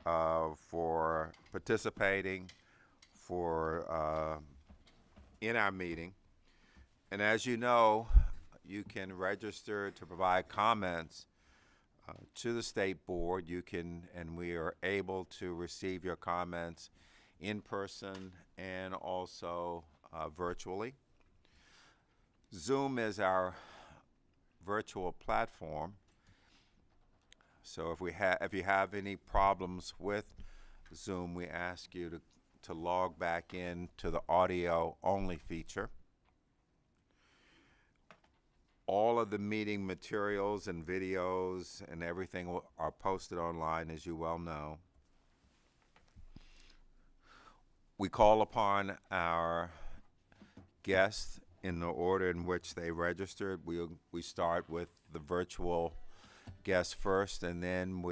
for participating in our meeting. And as you know, you can register to provide comments to the state board. And we are able to receive your comments in person and also virtually. Zoom is our virtual platform. So if you have any problems with Zoom, we ask you to log back in to the audio only feature. All of the meeting materials and videos and everything are posted online, as you well know. We call upon our guests in the order in which they registered. We start with the virtual guests first, and then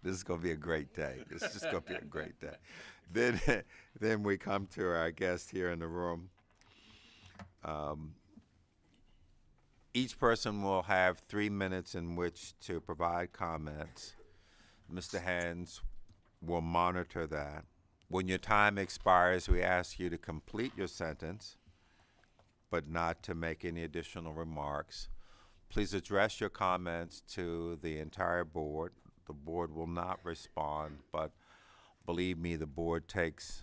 this is going to be a great day. This is just going to be a great day. Then we come to our guest here in the room. Each person will have 3 minutes in which to provide comments. Mr. Hands will monitor that. When your time expires, we ask you to complete your sentence, but not to make any additional remarks. Please address your comments to the entire board. The board will not respond, but believe me, the board takes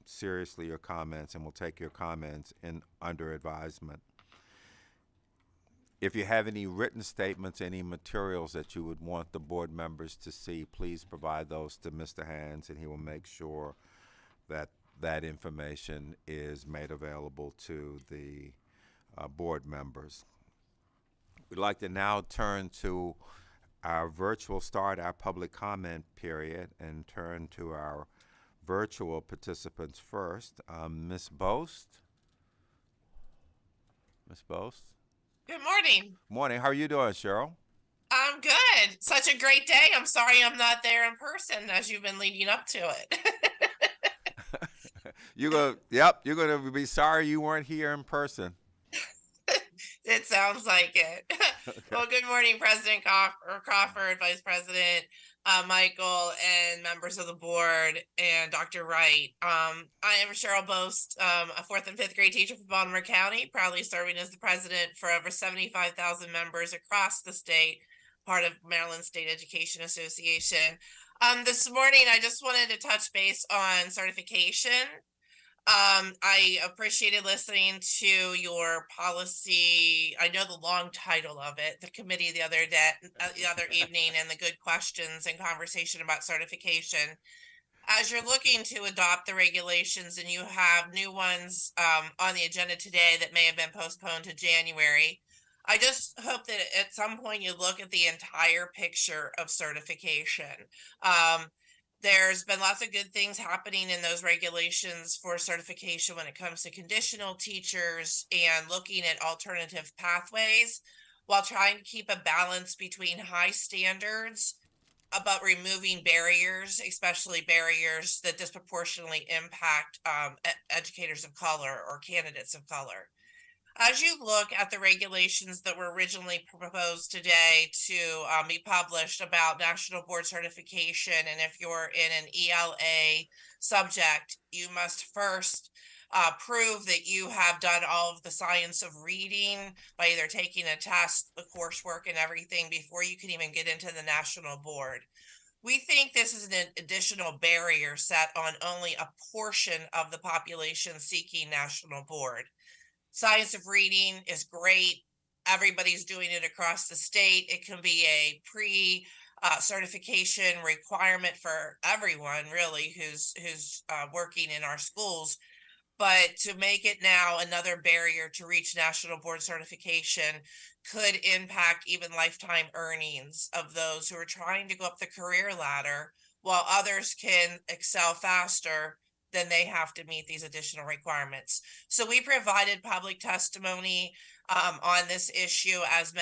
seriously your comments and will take your comments under advisement. If you have any written statements, any materials that you would want the board members to see, please provide those to Mr. Hands, and he will make sure that that information is made available to the board members. We'd like to now turn to our public comment period, and turn to our virtual participants first. Ms. Boast? Ms. Boast? Good morning. Morning. How are you doing, Cheryl? I'm good. Such a great day. I'm sorry I'm not there in person as you've been leading up to it. You're gonna be sorry you weren't here in person. It sounds like it. Okay. Well, good morning, President Crawford, Vice President Michael, and members of the board, and Dr. Wright. I am Cheryl Boast, a 4th and 5th grade teacher from Baltimore County, proudly serving as the president for over 75,000 members across the state, part of Maryland State Education Association. This morning, I just wanted to touch base on certification. I appreciated listening to your policy. I know the long title of it, the committee the other evening, and the good questions and conversation about certification. As you're looking to adopt the regulations and you have new ones on the agenda today that may have been postponed to January, I just hope that at some point you look at the entire picture of certification. There's been lots of good things happening in those regulations for certification when it comes to conditional teachers and looking at alternative pathways, while trying to keep a balance between high standards about removing barriers, especially barriers that disproportionately impact educators of color or candidates of color. As you look at the regulations that were originally proposed today to be published about national board certification, and if you're in an ELA subject, you must first prove that you have done all of the science of reading by either taking a test, the coursework, and everything before you can even get into the national board. We think this is an additional barrier set on only a portion of the population seeking national board. Science of reading is great. Everybody's doing it across the state. It can be a certification requirement for everyone, really, who's working in our schools. But to make it now another barrier to reach national board certification could impact even lifetime earnings of those who are trying to go up the career ladder, while others can excel faster then they have to meet these additional requirements. So we provided public testimony on this issue, as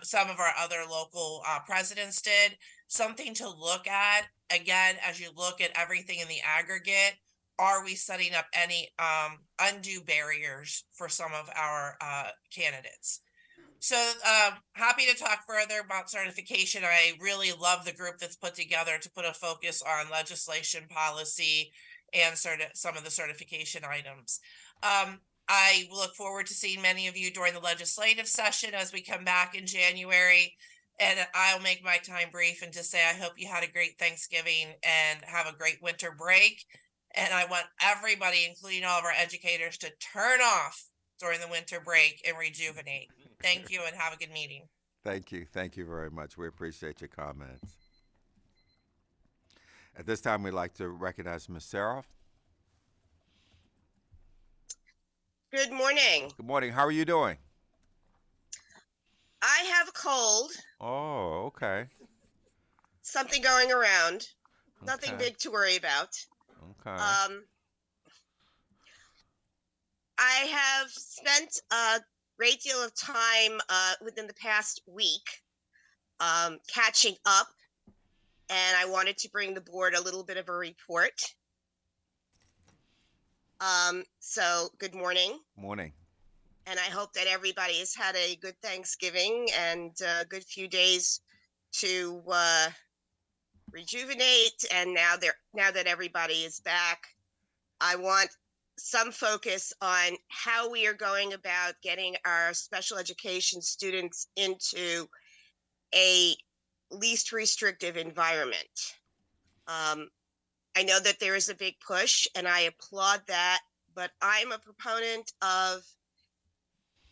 some of our other local presidents did. Something to look at, again, as you look at everything in the aggregate. Are we setting up any undue barriers for some of our candidates? So happy to talk further about certification. I really love the group that's put together to put a focus on legislation, policy, and some of the certification items. I look forward to seeing many of you during the legislative session as we come back in January. And I'll make my time brief and just say I hope you had a great Thanksgiving and have a great winter break. And I want everybody, including all of our educators, to turn off during the winter break and rejuvenate. Thank you and have a good meeting. Thank you. Thank you very much. We appreciate your comments. At this time, we'd like to recognize Ms. Seroff. Good morning. Good morning. How are you doing? I have a cold. Oh, okay. Something going around. Nothing Okay. big to worry about. Okay. I have spent a great deal of time within the past week catching up, and I wanted to bring the board a little bit of a report. So good morning. Morning. And I hope that everybody has had a good Thanksgiving and a good few days to rejuvenate. And now that everybody is back, I want some focus on how we are going about getting our special education students into a least restrictive environment. I know that there is a big push, and I applaud that, but I'm a proponent of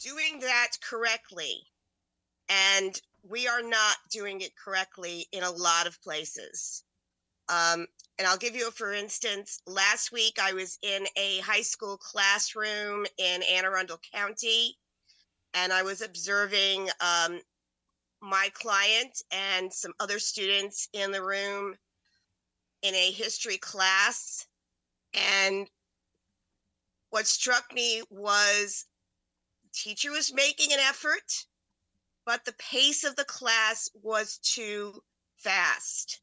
doing that correctly. And we are not doing it correctly in a lot of places. And I'll give you for instance, last week I was in a high school classroom in Anne Arundel County, and I was observing my client and some other students in the room in a history class. And what struck me was the teacher was making an effort, but the pace of the class was too fast.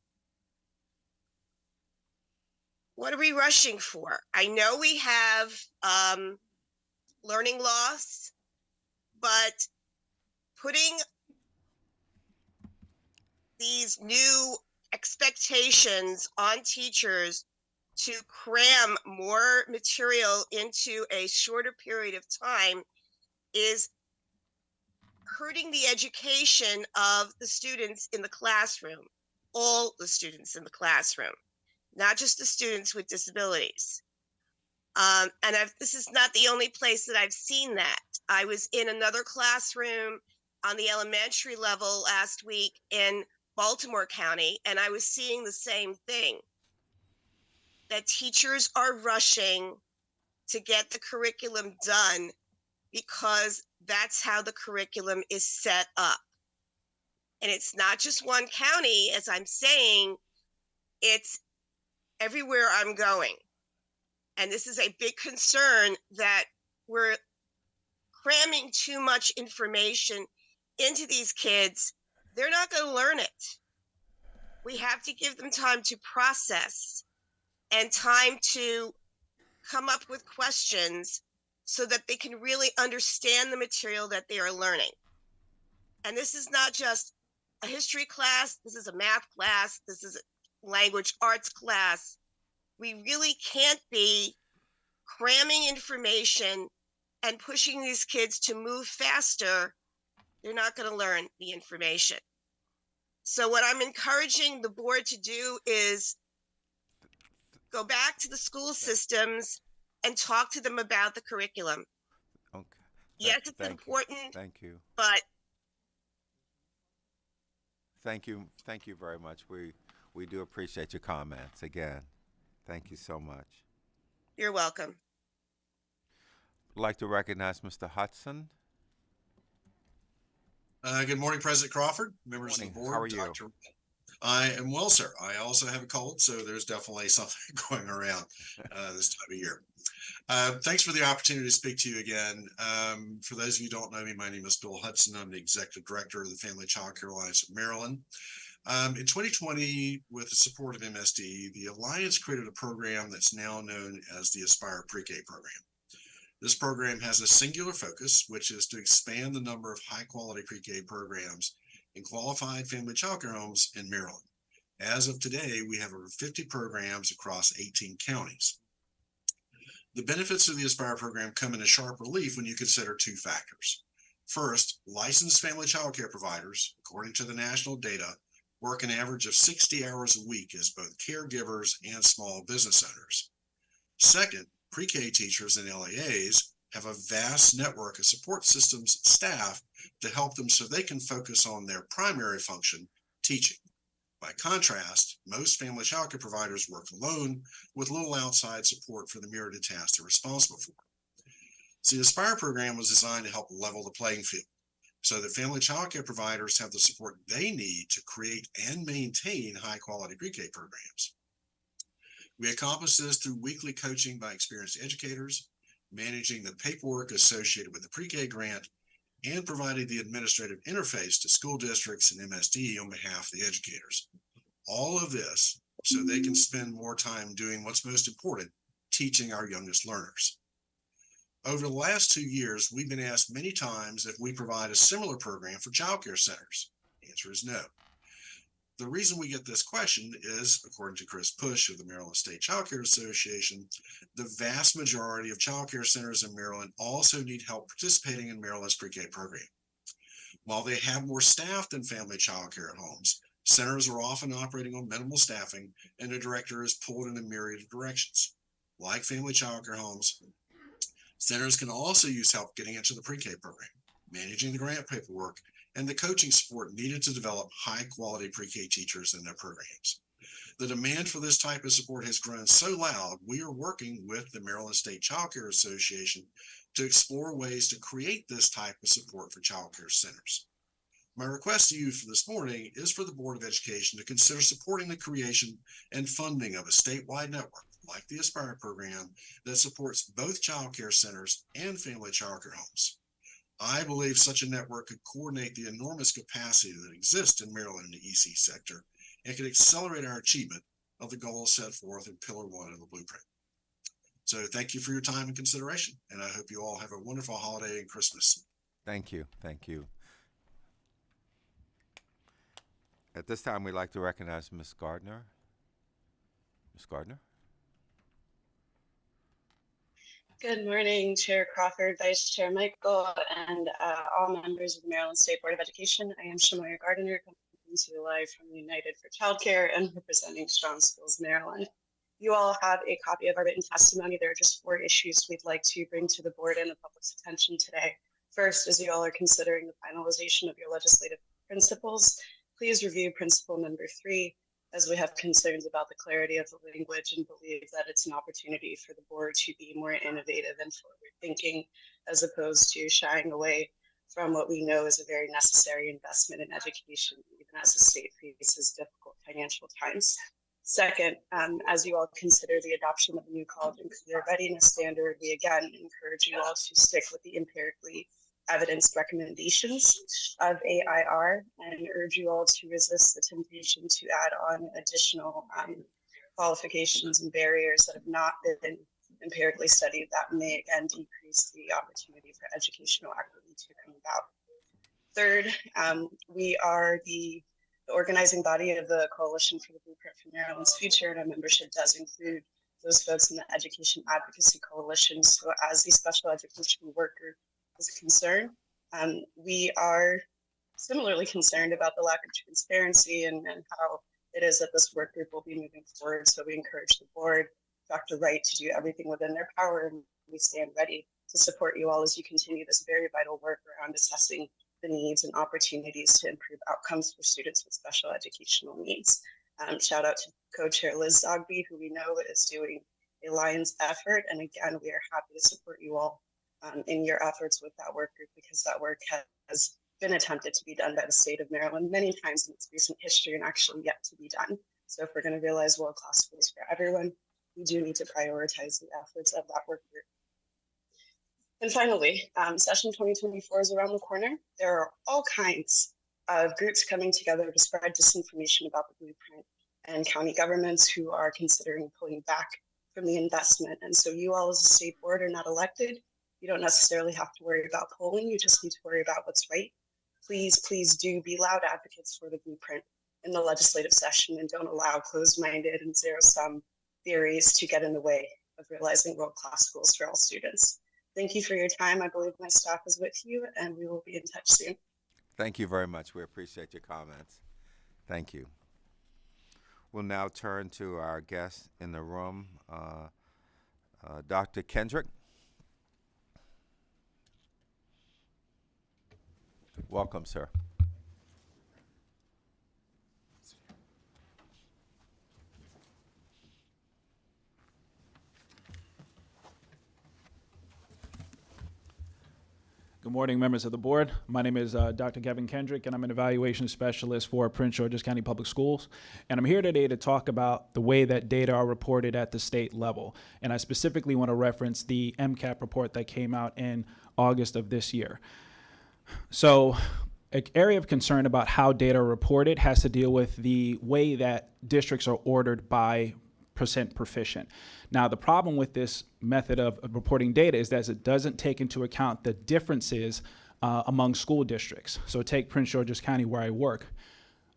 What are we rushing for? I know we have learning loss, but putting these new expectations on teachers to cram more material into a shorter period of time is hurting the education of the students in the classroom, all the students in the classroom, not just the students with disabilities. And this is not the only place that I've seen that. I was in another classroom on the elementary level last week in Baltimore County, and I was seeing the same thing, that teachers are rushing to get the curriculum done because that's how the curriculum is set up. And it's not just one county, as I'm saying, it's everywhere I'm going. And this is a big concern, that we're cramming too much information into these kids. They're not going to learn it. We have to give them time to process and time to come up with questions so that they can really understand the material that they are learning. And this is not just a history class. This is a math class. This is a language arts class. We really can't be cramming information and pushing these kids to move faster. They're not going to learn the information. So what I'm encouraging the board to do is go back to the school systems and talk to them about the curriculum. Okay. Yes, it's important. Thank you. But Thank you. Thank you very much. We do appreciate your comments again. Thank you so much. you're welcome. I'd like to recognize Mr. Hudson. Good morning, President Crawford, members of the board. How are you? Dr. I am well, sir. I also have a cold, so there's definitely something going around this time of year. Thanks for the opportunity to speak to you again. For those of you who don't know me, my name is Bill Hudson. I'm the Executive Director of the Family Child Care Alliance of Maryland. In 2020, with the support of MSD, the Alliance created a program that's now known as the Aspire Pre-K program. This program has a singular focus, which is to expand the number of high-quality pre-K programs in qualified family childcare homes in Maryland. As of today, we have over 50 programs across 18 counties. The benefits of the Aspire program come into sharp relief when you consider two factors. First, licensed family childcare providers, according to the national data, work an average of 60 hours a week as both caregivers and small business owners. Second, pre-K teachers and LEAs have a vast network of support systems and staff to help them so they can focus on their primary function, teaching. By contrast, most family childcare providers work alone with little outside support for the myriad of tasks they're responsible for. So the Aspire program was designed to help level the playing field so that family childcare providers have the support they need to create and maintain high-quality pre-K programs. We accomplish this through weekly coaching by experienced educators, managing the paperwork associated with the pre-K grant, and providing the administrative interface to school districts and MSD on behalf of the educators. All of this so they can spend more time doing what's most important, teaching our youngest learners. Over the last 2 years, we've been asked many times if we provide a similar program for childcare centers. The answer is no. The reason we get this question is, according to Chris Push of the Maryland State Childcare Association, the vast majority of childcare centers in Maryland also need help participating in Maryland's pre-K program. While they have more staff than family childcare homes, centers are often operating on minimal staffing, and the director is pulled in a myriad of directions. Like family childcare homes, centers can also use help getting into the pre-K program, managing the grant paperwork, and the coaching support needed to develop high-quality pre-K teachers in their programs. The demand for this type of support has grown so loud, we are working with the Maryland State Childcare Association to explore ways to create this type of support for childcare centers. My request to you for this morning is for the Board of Education to consider supporting the creation and funding of a statewide network like the Aspire program that supports both childcare centers and family childcare homes. I believe such a network could coordinate the enormous capacity that exists in Maryland in the EC sector and could accelerate our achievement of the goals set forth in Pillar 1 of the blueprint. So thank you for your time and consideration, and I hope you all have a wonderful holiday and Christmas. Thank you. Thank you. At this time, we'd like to recognize Ms. Gardner. Ms. Gardner? Good morning, Chair Crawford, Vice Chair Michael, and all members of the Maryland State Board of Education. I am Shamoya Gardner, coming to you live from United for Childcare and representing Strong Schools Maryland. You all have a copy of our written testimony. There are just 4 issues we'd like to bring to the board and the public's attention today. First, as you all are considering the finalization of your legislative principles, please review principle number 3, as we have concerns about the clarity of the language and believe that it's an opportunity for the board to be more innovative and forward thinking, as opposed to shying away from what we know is a very necessary investment in education, even as the state faces difficult financial times. Second, as you all consider the adoption of the new college and career readiness standard, we again encourage you all to stick with the empirically evidenced recommendations of AIR and urge you all to resist the temptation to add on additional qualifications and barriers that have not been empirically studied that may again decrease the opportunity for educational equity to come about. Third, we are the organizing body of the Coalition for the Blueprint for Maryland's Future, and our membership does include those folks in the Education Advocacy Coalition. So as the special education work group is concerned, we are similarly concerned about the lack of transparency and how it is that this work group will be moving forward. So we encourage the board, Dr. Wright, to do everything within their power, and we stand ready to support you all as you continue this very vital work around assessing the needs and opportunities to improve outcomes for students with special educational needs. Shout out to co-chair Liz Zogby, who we know is doing a lion's effort. And again, we are happy to support you all in your efforts with that work group, because that work has been attempted to be done by the state of Maryland many times in its recent history and actually yet to be done. So if we're going to realize world-class schools for everyone, we do need to prioritize the efforts of that work group. And finally, session 2024 is around the corner. There are all kinds of groups coming together to spread disinformation about the blueprint, and county governments who are considering pulling back from the investment. And so you all as a state board are not elected. You don't necessarily have to worry about polling. You just need to worry about what's right. Please, please do be loud advocates for the blueprint in the legislative session and don't allow closed-minded and zero-sum theories to get in the way of realizing world-class schools for all students. Thank you for your time. I believe my staff is with you, and we will be in touch soon. Thank you very much. We appreciate your comments. Thank you. We'll now turn to our guest in the room, Dr. Kendrick. Welcome, sir. Good morning, members of the board. My name is Dr. Kevin Kendrick, and I'm an evaluation specialist for Prince George's County Public Schools. And I'm here today to talk about the way that data are reported at the state level. And I specifically want to reference the MCAP report that came out in August of this year. So an area of concern about how data are reported has to deal with the way that districts are ordered by percent proficient. Now, the problem with this method of reporting data is that it doesn't take into account the differences among school districts. So take Prince George's County, where I work.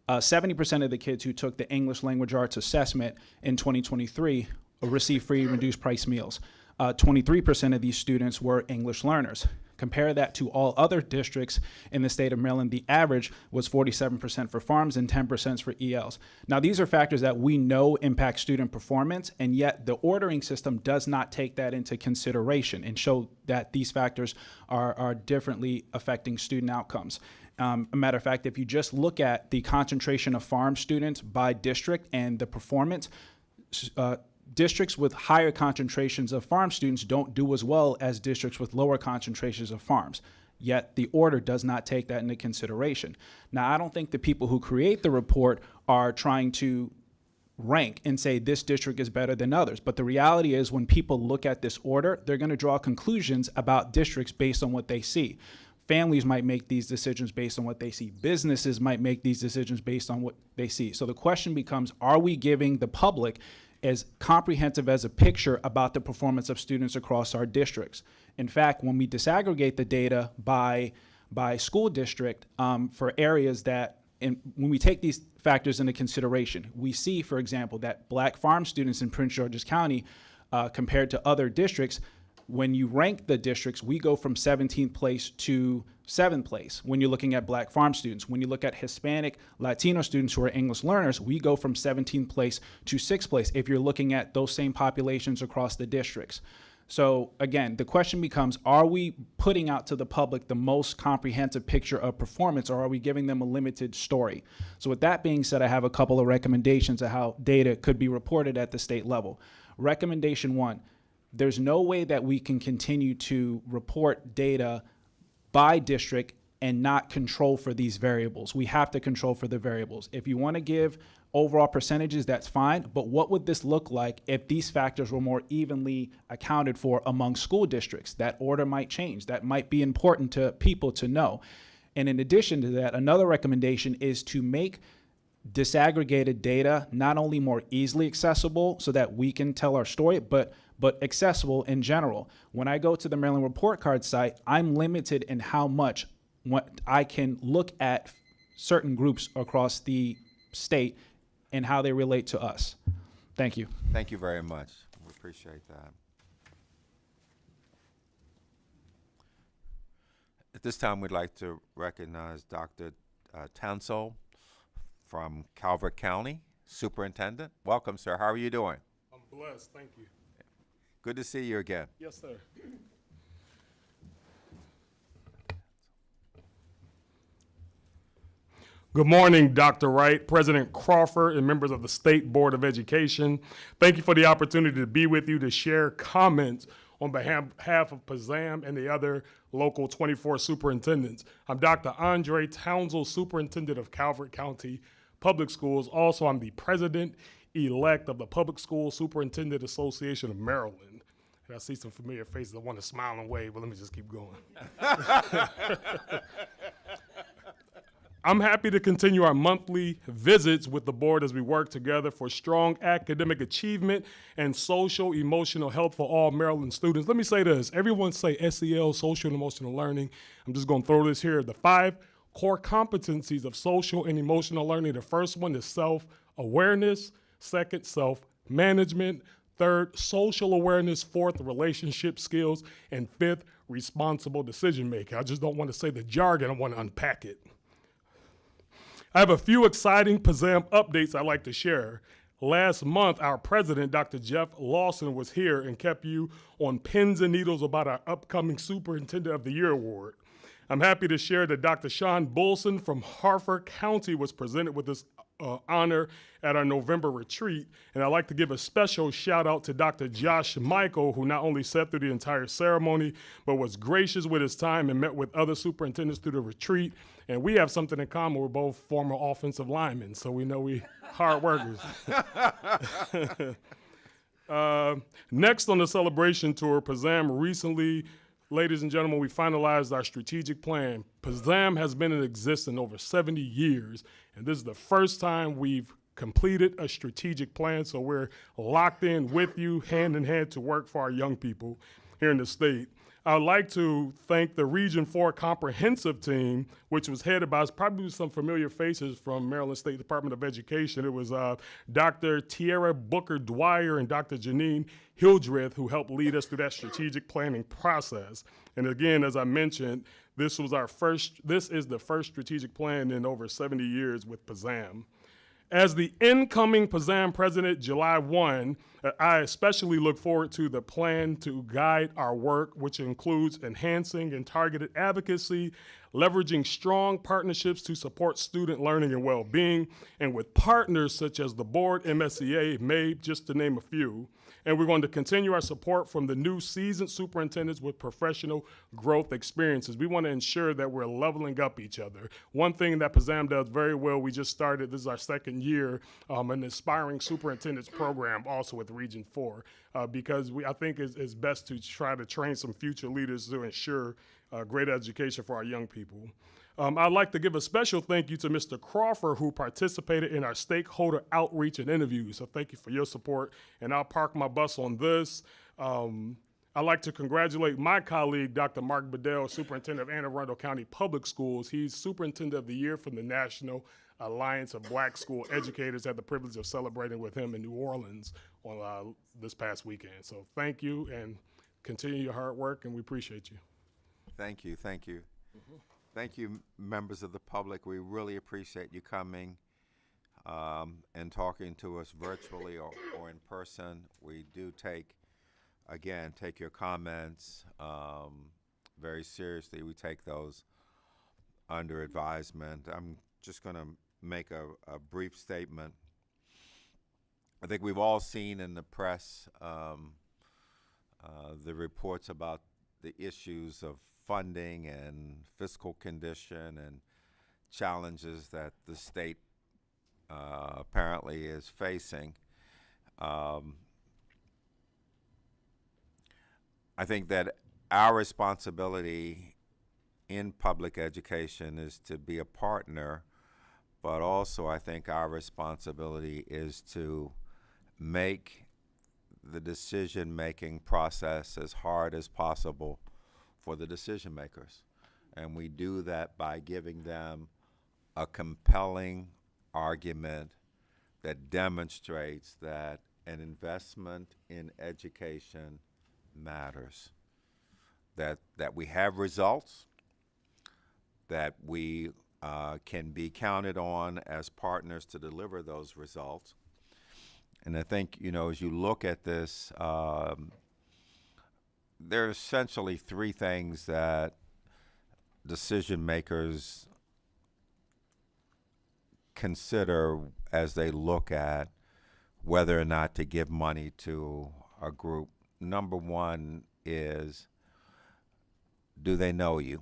70% of the kids who took the English Language Arts assessment in 2023 received free and reduced price meals. 23% of these students were English learners. Compare that to all other districts in the state of Maryland. The average was 47% for farms and 10% for ELs. Now, these are factors that we know impact student performance, and yet the ordering system does not take that into consideration and show that these factors are differently affecting student outcomes. A matter of fact, if you just look at the concentration of farm students by district and the performance, districts with higher concentrations of farm students don't do as well as districts with lower concentrations of farms. Yet the order does not take that into consideration. Now, I don't think the people who create the report are trying to rank and say this district is better than others. But the reality is when people look at this order, they're going to draw conclusions about districts based on what they see. Families might make these decisions based on what they see. Businesses might make these decisions based on what they see. So the question becomes, are we giving the public as comprehensive as a picture about the performance of students across our districts? In fact, when we disaggregate the data by school district for areas that, when we take these factors into consideration, we see, for example, that Black farm students in Prince George's County compared to other districts, when you rank the districts, we go from 17th place to 7th place when you're looking at Black farm students. When you look at Hispanic, Latino students who are English learners, we go from 17th place to 6th place if you're looking at those same populations across the districts. So again, the question becomes, are we putting out to the public the most comprehensive picture of performance, or are we giving them a limited story? So with that being said, I have a couple of recommendations of how data could be reported at the state level. Recommendation 1, there's no way that we can continue to report data by district and not control for these variables. We have to control for the variables. If you want to give overall percentages, that's fine, but what would this look like if these factors were more evenly accounted for among school districts? That order might change. That might be important to people to know. And in addition to that, another recommendation is to make disaggregated data not only more easily accessible so that we can tell our story, but accessible in general. When I go to the Maryland Report Card site, I'm limited in how much what I can look at certain groups across the state and how they relate to us. Thank you. Thank you very much. We appreciate that. At this time, we'd like to recognize Dr. Tansel from Calvert County, Superintendent. Welcome, sir. How are you doing? I'm blessed, thank you. Good to see you again. Yes, sir. Good morning, Dr. Wright, President Crawford, and members of the State Board of Education. Thank you for the opportunity to be with you to share comments on behalf of PAZAM and the other local 24 superintendents. I'm Dr. Andre Townsell, Superintendent of Calvert County Public Schools. Also, I'm the President-elect of the Public School Superintendent Association of Maryland. And I see some familiar faces. I want to smile and wave, but let me just keep going. I'm happy to continue our monthly visits with the board as we work together for strong academic achievement and social emotional health for all Maryland students. Let me say this. Everyone say SEL, social and emotional learning. I'm just going to throw this here. The 5 core competencies of social and emotional learning. The first one is self-awareness. Second, self-management. Third, social awareness. Fourth, relationship skills. And fifth, responsible decision making. I just don't want to say the jargon. I want to unpack it. I have a few exciting PZAM updates I'd like to share. Last month, our president, Dr. Jeff Lawson, was here and kept you on pins and needles about our upcoming Superintendent of the Year award. I'm happy to share that Dr. Sean Bulson from Harford County was presented with this honor at our November retreat. And I'd like to give a special shout out to Dr. Josh Michael, who not only sat through the entire ceremony, but was gracious with his time and met with other superintendents through the retreat. And we have something in common. We're both former offensive linemen, so we know we hard workers. Next on the celebration tour, PZAM recently, ladies and gentlemen, we finalized our strategic plan. PZAM has been in existence over 70 years, and this is the first time we've completed a strategic plan, so we're locked in with you, hand in hand, to work for our young people here in the state. I'd like to thank the Region 4 Comprehensive Team, which was headed by probably some familiar faces from Maryland State Department of Education. It was Dr. Tierra Booker Dwyer and Dr. Janine Hildreth who helped lead us through that strategic planning process. And again, as I mentioned, this is the first strategic plan in over 70 years with PZAM. As the incoming PZAM president, July 1, I especially look forward to the plan to guide our work, which includes enhancing and targeted advocacy, leveraging strong partnerships to support student learning and well-being, and with partners such as the board, MSEA, MABE, just to name a few. And we're going to continue our support from the new seasoned superintendents with professional growth experiences. We want to ensure that we're leveling up each other. One thing that PZAM does very well, we just started, this is our second year, an Aspiring Superintendents program also with Region 4, because I think it's best to try to train some future leaders to ensure great education for our young people. I'd like to give a special thank you to Mr. Crawford, who participated in our stakeholder outreach and interviews. So thank you for your support, and I'll park my bus on this. I'd like to congratulate my colleague, Dr. Mark Bedell, Superintendent of Anne Arundel County Public Schools. He's Superintendent of the Year from the National Alliance of Black School Educators. I had the privilege of celebrating with him in New Orleans on this past weekend. So thank you, and continue your hard work, and we appreciate you. Thank you, thank you. Thank you, members of the public. We really appreciate you coming and talking to us virtually or in person. We do take your comments very seriously. We take those under advisement. I'm just going to make a brief statement. I think we've all seen in the press the reports about the issues of funding and fiscal condition and challenges that the state apparently is facing. I think that our responsibility in public education is to be a partner, but also I think our responsibility is to make the decision-making process as hard as possible for the decision makers. And we do that by giving them a compelling argument that demonstrates that an investment in education matters, that we have results, that we can be counted on as partners to deliver those results. And I think, as you look at this, there are essentially 3 things that decision makers consider as they look at whether or not to give money to a group. Number 1 is, do they know you?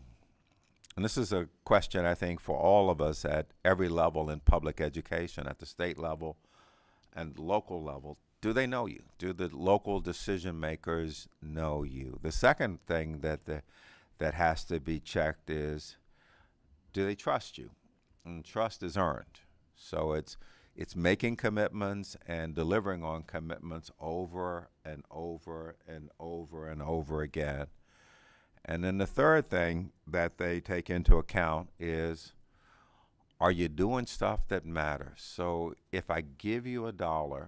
And this is a question, I think, for all of us at every level in public education, at the state level and local level. Do they know you? Do the local decision makers know you? The second thing that has to be checked is, do they trust you? and trust is earned. So it's making commitments and delivering on commitments over and over and over and over again. And then the third thing that they take into account is, are you doing stuff that matters? So if I give you $1,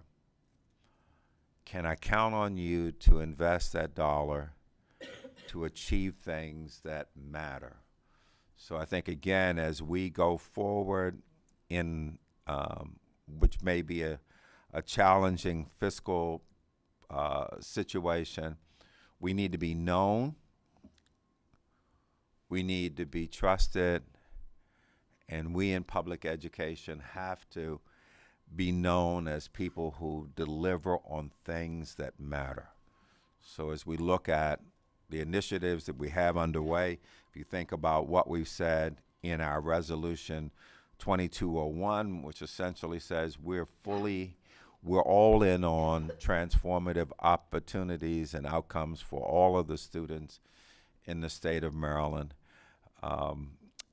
can I count on you to invest that dollar to achieve things that matter? So I think, again, as we go forward in which may be a challenging fiscal situation, we need to be known, we need to be trusted, and we in public education have to be known as people who deliver on things that matter. So as we look at the initiatives that we have underway, if you think about what we've said in our resolution 2201, which essentially says we're all in on transformative opportunities and outcomes for all of the students in the state of Maryland.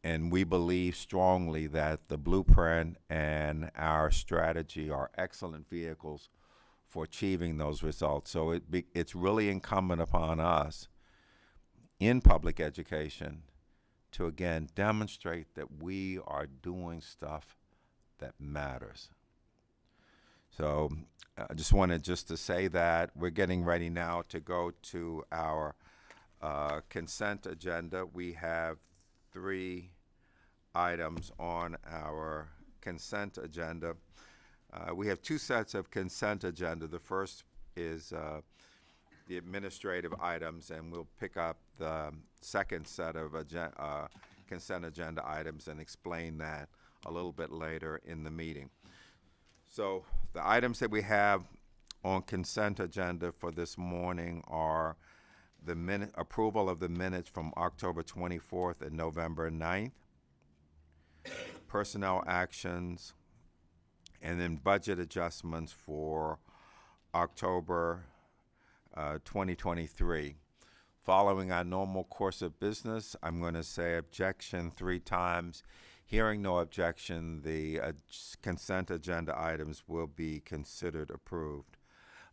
And we believe strongly that the blueprint and our strategy are excellent vehicles for achieving those results. So it's really incumbent upon us in public education to, again, demonstrate that we are doing stuff that matters. So I just wanted to say that we're getting ready now to go to our consent agenda. We have 3 items on our consent agenda. We have 2 sets of consent agenda. The first is the administrative items, and we'll pick up the second set of consent agenda items and explain that a little bit later in the meeting. So the items that we have on consent agenda for this morning are the approval of the minutes from October 24th and November 9th, personnel actions, and then budget adjustments for October 2023. Following our normal course of business, I'm going to say objection 3 times. Hearing no objection, the consent agenda items will be considered approved.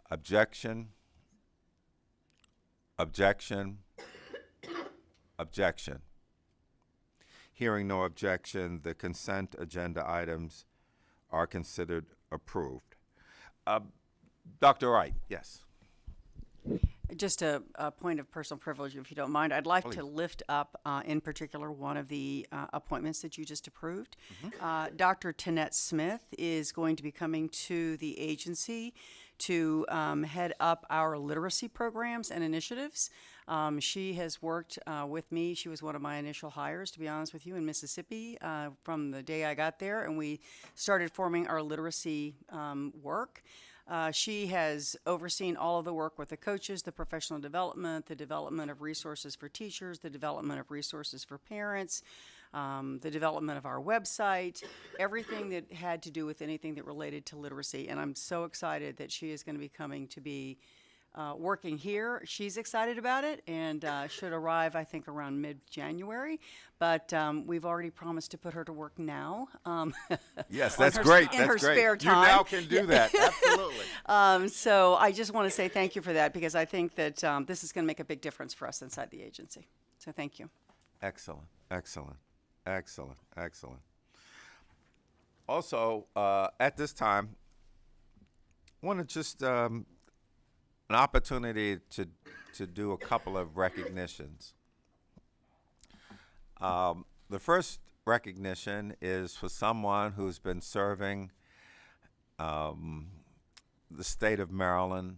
Objection, objection, objection. Hearing no objection, the consent agenda items are considered approved. Dr. Wright, yes. Just a point of personal privilege, if you don't mind. I'd like Please. to lift up, in particular, one of the appointments that you just approved. Dr. Tanette Smith is going to be coming to the agency to head up our literacy programs and initiatives. She has worked with me. She was one of my initial hires, to be honest with you, in Mississippi from the day I got there, and we started forming our literacy work. She has overseen all of the work with the coaches, the professional development, the development of resources for teachers, the development of resources for parents, the development of our website, everything that had to do with anything that related to literacy. And I'm so excited that she is going to be coming to be working here. She's excited about it and should arrive, I think, around mid-January. But we've already promised to put her to work now. Yes, that's great. In That's her great. spare You time. now can do that. Absolutely. So I just want to say thank you for that, because I think that this is going to make a big difference for us inside the agency. So thank you. Excellent, excellent, excellent, excellent. Also, at this time, I want to just an opportunity to do a couple of recognitions. The first recognition is for someone who's been serving the state of Maryland,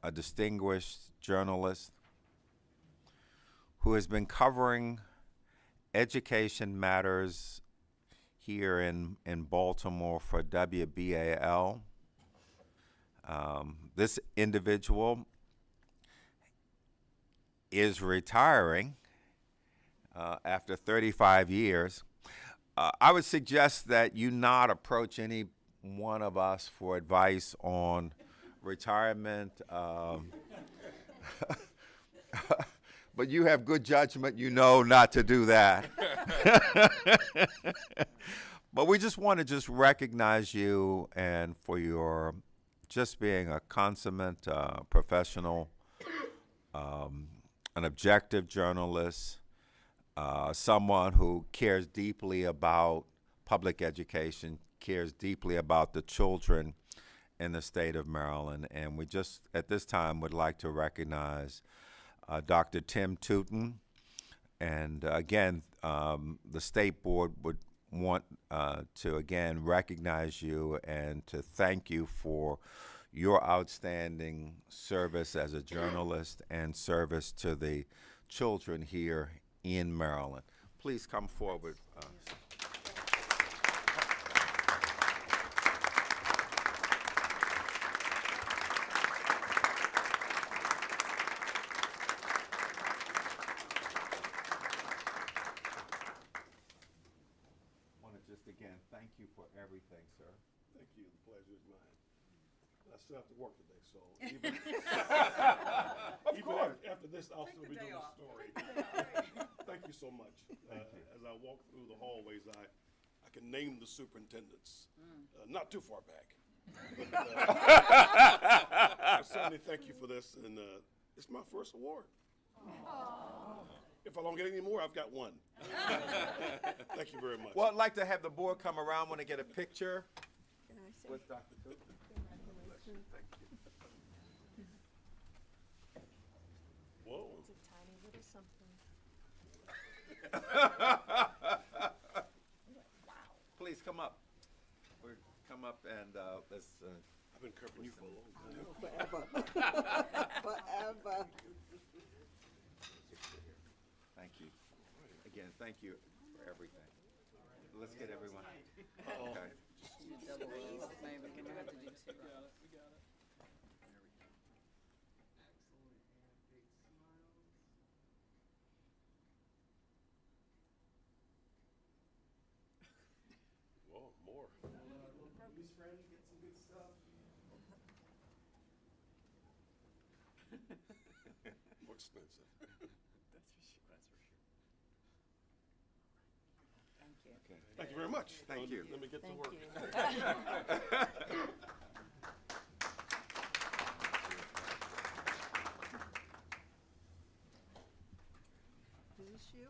a distinguished journalist who has been covering education matters here in Baltimore for WBAL. This individual is retiring after 35 years. I would suggest that you not approach any one of us for advice on retirement, but but you have good judgment. You know not to do that. But we just want to just recognize you and for your just being a consummate professional, an objective journalist, someone who cares deeply about public education, cares deeply about the children in the state of Maryland. And we just, at this time, would like to recognize Dr. Tim Tootin. And again, the State Board would want to, again, recognize you and to thank you for your outstanding service as a journalist and service to the children here in Maryland. Please come forward. Want to just again thank you for everything, sir. Thank you. The pleasure is mine. I still have to work today, so even, after this, I'll still be doing the story. Thank you so much. As I walk through the hallways, I can name the superintendents. Not too far back. But, I certainly thank you for this, and it's my first award. If I don't get any more, I've got one. Thank you very much. Well, I'd like to have the board come around. Want to get a picture with Dr. Tootin. Thank you. Whoa. It's a tiny little something. Please come up. Come up and let's. I've been covering you for a long time. Forever. Thank you. Again, thank you for everything. Let's get everyone. Okay. Whoa, more. More expensive. Okay. Thank you very much. Thank you. Let me get to work. Is this you?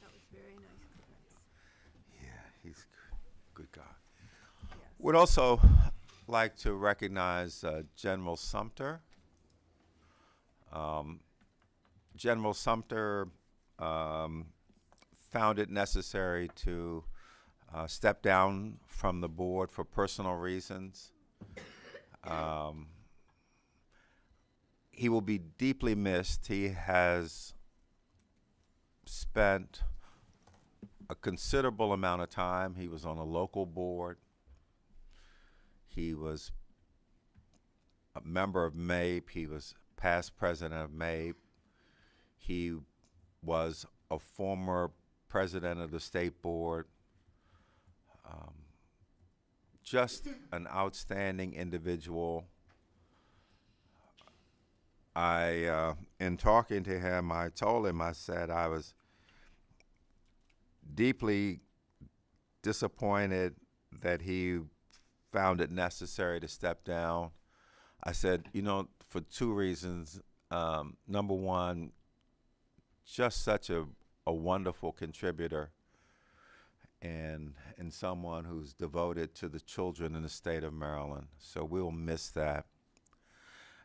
That was very nice. Yeah, he's a good guy. Would also like to recognize General Sumter. General Sumter found it necessary to step down from the board for personal reasons. He will be deeply missed. He has spent a considerable amount of time. He was on a local board. He was a member of MAPE. He was past president of MAPE. He was a former president of the state board. Just an outstanding individual. In talking to him, I told him, I said I was deeply disappointed that he found it necessary to step down. I said, you know, for two reasons. Number one, just such a wonderful contributor and someone who's devoted to the children in the state of Maryland. So we'll miss that.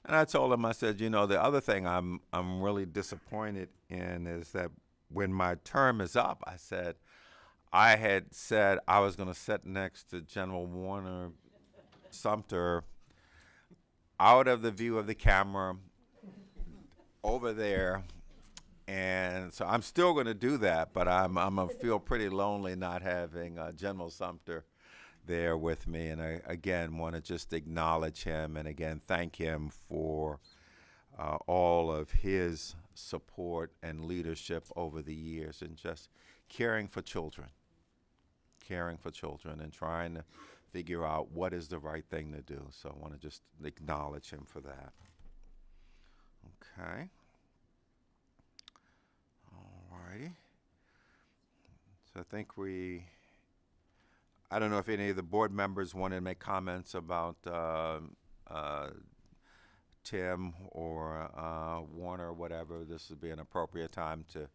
And I told him, I said, you know, the other thing I'm really disappointed in is that when my term is up, I said, I had said I was going to sit next to General Warner Sumter out of the view of the camera over there. And so I'm still going to do that, but I'm going to feel pretty lonely not having General Sumter there with me. And I, again, want to just acknowledge him and, again, thank him for all of his support and leadership over the years and just caring for children and trying to figure out what is the right thing to do. So I want to just acknowledge him for that. Okay. All righty. So I think I don't know if any of the board members want to make comments about Tim or Warner or whatever. This would be an appropriate time to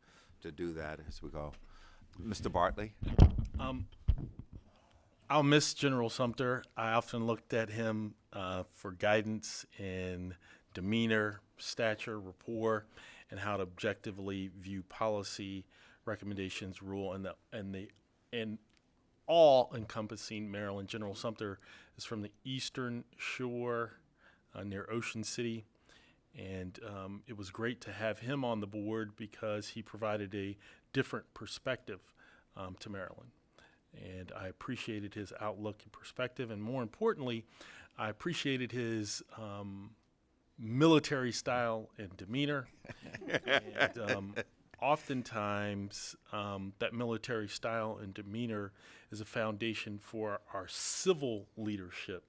do that as we go. Mr. Bartley? I'll miss General Sumter. I often looked at him for guidance in demeanor, stature, rapport, and how to objectively view policy, recommendations, rule, and all encompassing Maryland. General Sumter is from the Eastern Shore near Ocean City, and it was great to have him on the board because he provided a different perspective to Maryland. And I appreciated his outlook and perspective, and more importantly, I appreciated his military style and demeanor. And oftentimes, that military style and demeanor is a foundation for our civil leadership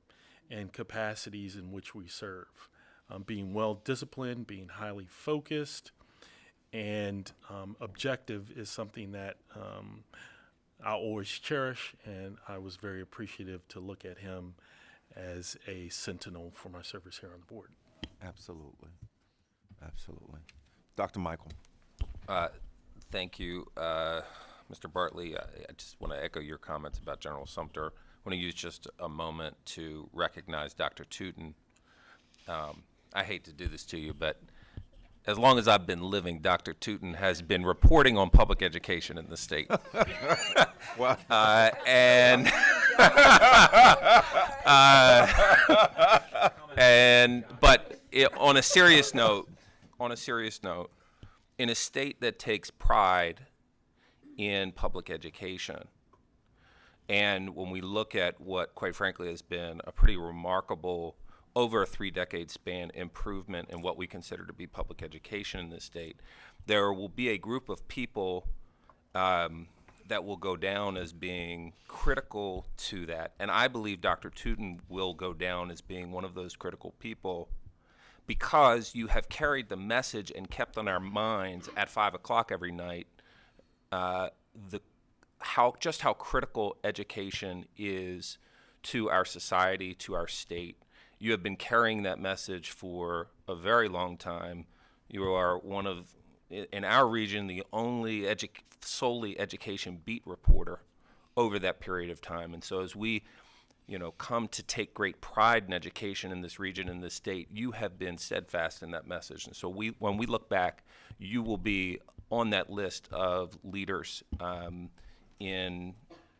and capacities in which we serve. Being well disciplined, being highly focused, and objective is something that I'll always cherish, and I was very appreciative to look at him as a sentinel for my service here on the board. Absolutely. Absolutely. Dr. Michael? Thank you, Mr. Bartley. I just want to echo your comments about General Sumter. I want to use just a moment to recognize Dr. Tootin. I hate to do this to you, but as long as I've been living, Dr. Tootin has been reporting on public education in the state. Well, on a serious note, in a state that takes pride in public education, and when we look at what, quite frankly, has been a pretty remarkable, over a 3-decade span, improvement in what we consider to be public education in this state, there will be a group of people that will go down as being critical to that. And I believe Dr. Tootin will go down as being one of those critical people, because you have carried the message and kept on our minds at 5 o'clock every night how critical education is to our society, to our state. You have been carrying that message for a very long time. You are one of, in our region, the only solely education beat reporter over that period of time. And so as we come to take great pride in education in this region, in this state, you have been steadfast in that message. And so when we look back, you will be on that list of leaders in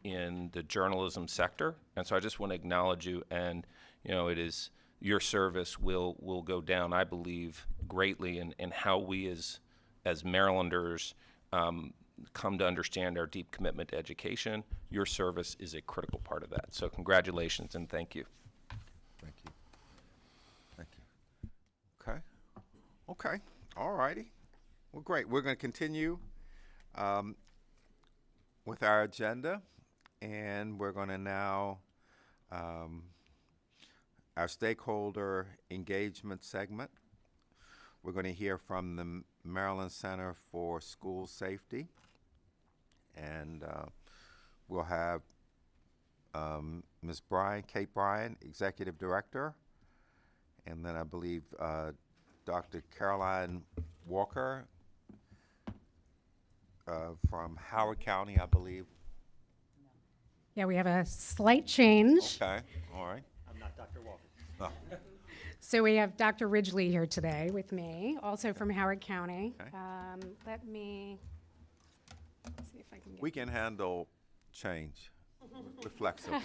the journalism sector. And so I just want to acknowledge you, and it is your service will go down, I believe, greatly in how we as Marylanders come to understand our deep commitment to education. Your service is a critical part of that. So congratulations and thank you. Thank you. Thank you. Okay. Okay. All righty. Well, great. We're going to continue with our agenda, and we're going to now our stakeholder engagement segment. We're going to hear from the Maryland Center for School Safety, and we'll have Ms. Kate Bryan, Executive Director, and then I believe Dr. Caroline Walker from Howard County, I believe. Yeah, we have a slight change. Okay, all right. I'm not Dr. Walker. Oh. So we have Dr. Ridgely here today with me, also from Howard County. Okay. Let me see if I can get. We can handle change. We're flexible.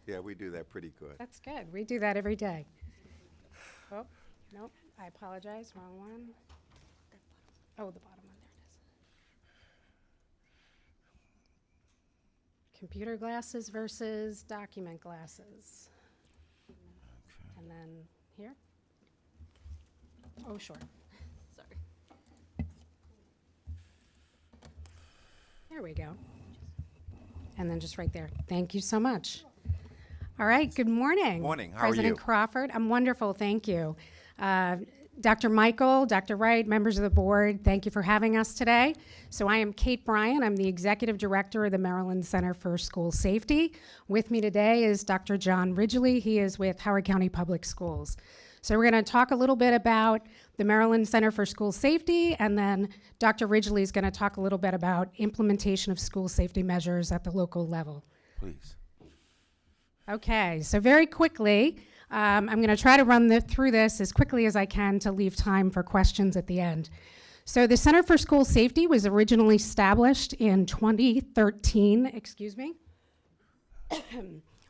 Yeah, we do that pretty good. That's good. We do that every day. Oh, nope. I apologize. Wrong one. Oh, the bottom one. There it is. Computer glasses versus document glasses. Okay. And then here. Oh, sure. Sorry. There we go. And then just right there. Thank you so much. All right, good morning. Morning, how are President you? Crawford, I'm wonderful, thank you. Dr. Michael, Dr. Wright, members of the board, thank you for having us today. So I am Kate Bryan, I'm the Executive Director of the Maryland Center for School Safety. With me today is Dr. John Ridgely, he is with Howard County Public Schools. So we're going to talk a little bit about the Maryland Center for School Safety, and then Dr. Ridgely is going to talk a little bit about implementation of school safety measures at the local level. Please. Okay, so very quickly, I'm going to try to run through this as quickly as I can to leave time for questions at the end. So the Center for School Safety was originally established in 2013,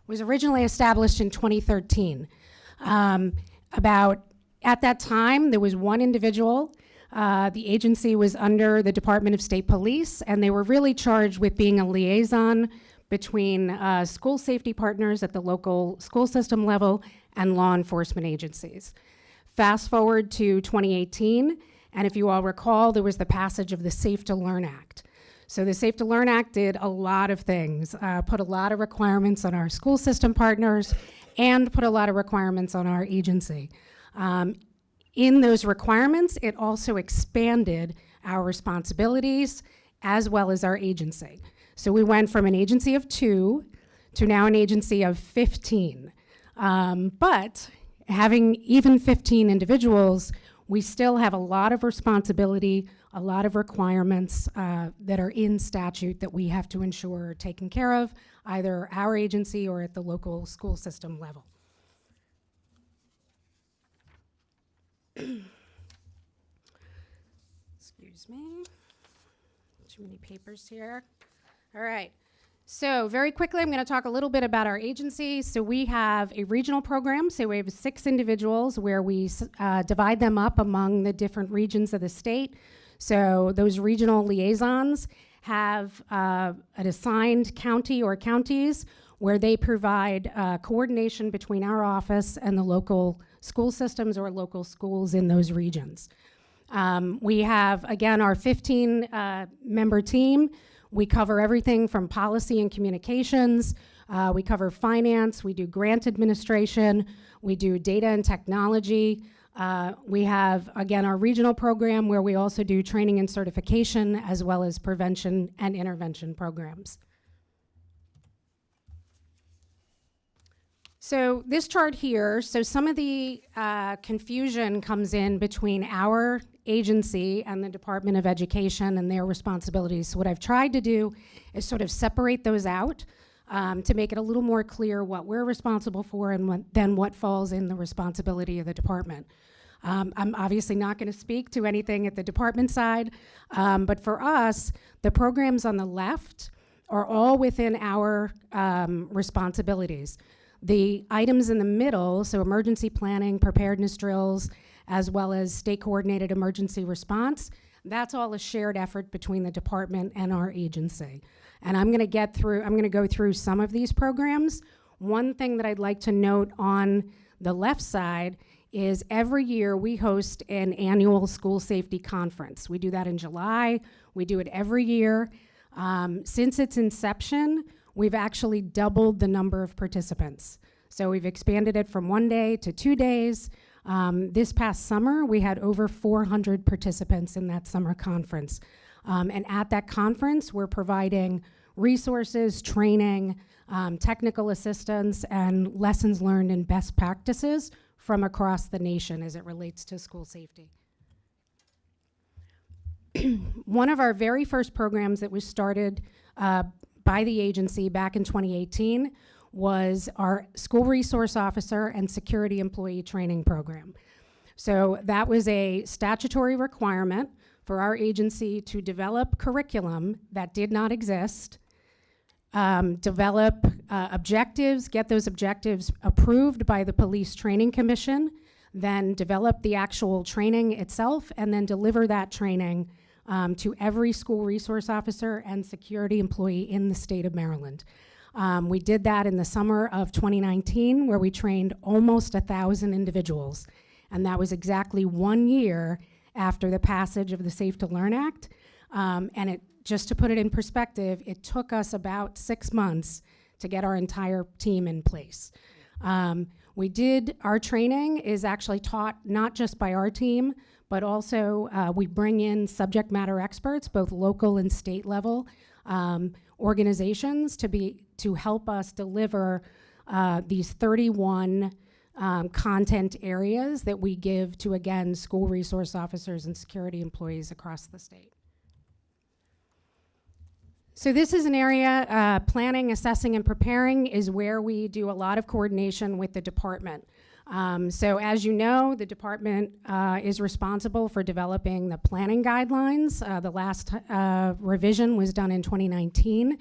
was originally established in 2013. At that time, there was one individual. The agency was under the Department of State Police, and they were really charged with being a liaison between school safety partners at the local school system level and law enforcement agencies. Fast forward to 2018, and if you all recall, there was the passage of the Safe to Learn Act. So the Safe to Learn Act did a lot of things, put a lot of requirements on our school system partners and put a lot of requirements on our agency. In those requirements, it also expanded our responsibilities as well as our agency. So we went from an agency of 2 to now an agency of 15. But having even 15 individuals, we still have a lot of responsibility, a lot of requirements that are in statute that we have to ensure are taken care of, either our agency or at the local school system level. Excuse me. Too many papers here. All right. So very quickly, I'm going to talk a little bit about our agency. So we have a regional program. So we have 6 individuals where we divide them up among the different regions of the state. So those regional liaisons have an assigned county or counties where they provide coordination between our office and the local school systems or local schools in those regions. We have, again, our 15-member team. We cover everything from policy and communications. We cover finance. We do grant administration. We do data and technology. We have, again, our regional program where we also do training and certification as well as prevention and intervention programs. So this chart here, so some of the confusion comes in between our agency and the Department of Education and their responsibilities. So what I've tried to do is sort of separate those out to make it a little more clear what we're responsible for and then what falls in the responsibility of the department. I'm obviously not going to speak to anything at the department side, but for us, the programs on the left are all within our responsibilities. The items in the middle, so emergency planning, preparedness drills, as well as state-coordinated emergency response, that's all a shared effort between the department and our agency. And I'm going to go through some of these programs. One thing that I'd like to note on the left side is every year we host an annual school safety conference. We do that in July. We do it every year. Since its inception, we've actually doubled the number of participants. So we've expanded it from 1 day to 2 days. This past summer, we had over 400 participants in that summer conference. And at that conference, we're providing resources, training, technical assistance, and lessons learned and best practices from across the nation as it relates to school safety. One of our very first programs that was started by the agency back in 2018 was our school resource officer and security employee training program. So that was a statutory requirement for our agency to develop curriculum that did not exist, develop objectives, get those objectives approved by the Police Training Commission, then develop the actual training itself, and then deliver that training to every school resource officer and security employee in the state of Maryland. We did that in the summer of 2019, where we trained almost 1,000 individuals. And that was exactly 1 year after the passage of the Safe to Learn Act. And just to put it in perspective, it took us about 6 months to get our entire team in place. Our training is actually taught not just by our team, but also we bring in subject matter experts, both local and state level organizations to help us deliver these 31 content areas that we give to, again, school resource officers and security employees across the state. So this is an area, planning, assessing, and preparing is where we do a lot of coordination with the department. So as you know, the department is responsible for developing the planning guidelines. The last revision was done in 2019.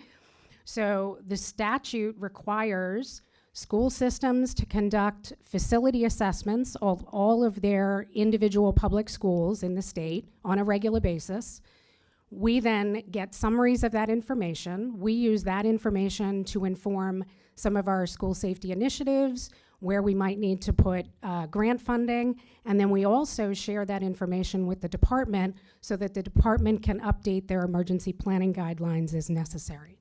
So the statute requires school systems to conduct facility assessments of all of their individual public schools in the state on a regular basis. We then get summaries of that information. We use that information to inform some of our school safety initiatives, where we might need to put grant funding, and then we also share that information with the department so that the department can update their emergency planning guidelines as necessary.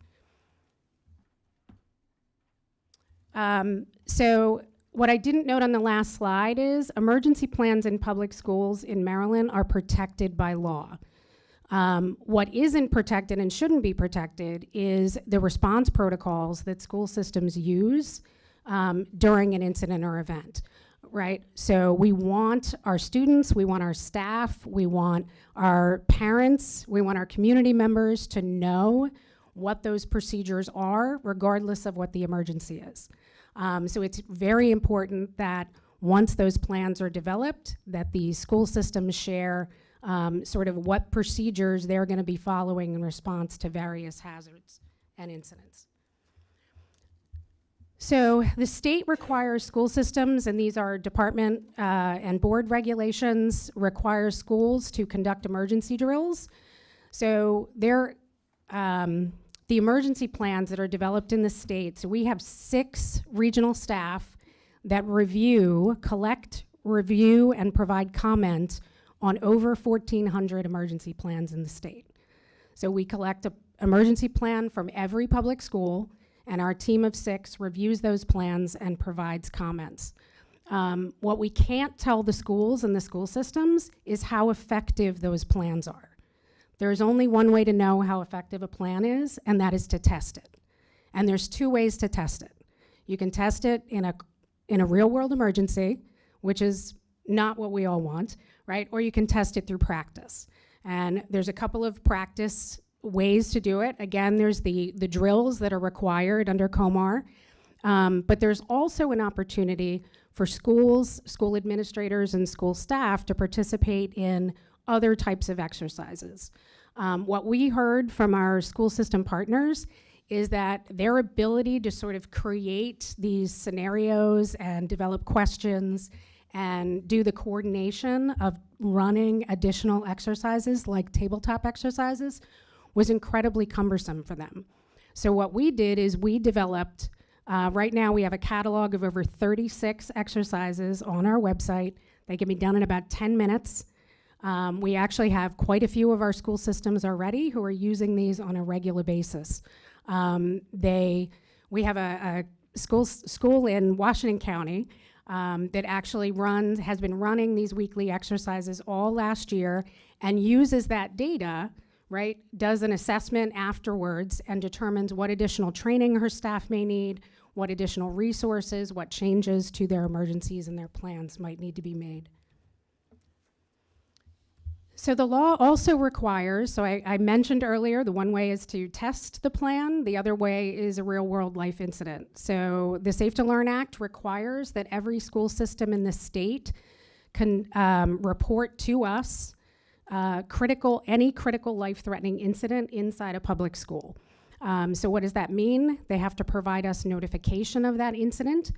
So what I didn't note on the last slide is emergency plans in public schools in Maryland are protected by law. What isn't protected and shouldn't be protected is the response protocols that school systems use during an incident or event, right? So we want our students, we want our staff, we want our parents, we want our community members to know what those procedures are, regardless of what the emergency is. So it's very important that once those plans are developed, that the school systems share sort of what procedures they're going to be following in response to various hazards and incidents. So the state requires school systems, and these are department and board regulations, requires schools to conduct emergency drills. So they're the emergency plans that are developed in the state. So we have 6 regional staff that collect, review, and provide comment on over 1,400 emergency plans in the state. So we collect an emergency plan from every public school, and our team of 6 reviews those plans and provides comments. What we can't tell the schools and the school systems is how effective those plans are. There's only one way to know how effective a plan is, and that is to test it. And there's 2 ways to test it. You can test it in a real-world emergency, which is not what we all want, right? Or you can test it through practice. And there's a couple of practice ways to do it. Again, there's the drills that are required under COMAR, but there's also an opportunity for schools, school administrators, and school staff to participate in other types of exercises. What we heard from our school system partners is that their ability to sort of create these scenarios and develop questions and do the coordination of running additional exercises like tabletop exercises was incredibly cumbersome for them. So what we did is we developed, right now we have a catalog of over 36 exercises on our website. They can be done in about 10 minutes. We actually have quite a few of our school systems already who are using these on a regular basis. We have a school in Washington County that actually has been running these weekly exercises all last year and uses that data, right, does an assessment afterwards and determines what additional training her staff may need, what additional resources, what changes to their emergencies and their plans might need to be made. So the law also requires, so I mentioned earlier, the one way is to test the plan, the other way is a real world life incident. So the Safe to Learn Act requires that every school system in the state can report to us any critical life-threatening incident inside a public school. So what does that mean? They have to provide us notification of that incident.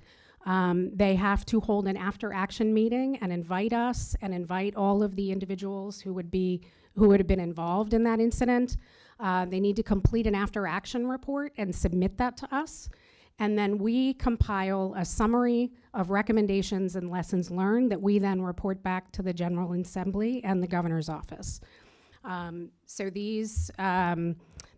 They have to hold an after-action meeting and invite us and invite all of the individuals who would have been involved in that incident. They need to complete an after-action report and submit that to us. And then we compile a summary of recommendations and lessons learned that we then report back to the General Assembly and the Governor's office. So these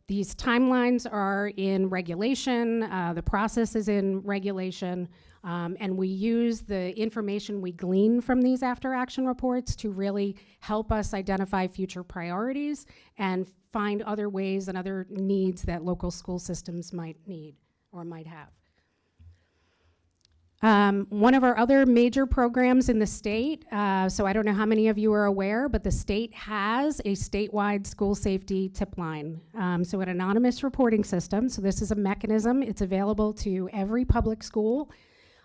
These timelines are in regulation, the process is in regulation, and we use the information we glean from these after action reports to really help us identify future priorities and find other ways and other needs that local school systems might need or might have. One of our other major programs in the state, so I don't know how many of you are aware, but the state has a statewide school safety tip line. So an anonymous reporting system, so this is a mechanism, it's available to every public school.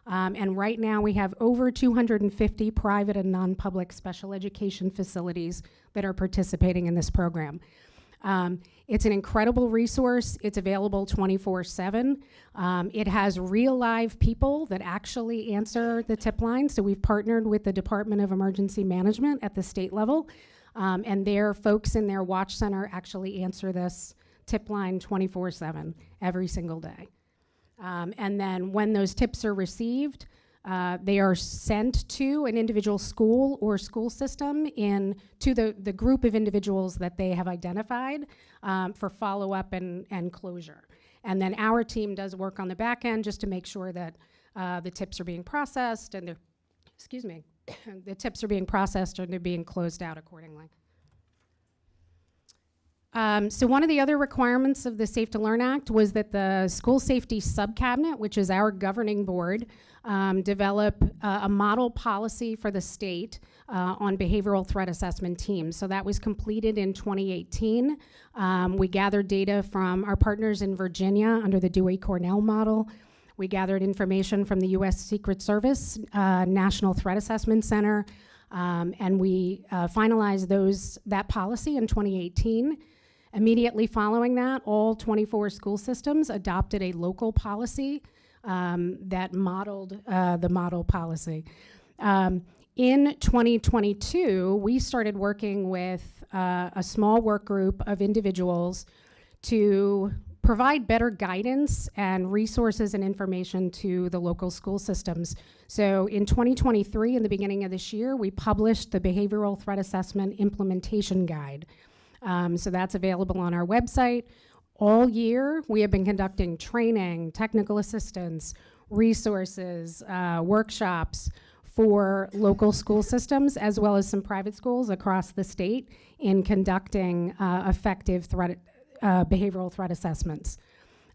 And right now we have over 250 private and non-public special education facilities that are participating in this program. It's an incredible resource. It's available 24/7. It has real live people that actually answer the tip line. So we've partnered with the Department of Emergency Management at the state level, and their folks in their watch center actually answer this tip line 24/7 every single day. And then when those tips are received, they are sent to an individual school or school system to the group of individuals that they have identified for follow-up and closure. And then our team does work on the back end just to make sure that the tips are being processed and the tips are being processed and they're being closed out accordingly. So one of the other requirements of the Safe to Learn Act was that the School Safety Subcabinet, which is our governing board, develop a model policy for the state on behavioral threat assessment teams. So that was completed in 2018. We gathered data from our partners in Virginia under the Dewey-Cornell model. We gathered information from the U.S. Secret Service National Threat Assessment Center, and we finalized that policy in 2018. Immediately following that, all 24 school systems adopted a local policy that modeled the model policy. In 2022, we started working with a small work group of individuals to provide better guidance and resources and information to the local school systems. So in 2023, in the beginning of this year, we published the Behavioral Threat Assessment Implementation Guide. So that's available on our website. All year, we have been conducting training, technical assistance, resources, workshops for local school systems, as well as some private schools across the state in conducting effective behavioral threat assessments.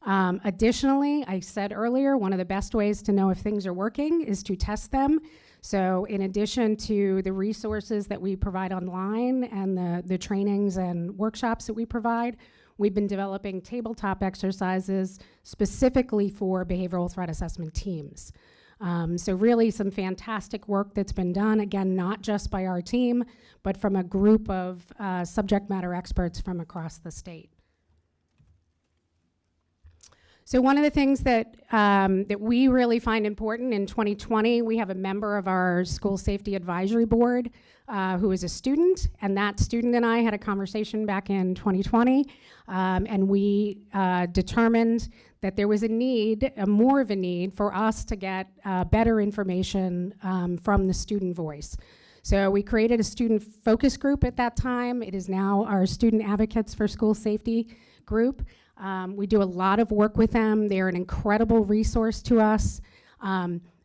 Additionally, I said earlier, one of the best ways to know if things are working is to test them. So in addition to the resources that we provide online and the trainings and workshops that we provide, we've been developing tabletop exercises specifically for behavioral threat assessment teams. So really some fantastic work that's been done, again, not just by our team, but from a group of subject matter experts from across the state. So one of the things that we really find important in 2020, we have a member of our School Safety Advisory Board who is a student, and that student and I had a conversation back in 2020, and we determined that there was more of a need for us to get better information from the student voice. So we created a student focus group at that time. It is now our Student Advocates for School Safety group. We do a lot of work with them. They're an incredible resource to us.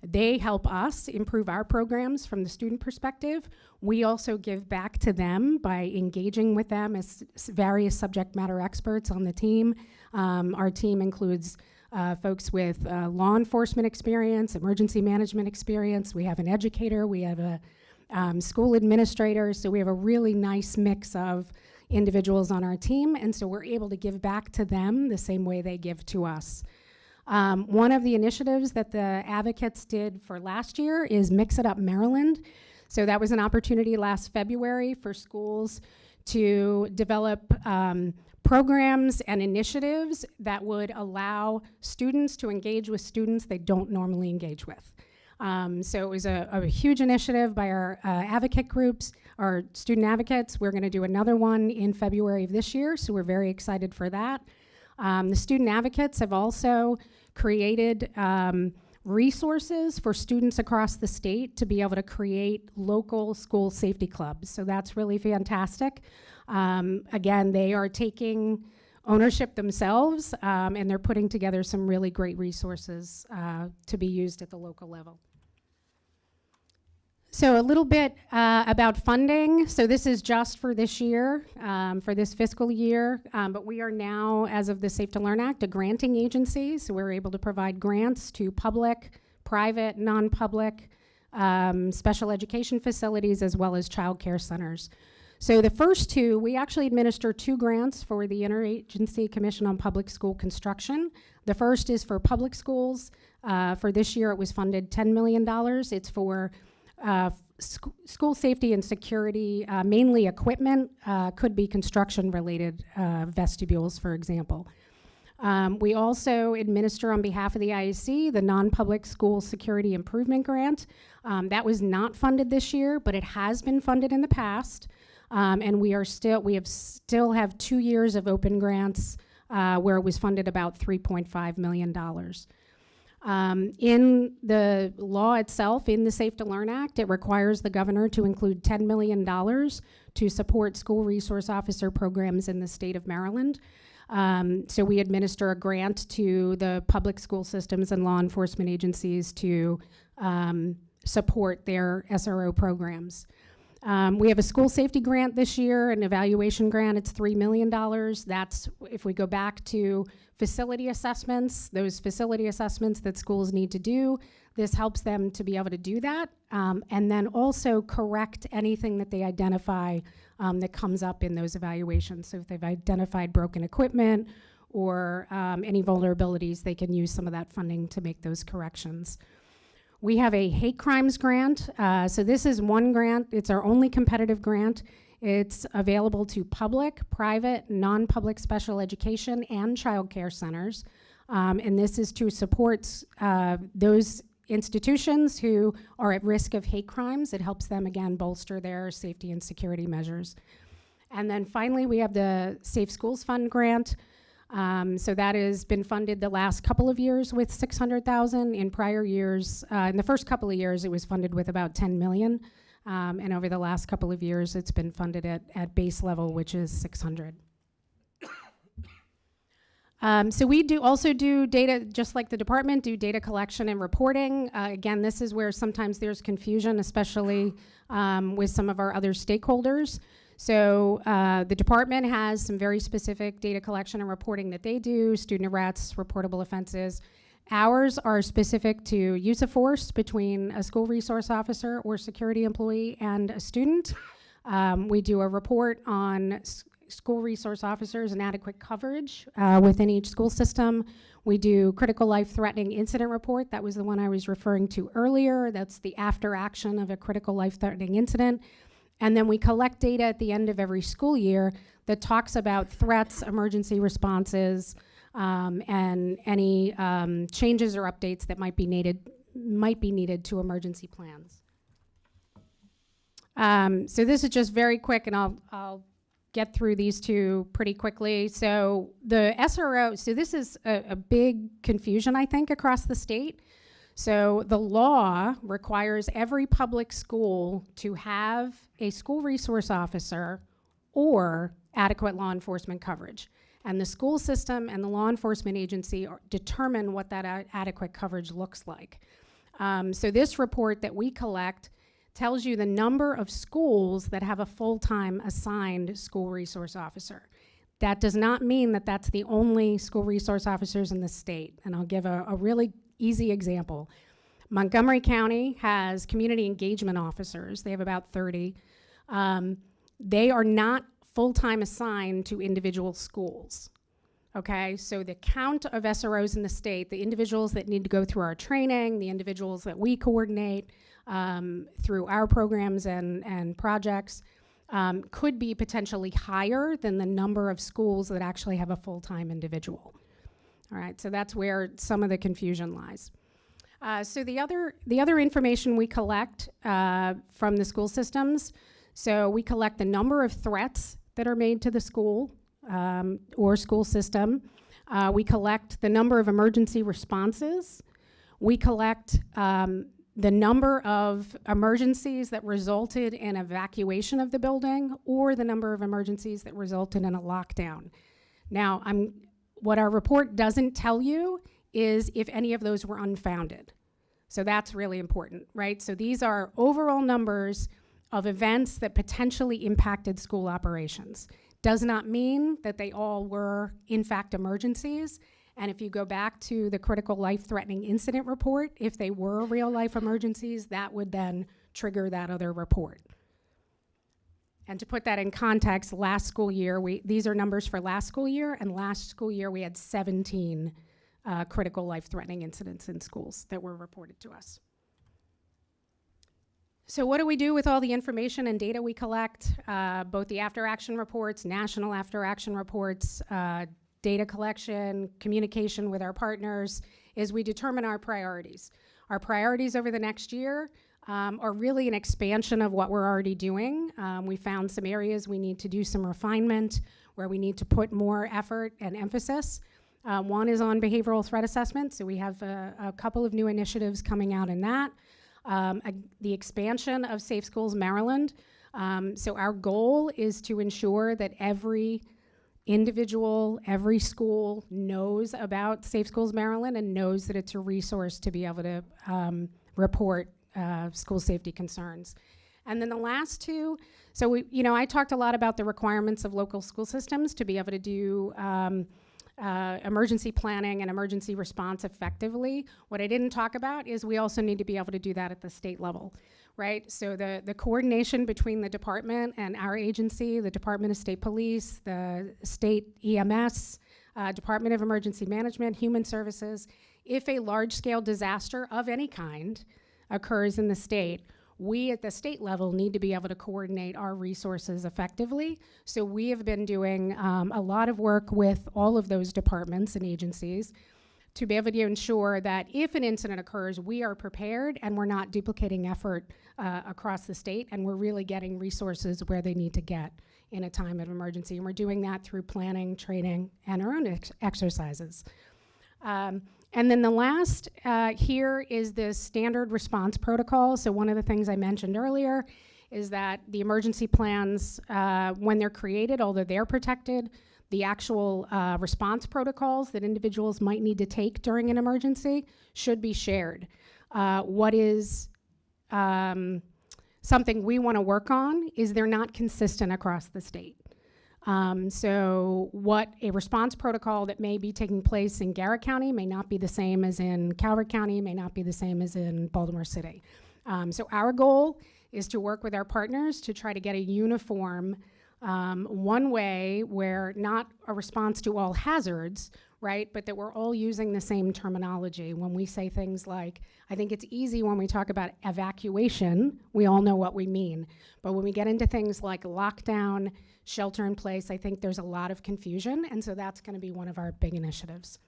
They help us improve our programs from the student perspective. We also give back to them by engaging with them as various subject matter experts on the team. Our team includes folks with law enforcement experience, emergency management experience. We have an educator. We have a school administrator. So we have a really nice mix of individuals on our team, and so we're able to give back to them the same way they give to us. One of the initiatives that the advocates did for last year is Mix It Up Maryland. So that was an opportunity last February for schools to develop programs and initiatives that would allow students to engage with students they don't normally engage with. So it was a huge initiative by our advocate groups, our student advocates. We're going to do another one in February of this year, so we're very excited for that. The student advocates have also created resources for students across the state to be able to create local school safety clubs. So that's really fantastic. Again, they are taking ownership themselves, and they're putting together some really great resources to be used at the local level. So a little bit about funding. So this is just for this year, for this fiscal year, but we are now, as of the Safe to Learn Act, a granting agency. So we're able to provide grants to public, private, non-public, special education facilities, as well as child care centers. So the first two, we actually administer 2 grants for the Interagency Commission on Public School Construction. The first is for public schools. For this year, it was funded $10 million. It's for school safety and security, mainly equipment, could be construction-related vestibules, for example. We also administer on behalf of the IAC the non-public school security improvement grant. That was not funded this year, but it has been funded in the past. And we still have 2 years of open grants where it was funded about $3.5 million. In the law itself, in the Safe to Learn Act, it requires the governor to include $10 million to support school resource officer programs in the state of Maryland. So we administer a grant to the public school systems and law enforcement agencies to support their SRO programs. We have a school safety grant this year, an evaluation grant. It's $3 million. That's, if we go back to facility assessments, those facility assessments that schools need to do, this helps them to be able to do that, and then also correct anything that they identify that comes up in those evaluations. So if they've identified broken equipment or any vulnerabilities, they can use some of that funding to make those corrections. We have a hate crimes grant. So this is one grant. It's our only competitive grant. It's available to public, private, non-public special education and child care centers. And this is to support those institutions who are at risk of hate crimes. It helps them, again, bolster their safety and security measures. And then finally, we have the Safe Schools Fund grant. So that has been funded the last couple of years with $600,000. In prior years, in the first couple of years, it was funded with about $10 million. And over the last couple of years, it's been funded at base level, which is $600,000. So we also do data, just like the department, do data collection and reporting. Again, this is where sometimes there's confusion, especially with some of our other stakeholders. So the department has some very specific data collection and reporting that they do, student arrests, reportable offenses. Ours are specific to use of force between a school resource officer or security employee and a student. We do a report on school resource officers and adequate coverage within each school system. We do critical life-threatening incident report. That was the one I was referring to earlier. That's the after action of a critical life-threatening incident. And then we collect data at the end of every school year that talks about threats, emergency responses, and any changes or updates that might be needed to emergency plans. So this is just very quick, and I'll get through these two pretty quickly. So the SRO, so this is a big confusion, I think, across the state. So the law requires every public school to have a school resource officer or adequate law enforcement coverage. And the school system and the law enforcement agency determine what that adequate coverage looks like. So this report that we collect tells you the number of schools that have a full-time assigned school resource officer. That does not mean that that's the only school resource officers in the state. And I'll give a really easy example. Montgomery County has community engagement officers. They have about 30. They are not full-time assigned to individual schools. Okay, so the count of SROs in the state, the individuals that need to go through our training, the individuals that we coordinate through our programs and projects, could be potentially higher than the number of schools that actually have a full-time individual. All right, so that's where some of the confusion lies. So the other information we collect from the school systems, so we collect the number of threats that are made to the school or school system. We collect the number of emergency responses. We collect the number of emergencies that resulted in evacuation of the building or the number of emergencies that resulted in a lockdown. Now, what our report doesn't tell you is if any of those were unfounded. So that's really important, right? So these are overall numbers of events that potentially impacted school operations. Does not mean that they all were, in fact, emergencies. And if you go back to the critical life-threatening incident report, if they were real-life emergencies, that would then trigger that other report. And to put that in context, last school year, these are numbers for last school year, and last school year we had 17 critical life-threatening incidents in schools that were reported to us. So what do we do with all the information and data we collect? Both the after-action reports, national after-action reports, data collection, communication with our partners, is we determine our priorities. Our priorities over the next year are really an expansion of what we're already doing. We found some areas we need to do some refinement, where we need to put more effort and emphasis. One is on behavioral threat assessment, so we have a couple of new initiatives coming out in that. The expansion of Safe Schools Maryland. So our goal is to ensure that every individual, every school knows about Safe Schools Maryland and knows that it's a resource to be able to report school safety concerns. And then the last two, so I talked a lot about the requirements of local school systems to be able to do emergency planning and emergency response effectively. What I didn't talk about is we also need to be able to do that at the state level, right? So the coordination between the department and our agency, the Department of State Police, the state EMS, Department of Emergency Management, Human Services, if a large-scale disaster of any kind occurs in the state, we at the state level need to be able to coordinate our resources effectively. So we have been doing a lot of work with all of those departments and agencies to be able to ensure that if an incident occurs, we are prepared and we're not duplicating effort across the state, and we're really getting resources where they need to get in a time of emergency. And we're doing that through planning, training, and our own exercises. And then the last here is the standard response protocol. So one of the things I mentioned earlier is that the emergency plans, when they're created, although they're protected, the actual response protocols that individuals might need to take during an emergency should be shared. What is something we want to work on is they're not consistent across the state. So what a response protocol that may be taking place in Garrett County may not be the same as in Calvert County, may not be the same as in Baltimore City. So our goal is to work with our partners to try to get a uniform one way where not a response to all hazards, right, but that we're all using the same terminology. When we say things like, I think it's easy when we talk about evacuation, we all know what we mean. But when we get into things like lockdown, shelter in place, I think there's a lot of confusion, and so that's going to be one of our big initiatives.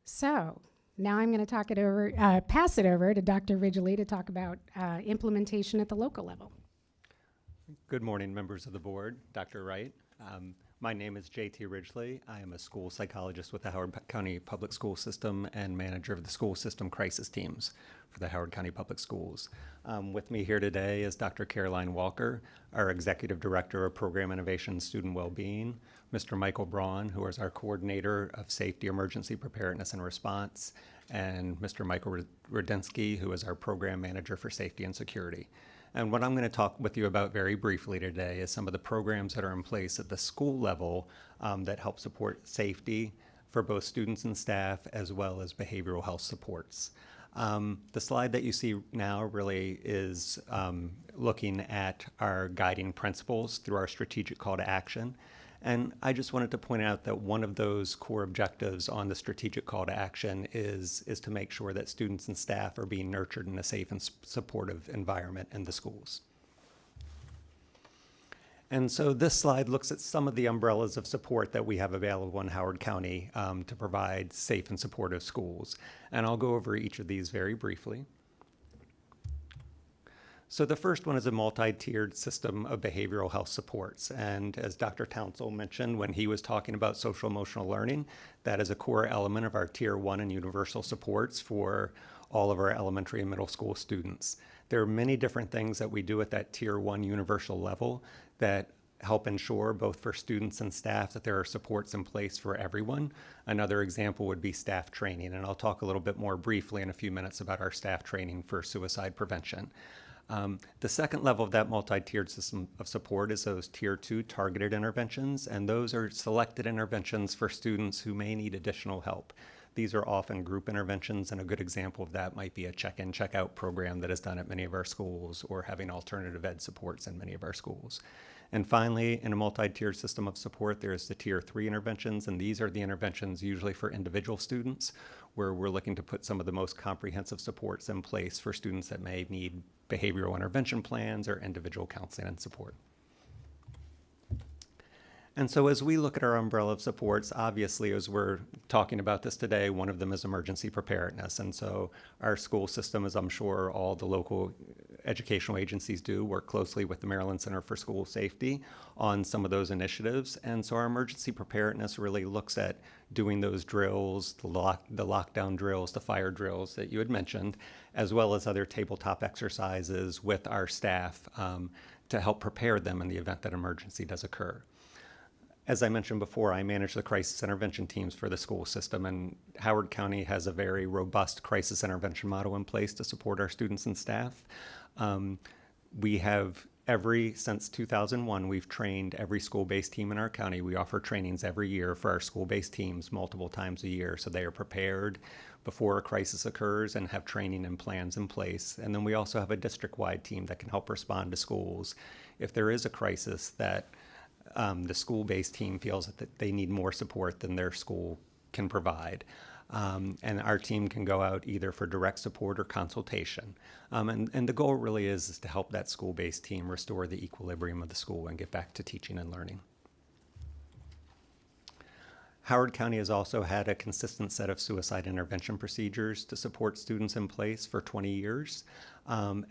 So now I'm going to pass it over to Dr. Ridgely to talk about implementation at the local level. Good morning, members of the board, Dr. Wright. My name is J.T. Ridgely. I am a school psychologist with the Howard County Public School System and manager of the school system crisis teams for the Howard County Public Schools. With me here today is Dr. Caroline Walker, our Executive Director of Program Innovation and Student Wellbeing, Mr. Michael Braun, who is our Coordinator of Safety, Emergency Preparedness and Response, and Mr. Michael Rudinsky, who is our Program Manager for Safety and Security. And what I'm going to talk with you about very briefly today is some of the programs that are in place at the school level that help support safety for both students and staff, as well as behavioral health supports. The slide that you see now really is looking at our guiding principles through our strategic call to action. And I just wanted to point out that one of those core objectives on the strategic call to action is to make sure that students and staff are being nurtured in a safe and supportive environment in the schools. And so this slide looks at some of the umbrellas of support that we have available in Howard County to provide safe and supportive schools. And I'll go over each of these very briefly. So the first one is a multi-tiered system of behavioral health supports. And as Dr. Townsell mentioned when he was talking about social emotional learning, that is a core element of our Tier 1 and universal supports for all of our elementary and middle school students. There are many different things that we do at that Tier 1 universal level that help ensure, both for students and staff, that there are supports in place for everyone. Another example would be staff training, and I'll talk a little bit more briefly in a few minutes about our staff training for suicide prevention. The second level of that multi-tiered system of support is those Tier 2 targeted interventions, and those are selected interventions for students who may need additional help. These are often group interventions, and a good example of that might be a check-in, check-out program that is done at many of our schools, or having alternative ed supports in many of our schools. And finally, in a multi-tiered system of support, there's the Tier 3 interventions, and these are the interventions usually for individual students, where we're looking to put some of the most comprehensive supports in place for students that may need behavioral intervention plans or individual counseling and support. And so as we look at our umbrella of supports, obviously, as we're talking about this today, one of them is emergency preparedness. And so our school system, as I'm sure all the local educational agencies do, work closely with the Maryland Center for School Safety on some of those initiatives. And so our emergency preparedness really looks at doing those drills, the lockdown drills, the fire drills that you had mentioned, as well as other tabletop exercises with our staff to help prepare them in the event that emergency does occur. As I mentioned before, I manage the crisis intervention teams for the school system, and Howard County has a very robust crisis intervention model in place to support our students and staff. We have since 2001, we've trained every school-based team in our county. We offer trainings every year for our school-based teams multiple times a year, so they are prepared before a crisis occurs and have training and plans in place. And then we also have a district-wide team that can help respond to schools if there is a crisis that the school-based team feels that they need more support than their school can provide. And our team can go out either for direct support or consultation. And the goal really is to help that school-based team restore the equilibrium of the school and get back to teaching and learning. Howard County has also had a consistent set of suicide intervention procedures to support students in place for 20 years.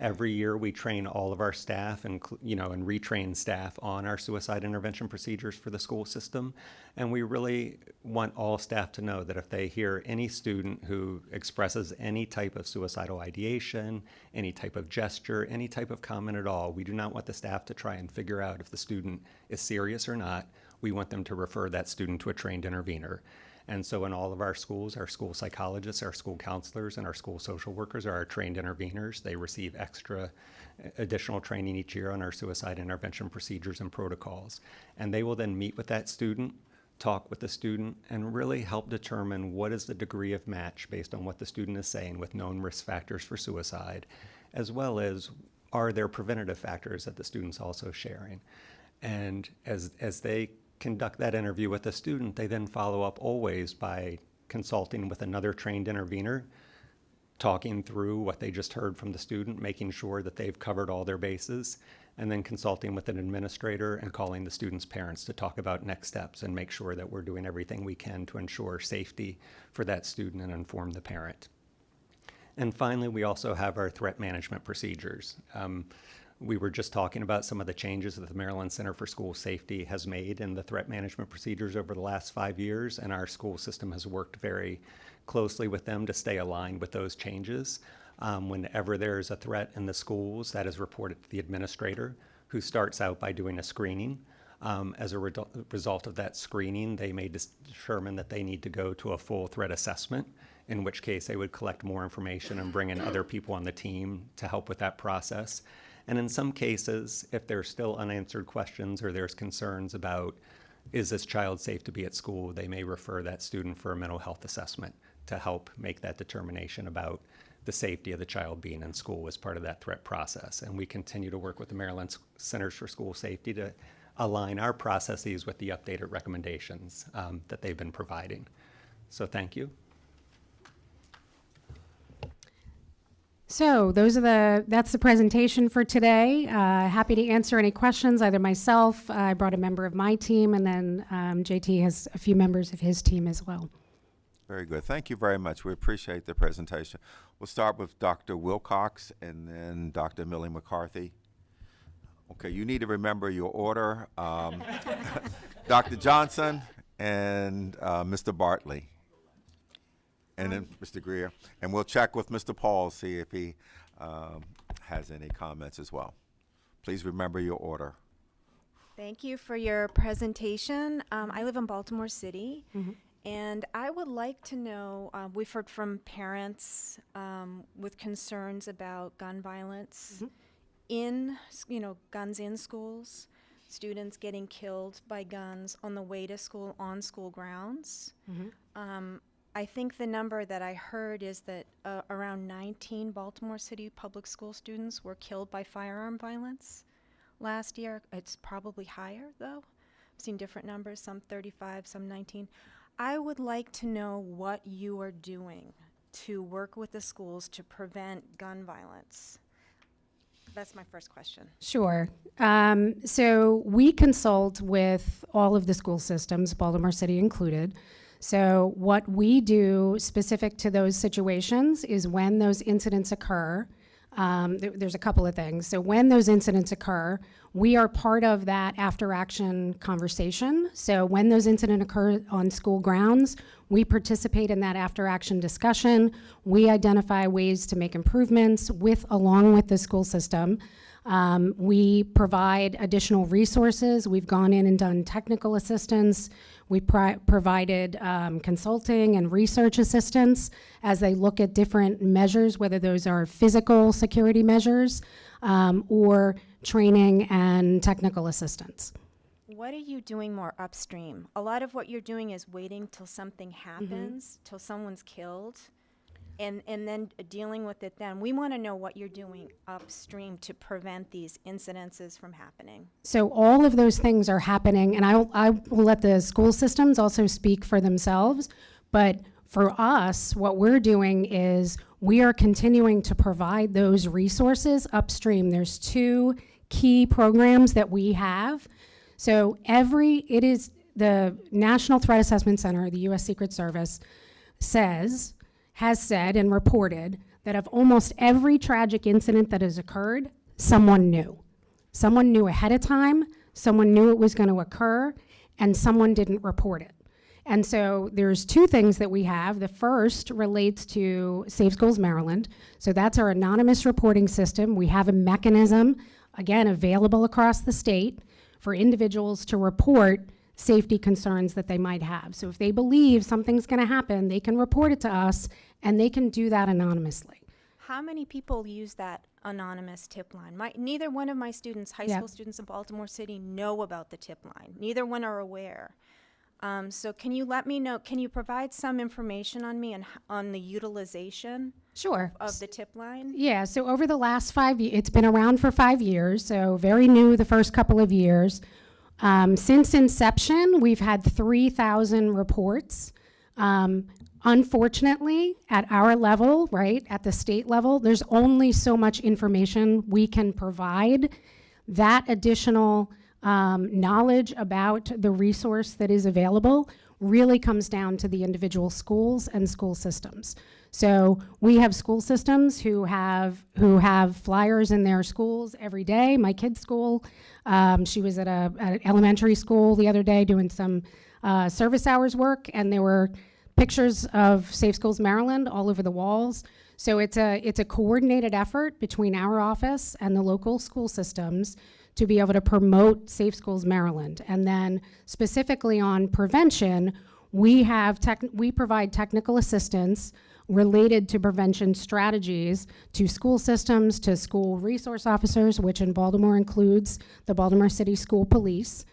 Every year we train all of our staff and retrain staff on our suicide intervention procedures for the school system. And we really want all staff to know that if they hear any student who expresses any type of suicidal ideation, any type of gesture, any type of comment at all, we do not want the staff to try and figure out if the student is serious or not. We want them to refer that student to a trained intervener. And so in all of our schools, our school psychologists, our school counselors, and our school social workers are our trained interveners. They receive additional training each year on our suicide intervention procedures and protocols. And they will then meet with that student, talk with the student, and really help determine what is the degree of match based on what the student is saying with known risk factors for suicide, as well as are there preventative factors that the student's also sharing. And as they conduct that interview with the student, they then follow up always by consulting with another trained intervener, talking through what they just heard from the student, making sure that they've covered all their bases, and then consulting with an administrator and calling the student's parents to talk about next steps and make sure that we're doing everything we can to ensure safety for that student and inform the parent. And finally, we also have our threat management procedures. We were just talking about some of the changes that the Maryland Center for School Safety has made in the threat management procedures over the last 5 years, and our school system has worked very closely with them to stay aligned with those changes. Whenever there's a threat in the schools, that is reported to the administrator, who starts out by doing a screening. As a result of that screening, they may determine that they need to go to a full threat assessment, in which case they would collect more information and bring in other people on the team to help with that process. And in some cases, if there's still unanswered questions or there's concerns about, is this child safe to be at school, they may refer that student for a mental health assessment to help make that determination about the safety of the child being in school as part of that threat process. And we continue to work with the Maryland Centers for School Safety to align our processes with the updated recommendations that they've been providing. So thank you. So that's the presentation for today. Happy to answer any questions, either myself, I brought a member of my team, and then JT has a few members of his team as well. Very good. Thank you very much. We appreciate the presentation. We'll start with Dr. Wilcox and then Dr. Millie McCarthy. Okay, you need to remember your order. Dr. Johnson and Mr. Bartley. And then Mr. Greer. And we'll check with Mr. Paul, see if he has any comments as well. Please remember your order. Thank you for your presentation. I live in Baltimore City, and I would like to know, we've heard from parents with concerns about gun violence guns in schools, students getting killed by guns on the way to school, on school grounds. I think the number that I heard is that around 19 Baltimore City public school students were killed by firearm violence last year. It's probably higher, though. I've seen different numbers, some 35, some 19. I would like to know what you are doing to work with the schools to prevent gun violence. That's my first question. Sure. So we consult with all of the school systems, Baltimore City included. So what we do specific to those situations is when those incidents occur, there's a couple of things. So when those incidents occur, we are part of that after action conversation. So when those incidents occur on school grounds, we participate in that after action discussion. We identify ways to make improvements along with the school system. We provide additional resources. We've gone in and done technical assistance. We provided consulting and research assistance as they look at different measures, whether those are physical security measures or training and technical assistance. What are you doing more upstream? A lot of what you're doing is waiting till something happens, till someone's killed, and then dealing with it then. We want to know what you're doing upstream to prevent these incidences from happening. So all of those things are happening, and I will let the school systems also speak for themselves, but for us, what we're doing is we are continuing to provide those resources upstream. There's 2 key programs that we have. So it is the National Threat Assessment Center, the U.S. Secret Service, has said and reported that of almost every tragic incident that has occurred, someone knew. Someone knew ahead of time, someone knew it was going to occur, and someone didn't report it. And so there's 2 things that we have. The first relates to Safe Schools Maryland. So that's our anonymous reporting system. We have a mechanism, again, available across the state for individuals to report safety concerns that they might have. So if they believe something's going to happen, they can report it to us, and they can do that anonymously. How many people use that anonymous tip line? Neither one of my students, high school students in Baltimore City, know about the tip line. Neither one are aware. So can you let me know, can you provide some information on the utilization of the tip line? Yeah, so over the last 5 years, it's been around for 5 years, so very new the first couple of years. Since inception, we've had 3,000 reports. Unfortunately, at our level, right, at the state level, there's only so much information we can provide. That additional knowledge about the resource that is available really comes down to the individual schools and school systems. So we have school systems who have flyers in their schools every day. My kid's school, she was at an elementary school the other day doing some service hours work, and there were pictures of Safe Schools Maryland all over the walls. So it's a coordinated effort between our office and the local school systems to be able to promote Safe Schools Maryland. And then specifically on prevention, we provide technical assistance related to prevention strategies to school systems, to school resource officers, which in Baltimore includes the Baltimore City School Police,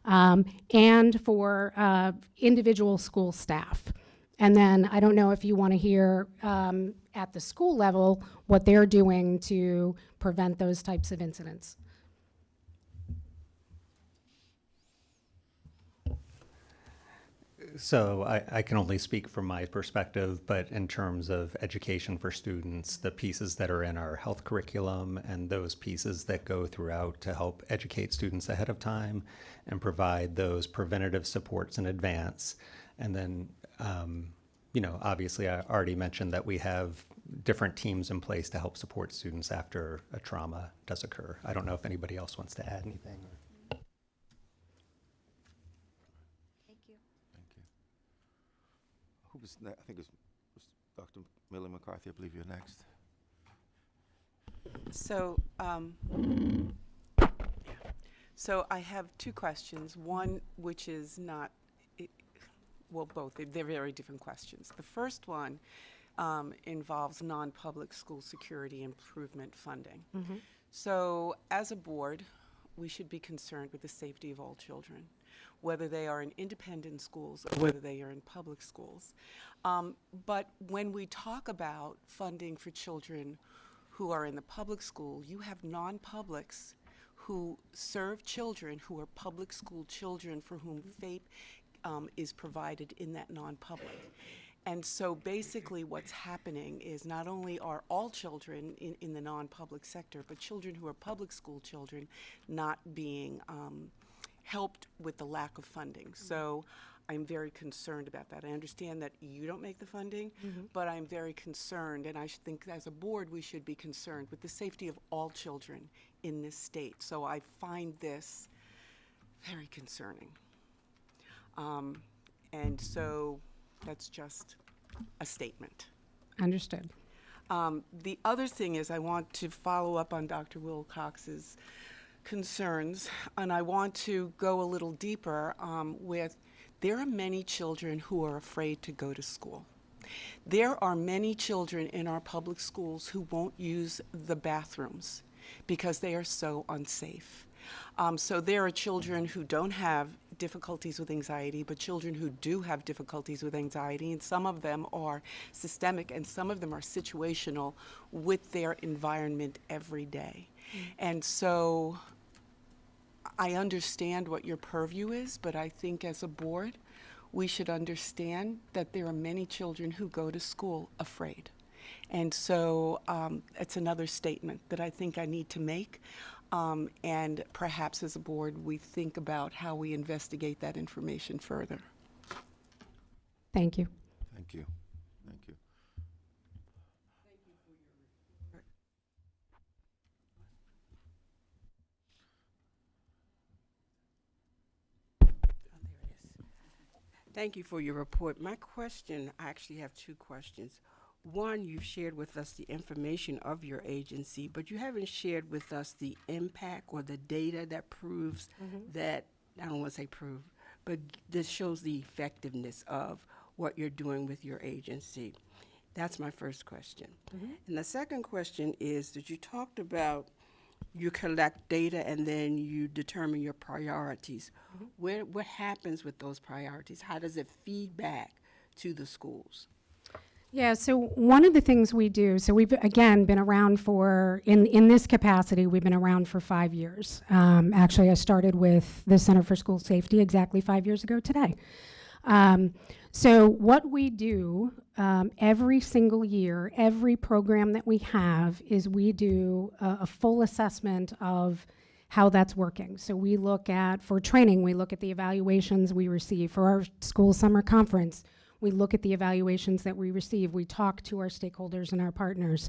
and for individual school staff. And then I don't know if you want to hear at the school level what they're doing to prevent those types of incidents. So I can only speak from my perspective, but in terms of education for students, the pieces that are in our health curriculum and those pieces that go throughout to help educate students ahead of time and provide those preventative supports in advance. And then, obviously I already mentioned that we have different teams in place to help support students after a trauma does occur. I don't know if anybody else wants to add anything. Who was next? I think it was Dr. Millie McCarthy. I believe you're next. So, So I have two questions. One, which is not, well, both. They're very different questions. The first one involves non-public school security improvement funding. So as a board, we should be concerned with the safety of all children, whether they are in independent schools or whether they are in public schools. But when we talk about funding for children who are in the public school, you have non-publics who serve children who are public school children for whom FAPE is provided in that non-public. And so basically what's happening is not only are all children in the non-public sector, but children who are public school children not being helped with the lack of funding. So I'm very concerned about that. I understand that you don't make the funding, but I'm very concerned, and I think as a board we should be concerned with the safety of all children in this state. So I find this very concerning. And so that's just a statement. Understood. The other thing is I want to follow up on Dr. Wilcox's concerns, and I want to go a little deeper with there are many children who are afraid to go to school. There are many children in our public schools who won't use the bathrooms because they are so unsafe. So there are children who don't have difficulties with anxiety, but children who do have difficulties with anxiety, and some of them are systemic and some of them are situational with their environment every day. And so I understand what your purview is, but I think as a board, we should understand that there are many children who go to school afraid. And so it's another statement that I think I need to make. And perhaps as a board, we think about how we investigate that information further. Thank you. Thank you. Thank you. Thank you for your report. My question, I actually have two questions. One, you've shared with us the information of your agency, but you haven't shared with us the impact or the data that proves that, I don't want to say prove, but this shows the effectiveness of what you're doing with your agency. That's my first question. And the second question is that you talked about you collect data and then you determine your priorities. What happens with those priorities? How does it feed back to the schools? Yeah, so one of the things we do, so we've, again, been around for, in this capacity, we've been around for 5 years. Actually, I started with the Center for School Safety exactly 5 years ago today. So what we do every single year, every program that we have, is we do a full assessment of how that's working. So we look at, for training, we look at the evaluations we receive. For our school summer conference, we look at the evaluations that we receive. We talk to our stakeholders and our partners.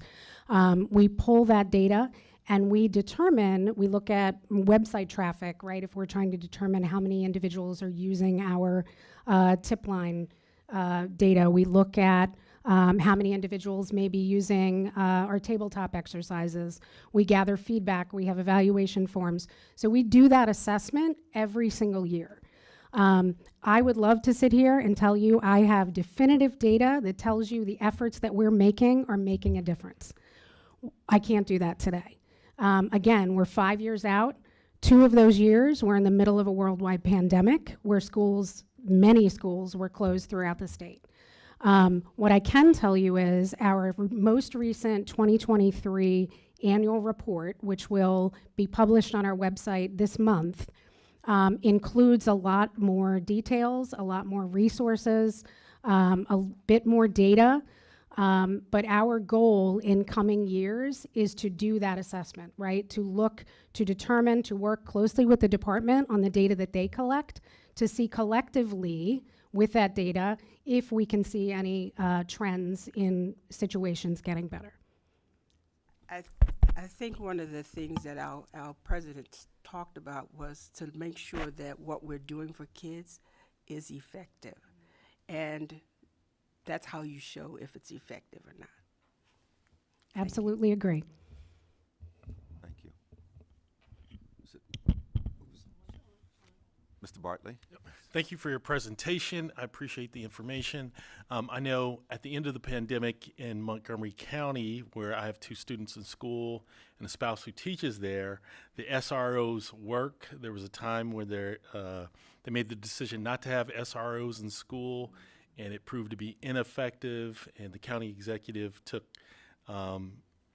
We pull that data and we determine, we look at website traffic, right? If we're trying to determine how many individuals are using our tip line data, we look at how many individuals may be using our tabletop exercises. We gather feedback, we have evaluation forms. So we do that assessment every single year. I would love to sit here and tell you I have definitive data that tells you the efforts that we're making are making a difference. I can't do that today. Again, we're 5 years out. 2 of those years we're in the middle of a worldwide pandemic where schools, many schools, were closed throughout the state. What I can tell you is our most recent 2023 annual report, which will be published on our website this month, includes a lot more details, a lot more resources, a bit more data. But our goal in coming years is to do that assessment, right? To look, to determine, to work closely with the department on the data that they collect, to see collectively with that data if we can see any trends in situations getting better. I think one of the things that our president talked about was to make sure that what we're doing for kids is effective. And that's how you show if it's effective or not. Absolutely agree. Thank you. Mr. Bartley? Thank you for your presentation. I appreciate the information. I know at the end of the pandemic in Montgomery County, where I have 2 students in school and a spouse who teaches there, the SROs work. There was a time where they made the decision not to have SROs in school, and it proved to be ineffective, and the county executive took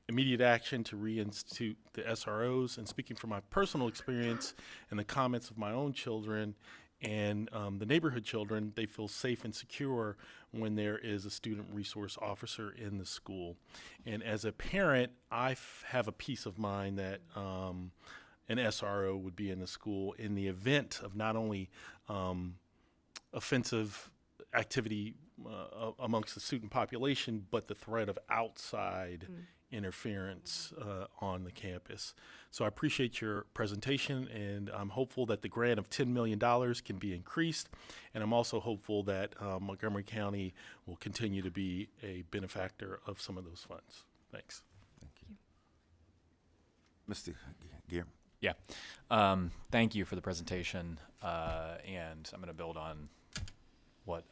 immediate action to reinstitute the SROs. And speaking from my personal experience and the comments of my own children and the neighborhood children, they feel safe and secure when there is a student resource officer in the school. And as a parent, I have a peace of mind that an SRO would be in the school in the event of not only offensive activity amongst the student population, but the threat of outside interference on the campus. So I appreciate your presentation, and I'm hopeful that the grant of $10 million can be increased, and I'm also hopeful that Montgomery County will continue to be a benefactor of some of those funds. Thanks. Mr. Gear? Yeah. Thank you for the presentation, and I'm going to build on what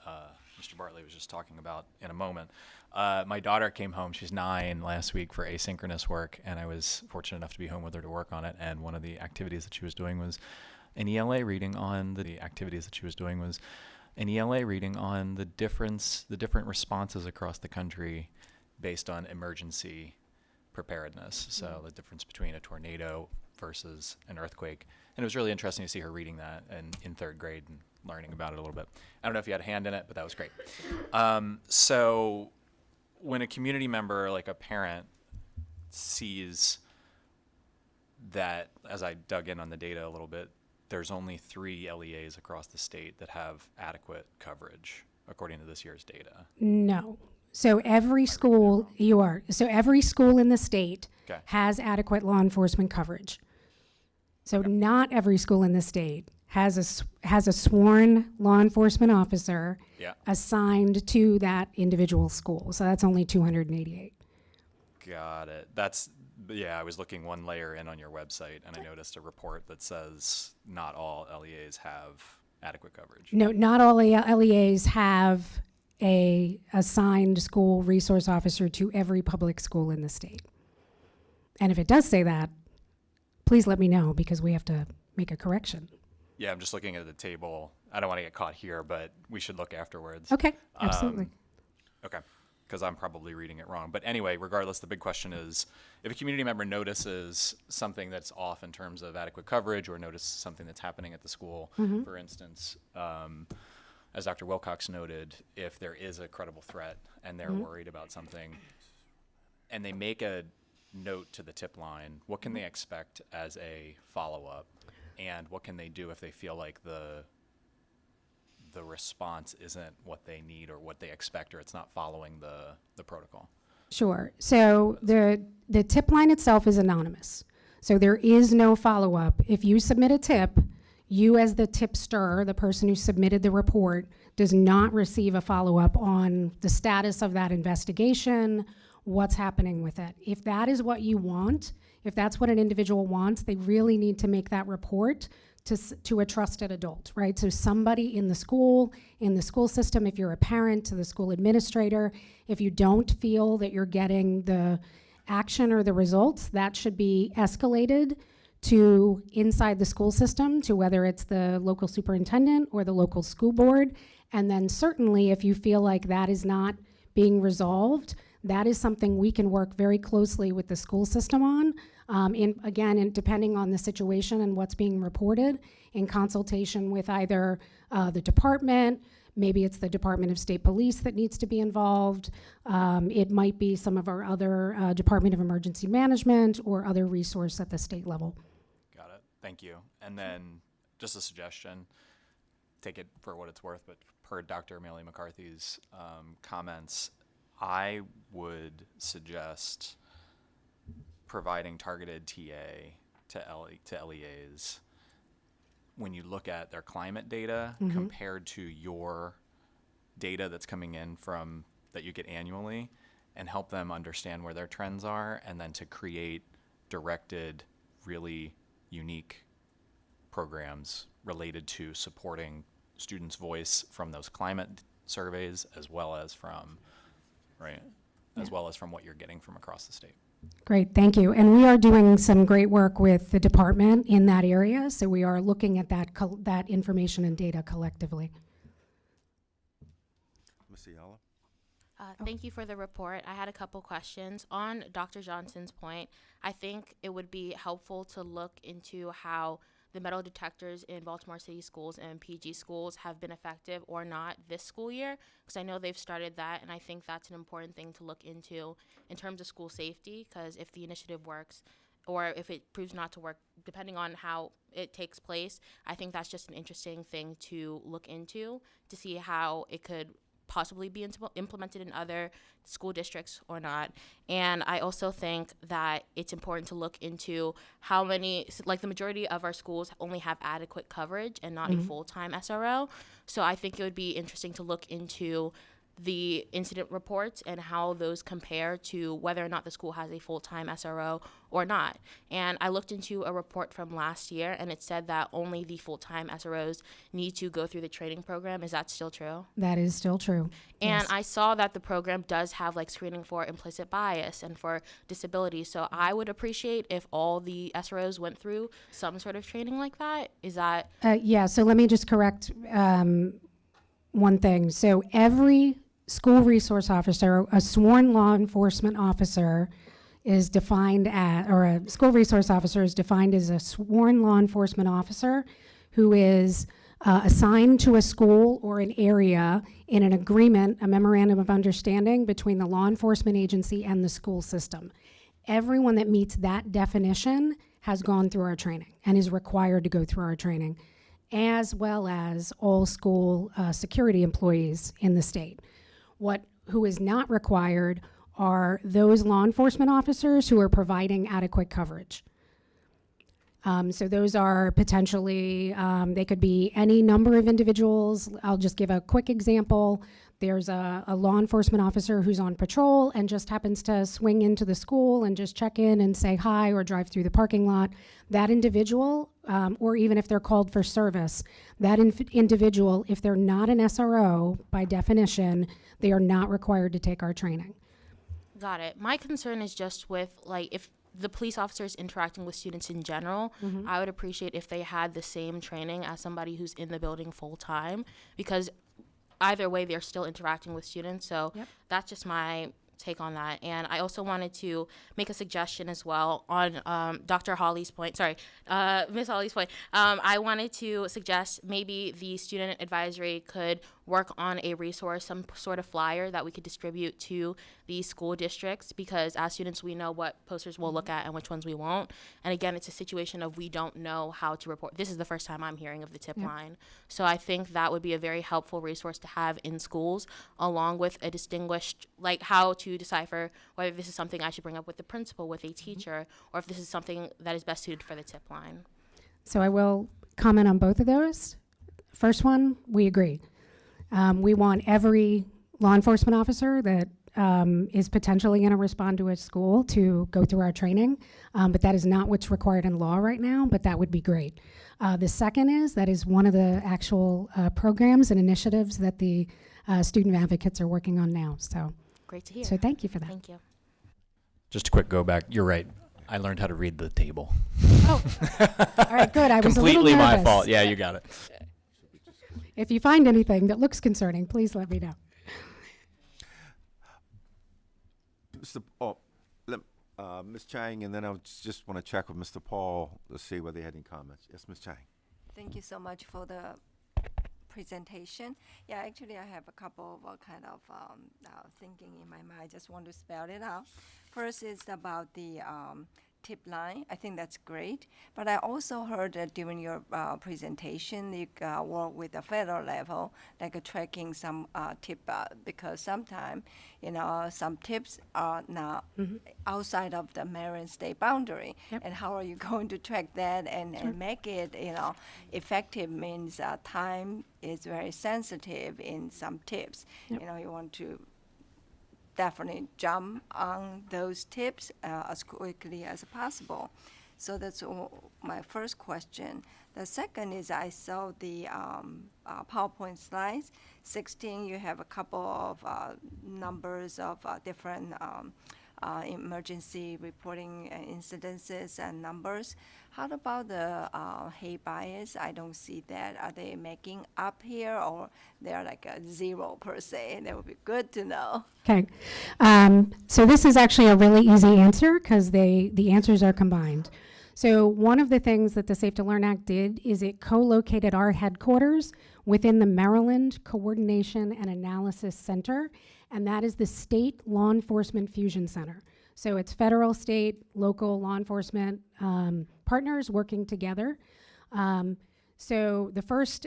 Mr. Bartley was just talking about in a moment. My daughter came home, she's 9, last week for asynchronous work, and I was fortunate enough to be home with her to work on it. And one of the activities that she was doing was an ELA reading on the different responses across the country based on emergency preparedness. So the difference between a tornado versus an earthquake. And it was really interesting to see her reading that in 3rd grade and learning about it a little bit. I don't know if you had a hand in it, but that was great. So when a community member, like a parent, sees that, as I dug in on the data a little bit, there's only 3 LEAs across the state that have adequate coverage, according to this year's data. No. So every school, every school in the state has adequate law enforcement coverage. So not every school in the state has a sworn law enforcement officer assigned to that individual school. So that's only 288. Got it. I was looking one layer in on your website, and I noticed a report that says not all LEAs have adequate coverage. No, not all LEAs have a assigned school resource officer to every public school in the state. And if it does say that, please let me know, because we have to make a correction. Yeah, I'm just looking at the table. I don't want to get caught here, but we should look afterwards. Okay, absolutely. Okay, because I'm probably reading it wrong. But anyway, regardless, the big question is, if a community member notices something that's off in terms of adequate coverage, or notices something that's happening at the school, for instance, as Dr. Wilcox noted, if there is a credible threat and they're worried about something, and they make a note to the tip line, what can they expect as a follow-up? And what can they do if they feel like the response isn't what they need or what they expect, or it's not following the protocol? Sure. So the tip line itself is anonymous. So there is no follow-up. If you submit a tip, you as the tipster, the person who submitted the report, does not receive a follow-up on the status of that investigation, what's happening with it. If that is what you want, if that's what an individual wants, they really need to make that report to a trusted adult, right? So somebody in the school system, if you're a parent, to the school administrator, if you don't feel that you're getting the action or the results, that should be escalated to inside the school system, to whether it's the local superintendent or the local school board. And then certainly if you feel like that is not being resolved, that is something we can work very closely with the school system on. Depending on the situation and what's being reported, in consultation with either the department, maybe it's the Department of State Police that needs to be involved. It might be some of our other Department of Emergency Management or other resource at the state level. Got it. Thank you. And then just a suggestion, take it for what it's worth, but per Dr. Amelia McCarthy's comments, I would suggest providing targeted TA to LEAs when you look at their climate data compared to your data that's coming in from that you get annually, and help them understand where their trends are, and then to create directed, really unique programs related to supporting students' voice from those climate surveys, as well as from, as well as from what you're getting from across the state. Great, thank you. And we are doing some great work with the department in that area, so we are looking at that information and data collectively. Ms. Ayala? Thank you for the report. I had a couple questions. On Dr. Johnson's point, I think it would be helpful to look into how the metal detectors in Baltimore City schools and PG schools have been effective or not this school year, because I know they've started that, and I think that's an important thing to look into in terms of school safety, because if the initiative works or if it proves not to work, depending on how it takes place, I think that's just an interesting thing to look into to see how it could possibly be implemented in other school districts or not. And I also think that it's important to look into how many, like the majority of our schools only have adequate coverage and not a full-time SRO. So I think it would be interesting to look into the incident reports and how those compare to whether or not the school has a full-time SRO or not. And I looked into a report from last year, and it said that only the full-time SROs need to go through the training program. Is that still true? That is still true. And Yes. I saw that the program does have like screening for implicit bias and for disability. So I would appreciate if all the SROs went through some sort of training like that. Is that? Yeah, so let me just correct one thing. So every school resource officer, a sworn law enforcement officer is defined as, or a school resource officer is defined as a sworn law enforcement officer who is assigned to a school or an area in an agreement, a memorandum of understanding between the law enforcement agency and the school system. Everyone that meets that definition has gone through our training and is required to go through our training, as well as all school security employees in the state. Who is not required are those law enforcement officers who are providing adequate coverage. So those are potentially, they could be any number of individuals. I'll just give a quick example. There's a law enforcement officer who's on patrol and just happens to swing into the school and just check in and say hi or drive through the parking lot. That individual, or even if they're called for service, that individual, if they're not an SRO, by definition, they are not required to take our training. Got it. My concern is just with, like, if the police officers interacting with students in general, I would appreciate if they had the same training as somebody who's in the building full time, because either way, they're still interacting with students. So that's just my take on that. And I also wanted to make a suggestion as well on Dr. Hawley's point, Ms. Hawley's point. I wanted to suggest maybe the student advisory could work on a resource, some sort of flyer that we could distribute to the school districts, because as students, we know what posters we'll look at and which ones we won't. And again, it's a situation of we don't know how to report. This is the first time I'm hearing of the tip line. So I think that would be a very helpful resource to have in schools, along with a distinguished, like how to decipher whether this is something I should bring up with the principal, with a teacher, or if this is something that is best suited for the tip line. So I will comment on both of those. First one, we agree. We want every law enforcement officer that is potentially going to respond to a school to go through our training, but that is not what's required in law right now, but that would be great. The second is, that is one of the actual programs and initiatives that the student advocates are working on now. So great to hear. So thank you for that. Thank you. Just a quick go back. You're right. I learned how to read the table. Oh, all right, good. I was completely a little my nervous. fault. Yeah, you got it. If you find anything that looks concerning, please let me know. Ms. Chang, and then I just want to check with Mr. Paul to see whether he had any comments. Yes, Ms. Chang. Thank you so much for the presentation. Yeah, actually, I have a couple of kind of thinking in my mind. I just want to spell it out. First is about the tip line. I think that's great. But I also heard that during your presentation, you work with the federal level, like tracking some tip, because sometimes, some tips are now outside of the Maryland state boundary. And how are you going to track that and make it, effective? Means time is very sensitive in some tips. You want to definitely jump on those tips as quickly as possible. So that's my first question. The second is I saw the PowerPoint slides. 16, you have a couple of numbers of different emergency reporting incidences and numbers. How about the hate bias? I don't see that. Are they making up here, or they're like a zero per se? That would be good to know. Okay. So this is actually a really easy answer because the answers are combined. So one of the things that the Safe to Learn Act did is it co-located our headquarters within the Maryland Coordination and Analysis Center, and that is the State Law Enforcement Fusion Center. So it's federal, state, local law enforcement partners working together. So the first,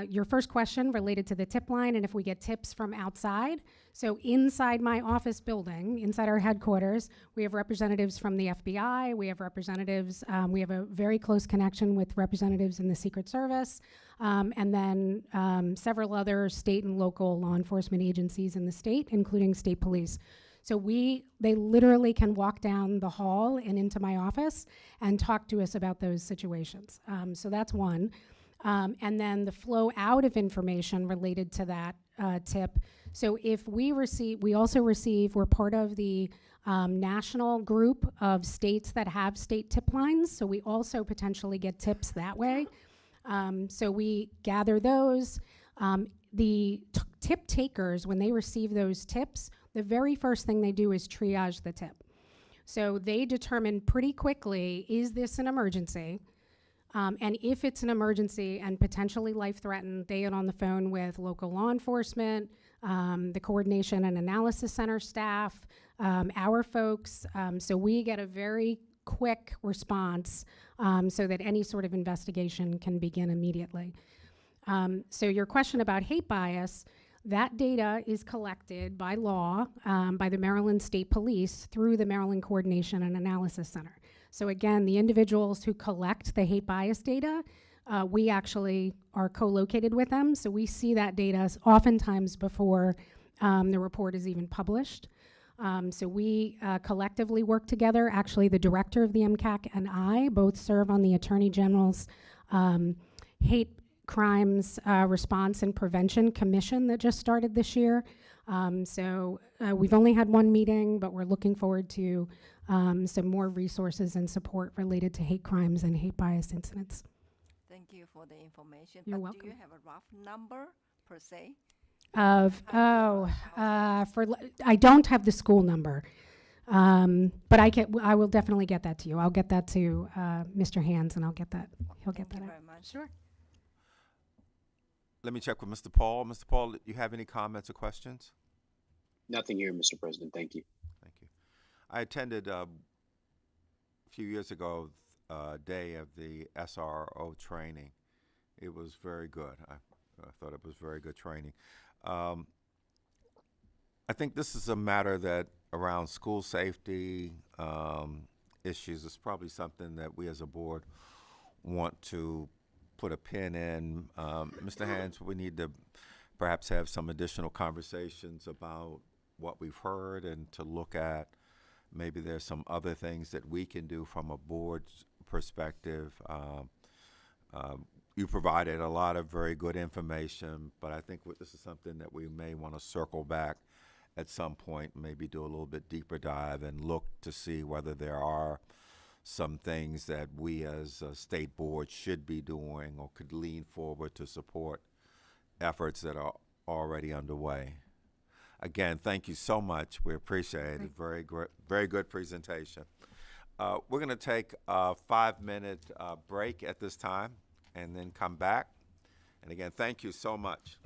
your first question related to the tip line and if we get tips from outside. So inside my office building, inside our headquarters, we have representatives from the FBI, we have representatives, we have a very close connection with representatives in the Secret Service, and then several other state and local law enforcement agencies in the state, including state police. So they literally can walk down the hall and into my office and talk to us about those situations. So that's one. And then the flow out of information related to that tip. So if we also receive, we're part of the national group of states that have state tip lines. So we also potentially get tips that way. So we gather those. The tip takers, when they receive those tips, the very first thing they do is triage the tip. So they determine pretty quickly, is this an emergency? And if it's an emergency and potentially life-threatened, they get on the phone with local law enforcement, the Coordination and Analysis Center staff, our folks. So we get a very quick response so that any sort of investigation can begin immediately. So your question about hate bias, that data is collected by law by the Maryland State Police through the Maryland Coordination and Analysis Center. So again, the individuals who collect the hate bias data, we actually are co-located with them. So we see that data oftentimes before the report is even published. So we collectively work together. Actually, the director of the MCAC and I both serve on the Attorney General's Hate Crimes Response and Prevention Commission that just started this year. So we've only had one meeting, but we're looking forward to some more resources and support related to hate crimes and hate bias incidents. Thank you for the information. You're but welcome. Do you have a rough number per se? I don't have the school number, but I will definitely get that to you. I'll get that to Mr. Hands, and he'll get that. He'll get that. Thank you very much. Sure. Let me check with Mr. Paul. Mr. Paul, do you have any comments or questions? Nothing here, Mr. President. Thank you. Thank you. I attended a few years ago a day of the SRO training. It was very good. I thought it was very good training. I think this is a matter that around school safety issues is probably something that we as a board want to put a pin in. Mr. Hands, we need to perhaps have some additional conversations about what we've heard and to look at maybe there's some other things that we can do from a board's perspective. You provided a lot of very good information, but I think this is something that we may want to circle back at some point, maybe do a little bit deeper dive and look to see whether there are some things that we as a state board should be doing or could lean forward to support efforts that are already underway. Again, thank you so much. We appreciate it. Very good presentation. We're going to take a 5-minute break at this time and then come back. And again, thank you so much.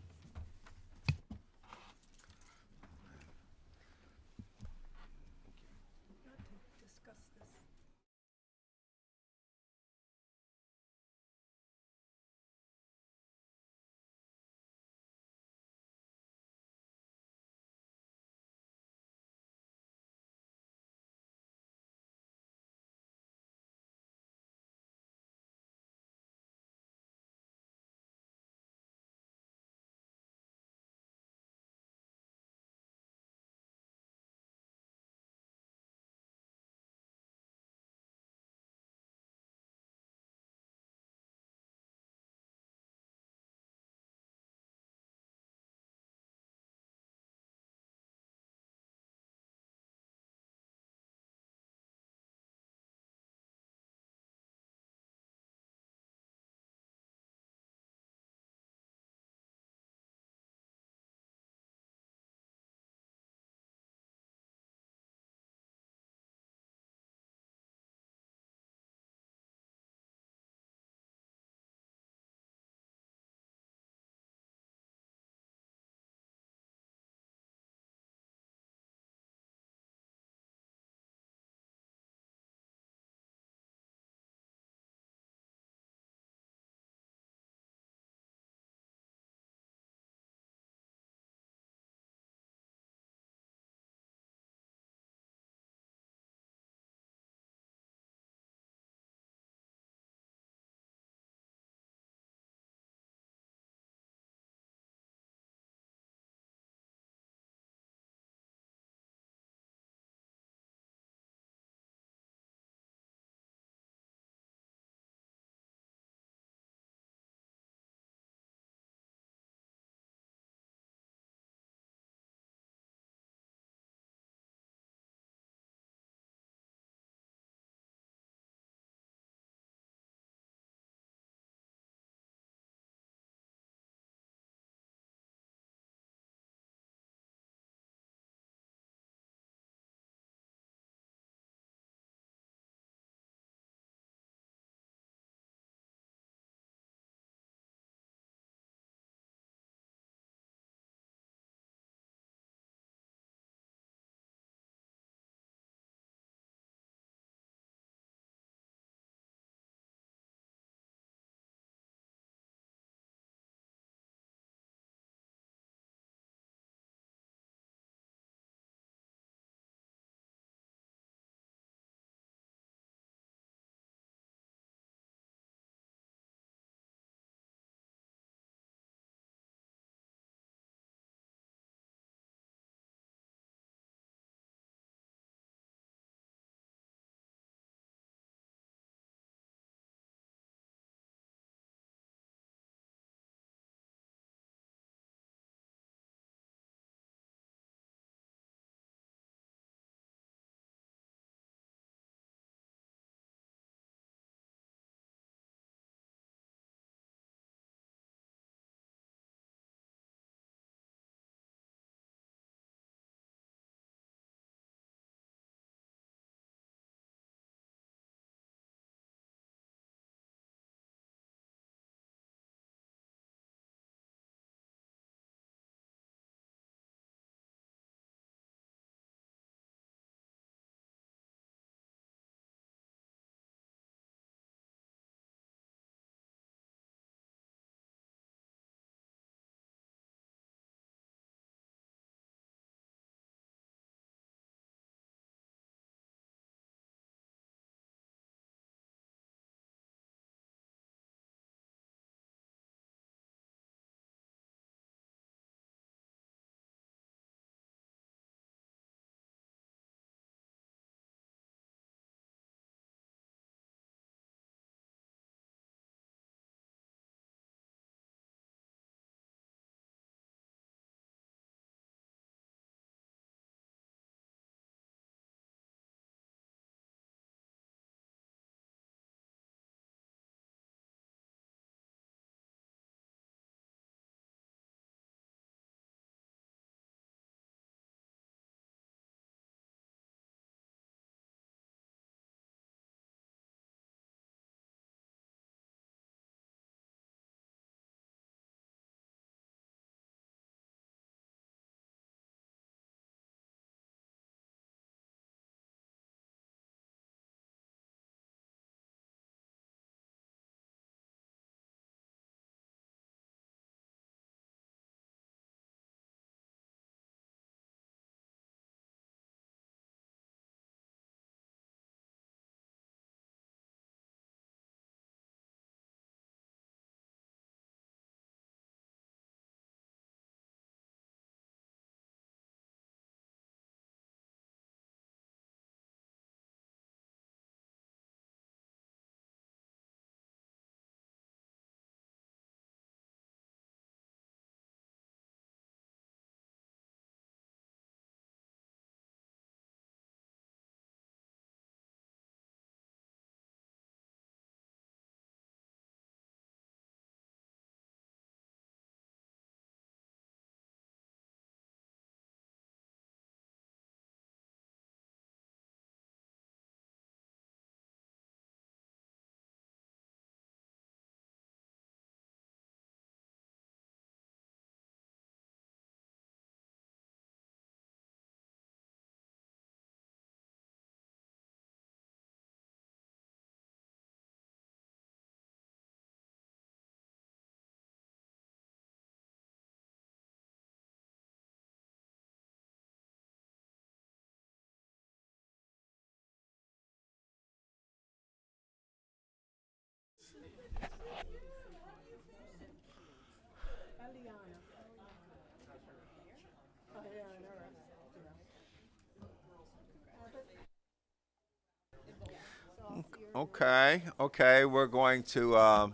Okay, we're going to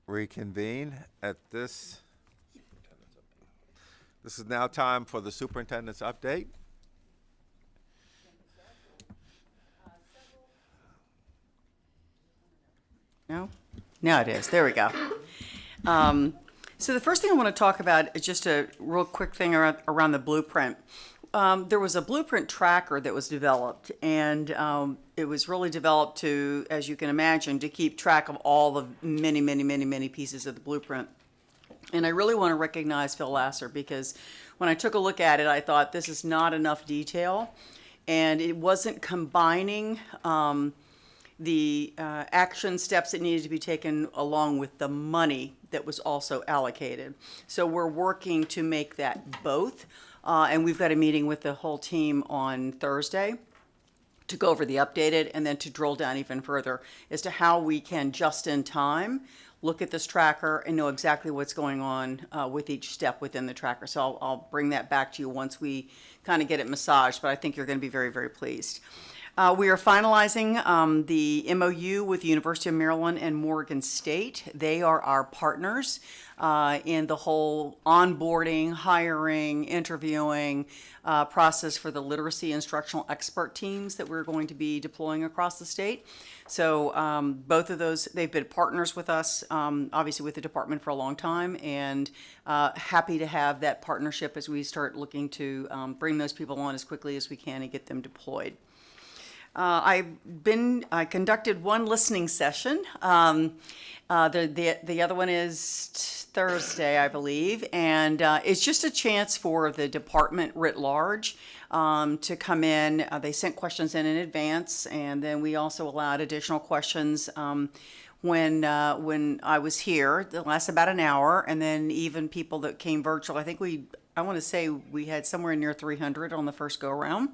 reconvene at this. This is now time for the superintendent's update. No? Now it is. There we go. So the first thing I want to talk about is just a real quick thing around the blueprint. There was a blueprint tracker that was developed, and it was really developed to, as you can imagine, to keep track of all the many pieces of the blueprint. And I really want to recognize Phil Lasser, because when I took a look at it, I thought this is not enough detail, and it wasn't combining the action steps that needed to be taken along with the money that was also allocated. So we're working to make that both. And we've got a meeting with the whole team on Thursday to go over the updated and then to drill down even further as to how we can just in time look at this tracker and know exactly what's going on with each step within the tracker. So I'll bring that back to you once we kind of get it massaged, but I think you're going to be very pleased. We are finalizing the MOU with the University of Maryland and Morgan State. They are our partners in the whole onboarding, hiring, interviewing process for the literacy instructional expert teams that we're going to be deploying across the state. So both of those, they've been partners with us, obviously with the department for a long time, and happy to have that partnership as we start looking to bring those people on as quickly as we can and get them deployed. I conducted one listening session. The other one is Thursday, I believe, and it's just a chance for the department writ large to come in. They sent questions in advance, and then we also allowed additional questions when I was here. It lasted about an hour, and then even people that came virtual. I want to say we had somewhere near 300 on the first go around.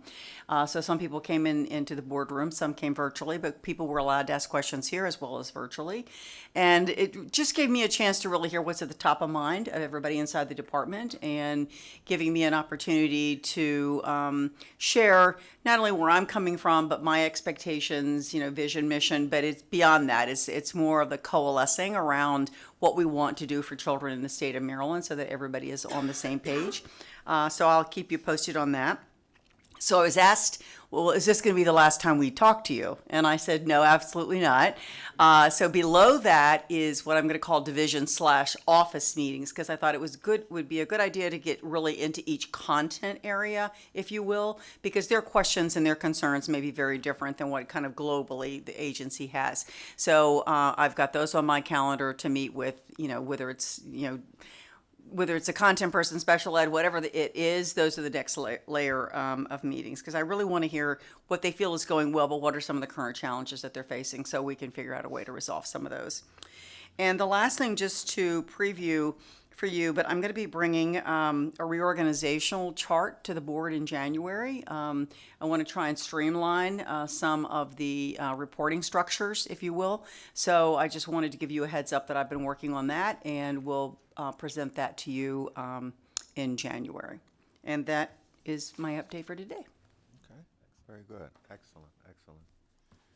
So some people came into the boardroom, some came virtually, but people were allowed to ask questions here as well as virtually. And it just gave me a chance to really hear what's at the top of mind of everybody inside the department, and giving me an opportunity to share not only where I'm coming from, but my expectations, vision, mission, but it's beyond that. It's more of the coalescing around what we want to do for children in the state of Maryland so that everybody is on the same page. So I'll keep you posted on that. So I was asked, well, is this going to be the last time we talk to you? And I said, no, absolutely not. So below that is what I'm going to call division/office meetings, because I thought would be a good idea to get really into each content area, if you will, because their questions and their concerns may be very different than what kind of globally the agency has. So I've got those on my calendar to meet with, whether it's a content person, special ed, whatever it is, those are the next layer of meetings, because I really want to hear what they feel is going well, but what are some of the current challenges that they're facing, so we can figure out a way to resolve some of those. And the last thing, just to preview for you, but I'm going to be bringing a reorganizational chart to the board in January. I want to try and streamline some of the reporting structures, if you will. So I just wanted to give you a heads up that I've been working on that, and we'll present that to you in January. And that is my update for today. Okay, very good. Excellent.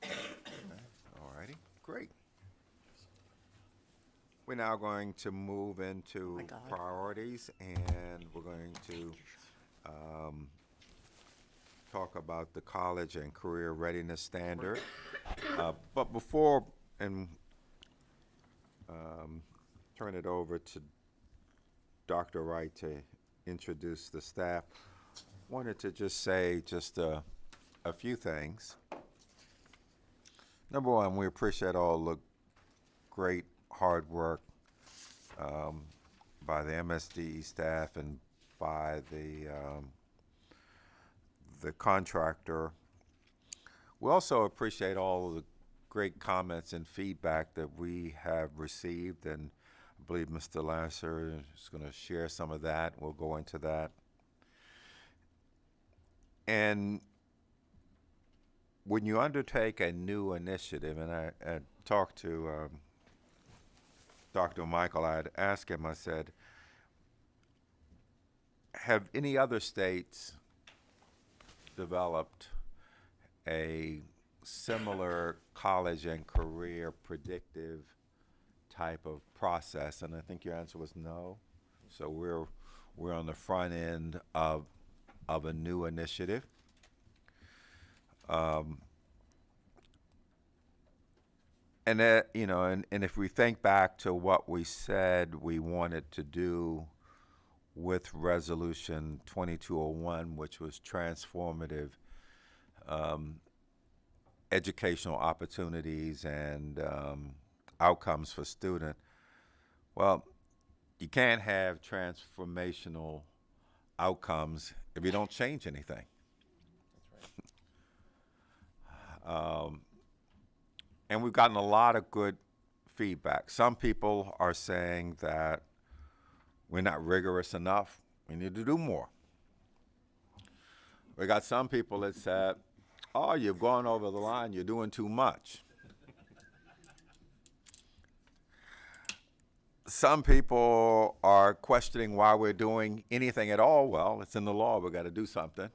Okay. All righty, great. We're now going to move into priorities, and we're going to talk about the college and career readiness standard. But before turn it over to Dr. Wright to introduce the staff, wanted to just say a few things. Number one, we appreciate all the great hard work by the MSDE staff and by the contractor. We also appreciate all of the great comments and feedback that we have received, and I believe Mr. Lasser is going to share some of that. We'll go into that. And when you undertake a new initiative, and I talked to Dr. Michael, I had asked him, I said, have any other states developed a similar college and career predictive type of process? And I think your answer was no. So we're on the front end of a new initiative. And that, you know, and if we think back to what we said we wanted to do with Resolution 2201, which was transformative educational opportunities and outcomes for students. Well, you can't have transformational outcomes if you don't change anything. And we've gotten a lot of good feedback. Some people are saying that we're not rigorous enough. We need to do more. We got some people that said, oh, you've gone over the line, you're doing too much. Some people are questioning why we're doing anything at all. Well, it's in the law, we've got to do something.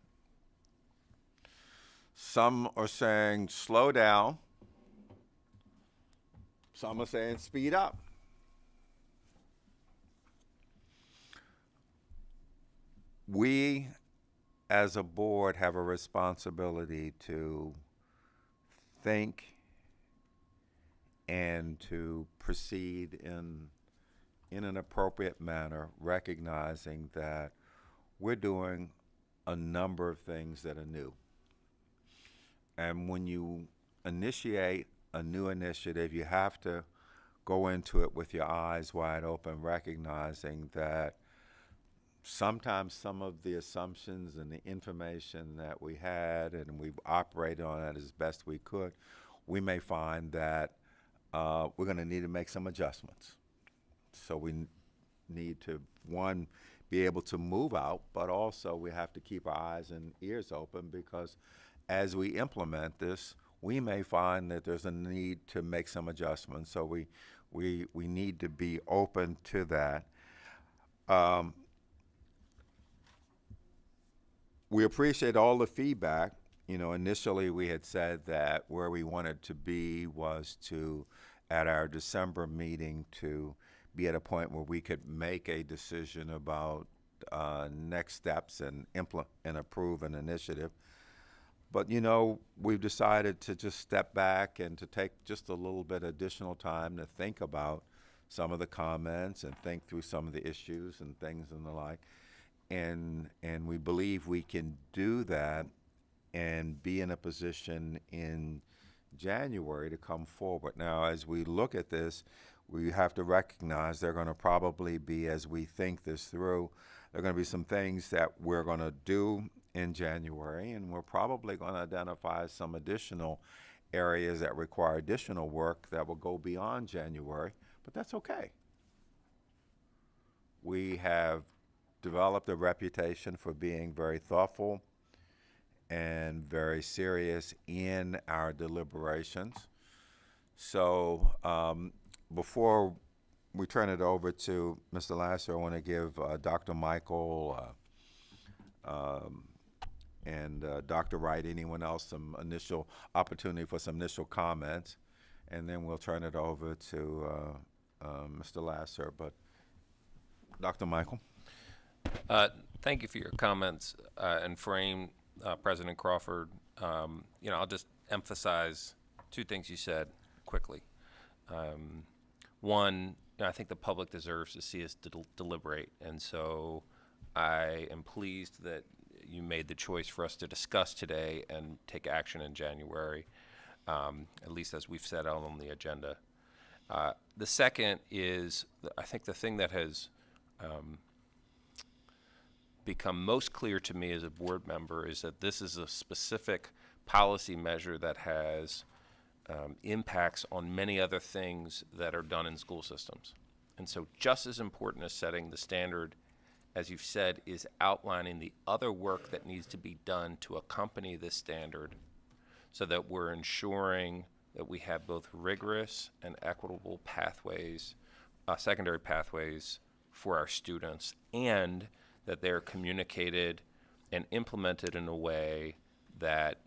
Some are saying, slow down. Some are saying, speed up. We, as a board, have a responsibility to think and to proceed in an appropriate manner, recognizing that we're doing a number of things that are new. And when you initiate a new initiative, you have to go into it with your eyes wide open, recognizing that sometimes some of the assumptions and the information that we had and we've operated on it as best we could, we may find that we're going to need to make some adjustments. So we need to, one, be able to move out, but also we have to keep our eyes and ears open, because as we implement this, we may find that there's a need to make some adjustments. So we need to be open to that. We appreciate all the feedback. You know, initially we had said that where we wanted to be was to, at our December meeting, to be at a point where we could make a decision about next steps and implement and approve an initiative. But, you know, we've decided to just step back and to take just a little bit additional time to think about some of the comments and think through some of the issues and things and the like. And we believe we can do that and be in a position in January to come forward. Now, as we look at this, we have to recognize there are going to probably be, as we think this through, there are going to be some things that we're going to do in January, and we're probably going to identify some additional areas that require additional work that will go beyond January, but that's okay. We have developed a reputation for being very thoughtful and very serious in our deliberations. So before we turn it over to Mr. Lasser, I want to give Dr. Michael and Dr. Wright, anyone else, some initial opportunity for some initial comments, and then we'll turn it over to Mr. Lasser. But Dr. Michael. Thank you for your comments and frame, President Crawford. You know, I'll just emphasize two things you said quickly. One, you know, I think the public deserves to see us deliberate, and so I am pleased that you made the choice for us to discuss today and take action in January, at least as we've set out on the agenda. The second is, I think the thing that has become most clear to me as a board member is that this is a specific policy measure that has impacts on many other things that are done in school systems. And so just as important as setting the standard, as you've said, is outlining the other work that needs to be done to accompany this standard so that we're ensuring that we have both rigorous and equitable pathways, secondary pathways for our students, and that they're communicated and implemented in a way that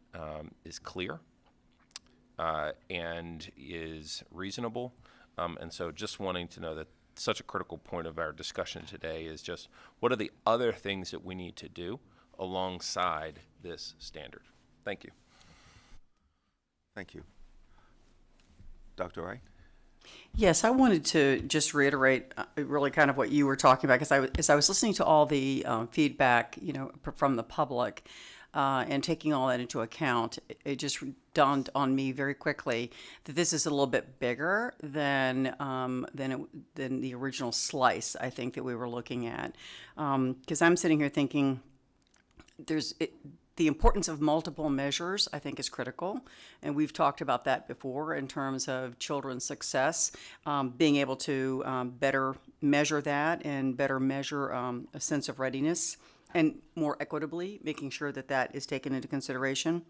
is clear and is reasonable. And so just wanting to know that such a critical point of our discussion today is just what are the other things that we need to do alongside this standard. Thank you. Thank you. Dr. Wright? Yes, I wanted to just reiterate really kind of what you were talking about, because as I was listening to all the feedback, from the public and taking all that into account, it just dawned on me very quickly that this is a little bit bigger than the original slice, I think, that we were looking at. Because I'm sitting here thinking the importance of multiple measures, I think, is critical. And we've talked about that before in terms of children's success, being able to better measure that and better measure a sense of readiness, and more equitably, making sure that that is taken into consideration.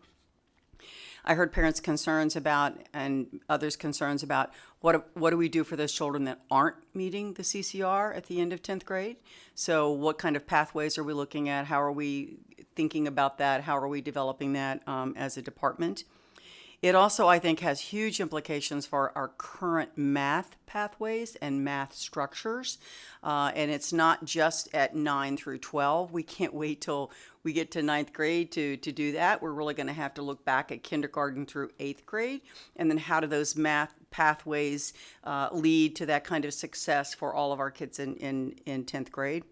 I heard parents' concerns about, and others' concerns about, what do we do for those children that aren't meeting the CCR at the end of 10th grade? So what kind of pathways are we looking at? How are we thinking about that? How are we developing that as a department? It also, I think, has huge implications for our current math pathways and math structures. And it's not just at 9 through 12. We can't wait till we get to 9th grade to do that. We're really going to have to look back at kindergarten through 8th grade. And then how do those math pathways lead to that kind of success for all of our kids in 10th grade?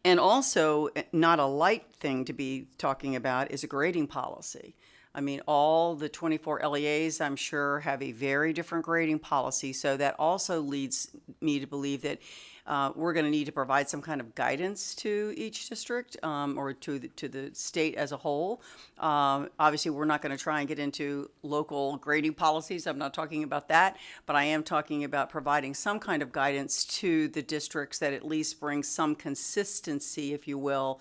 And also, not a light thing to be talking about is a grading policy. I mean, all the 24 LEAs, I'm sure, have a very different grading policy. So that also leads me to believe that we're going to need to provide some kind of guidance to each district or to the state as a whole. Obviously, we're not going to try and get into local grading policies. I'm not talking about that, but I am talking about providing some kind of guidance to the districts that at least brings some consistency, if you will,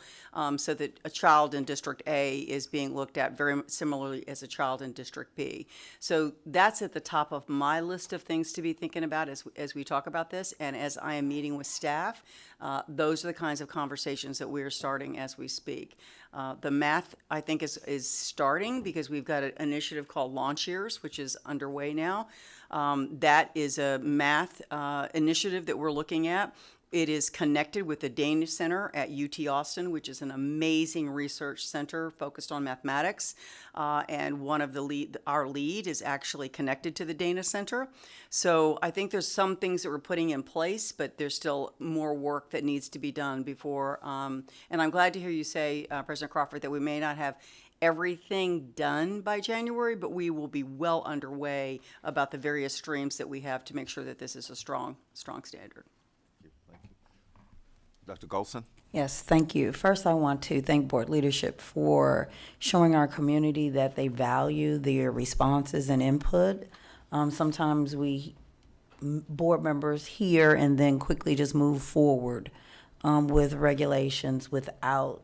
so that a child in District A is being looked at very similarly as a child in District B. So that's at the top of my list of things to be thinking about as we talk about this, and as I am meeting with staff. Those are the kinds of conversations that we're starting as we speak. The math, I think, is starting because we've got an initiative called Launch Years, which is underway now. That is a math initiative that we're looking at. It is connected with the Dana Center at UT Austin, which is an amazing research center focused on mathematics. And one of our lead is actually connected to the Dana Center. So I think there's some things that we're putting in place, but there's still more work that needs to be done before. And I'm glad to hear you say, President Crawford, that we may not have everything done by January, but we will be well underway about the various streams that we have to make sure that this is a strong standard. Dr. Golson? Yes, thank you. First, I want to thank board leadership for showing our community that they value their responses and input. Sometimes we board members hear and then quickly just move forward with regulations without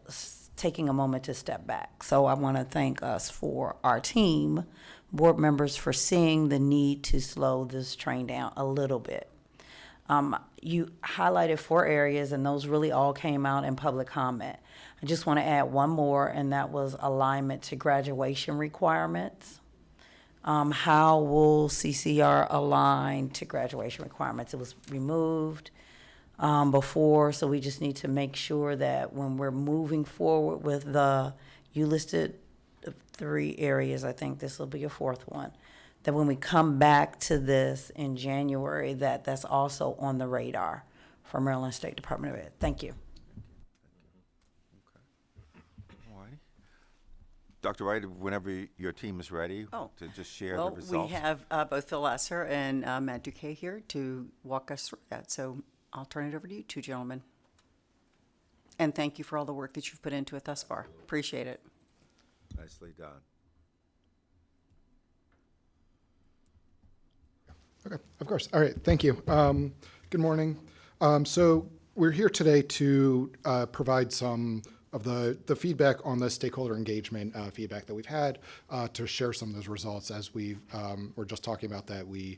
taking a moment to step back. So I want to thank us for our team, board members, for seeing the need to slow this train down a little bit. You highlighted 4 areas, and those really all came out in public comment. I just want to add one more, and that was alignment to graduation requirements. How will CCR align to graduation requirements? It was removed before, so we just need to make sure that when we're moving forward with you listed 3 areas, I think this will be a 4th one, that when we come back to this in January, that's also on the radar for Maryland State Department of Ed. Thank you. All right. Dr. Wright, whenever your team is ready to just share the results. Well, we have both Phil Lasser and Matt Duque here to walk us through that. So I'll turn it over to you 2 gentlemen. And thank you for all the work that you've put into it thus far. Appreciate it. Nicely done. Okay, of course. All right, thank you. Good morning. So we're here today to provide some the feedback on the stakeholder engagement feedback that we've had to share some of those results. As we're just talking about that, we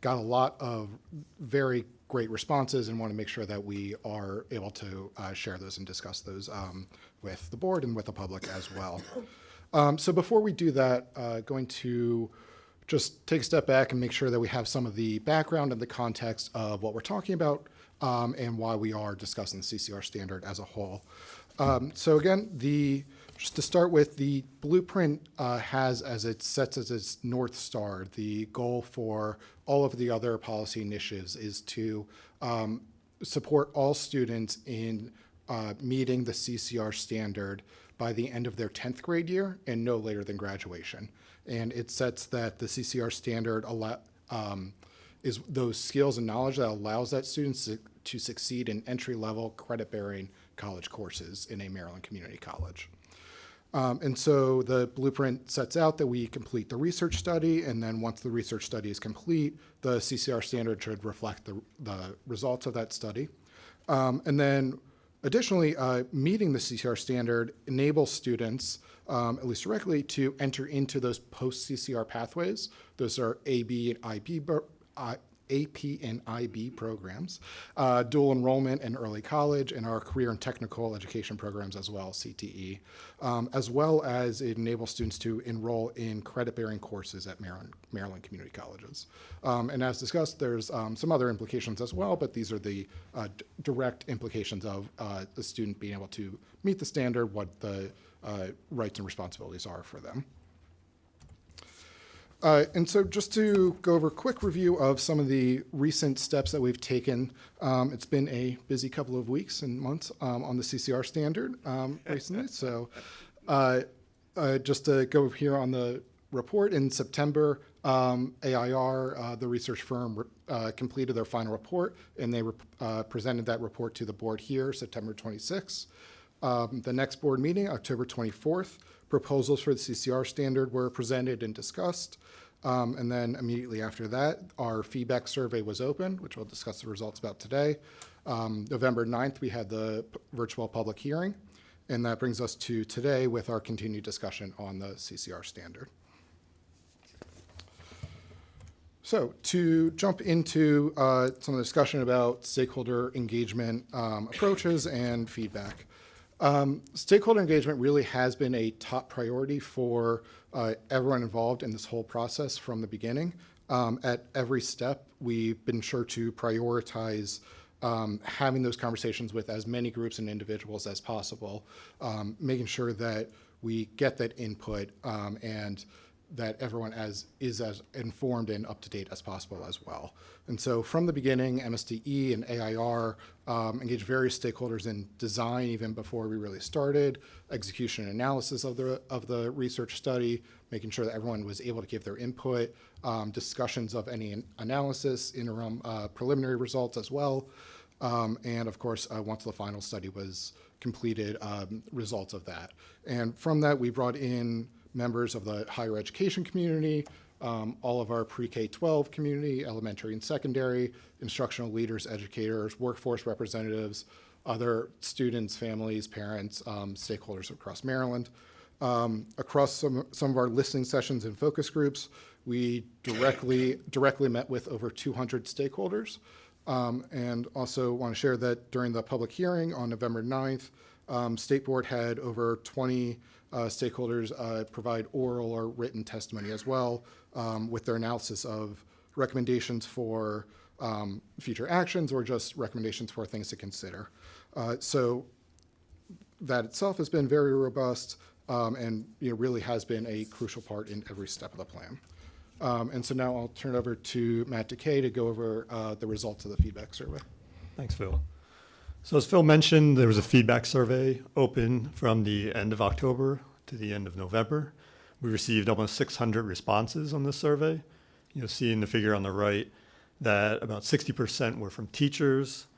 got a lot of very great responses and want to make sure that we are able to share those and discuss those with the board and with the public as well. So before we do that, going to just take a step back and make sure that we have some of the background and the context of what we're talking about and why we are discussing the CCR standard as a whole. So again, just to start with, the blueprint has as it sets as its North Star, the goal for all of the other policy initiatives is to support all students in meeting the CCR standard by the end of their 10th grade year and no later than graduation. And it sets that the CCR standard is those skills and knowledge that allows that students to succeed in entry-level credit-bearing college courses in a Maryland community college. And so the blueprint sets out that we complete the research study, and then once the research study is complete, the CCR standard should reflect the results of that study. And then additionally, meeting the CCR standard enables students, at least directly, to enter into those post-CCR pathways. Those are AP and IB programs, dual enrollment and early college, and our career and technical education programs as well, CTE, as well as it enables students to enroll in credit-bearing courses at Maryland community colleges. And as discussed, there's some other implications as well, but these are the direct implications of the student being able to meet the standard, what the rights and responsibilities are for them. And so just to go over a quick review of some of the recent steps that we've taken, it's been a busy couple of weeks and months on the CCR standard recently. So just to go here on the report, in September, AIR, the research firm, completed their final report, and they presented that report to the board here, September 26th. The next board meeting, October 24th, proposals for the CCR standard were presented and discussed. And then immediately after that, our feedback survey was opened, which we'll discuss the results about today. November 9th, we had the virtual public hearing. And that brings us to today with our continued discussion on the CCR standard. So to jump into some of the discussion about stakeholder engagement approaches and feedback. Stakeholder engagement really has been a top priority for everyone involved in this whole process from the beginning. At every step, we've been sure to prioritize having those conversations with as many groups and individuals as possible, making sure that we get that input and that everyone is as informed and up-to-date as possible as well. And so from the beginning, MSDE and AIR engaged various stakeholders in design even before we really started, execution and analysis of the research study, making sure that everyone was able to give their input, discussions of any analysis, interim preliminary results as well, and of course, once the final study was completed, results of that. And from that, we brought in members of the higher education community, all of our pre-K-12 community, elementary and secondary, instructional leaders, educators, workforce representatives, other students, families, parents, stakeholders across Maryland. Across some of our listening sessions and focus groups, we directly met with over 200 stakeholders. And also want to share that during the public hearing on November 9th, State Board had over 20 stakeholders provide oral or written testimony as well with their analysis of recommendations for future actions or just recommendations for things to consider. So that itself has been very robust and really has been a crucial part in every step of the plan. And so now I'll turn it over to Matt Decay to go over the results of the feedback survey. Thanks, Phil. So as Phil mentioned, there was a feedback survey open from the end of October to the end of November. We received almost 600 responses on this survey. You'll see in the figure on the right that about 60% were from teachers,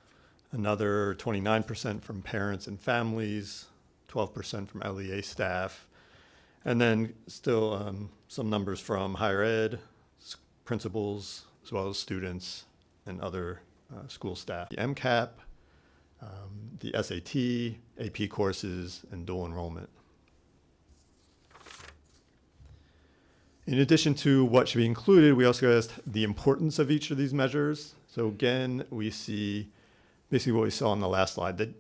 another 29% from parents and families, 12% from LEA staff, and then still some numbers from higher ed, principals, as well as students and other school staff. The MCAP the SAT, AP courses, and dual enrollment. In addition to what should be included, we also asked the importance of each of these measures. So again, we see basically what we saw on the last slide, that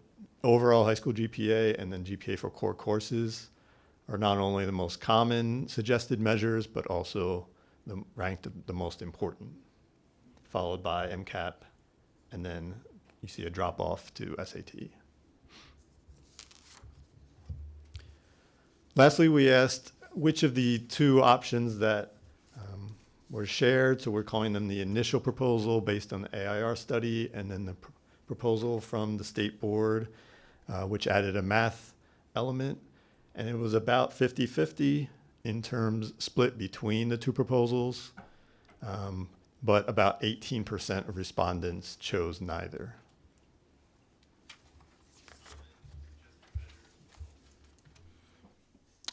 overall high school GPA and then GPA for core courses are not only the most common suggested measures, but also ranked the most important, followed by MCAP, and then you see a drop off to SAT. Lastly, we asked which of the two options that were shared, so we're calling them the initial proposal based on the AIR study, and then the proposal from the state board, which added a math element. And it was about 50-50 in terms split between the two proposals, but about 18% of respondents chose neither.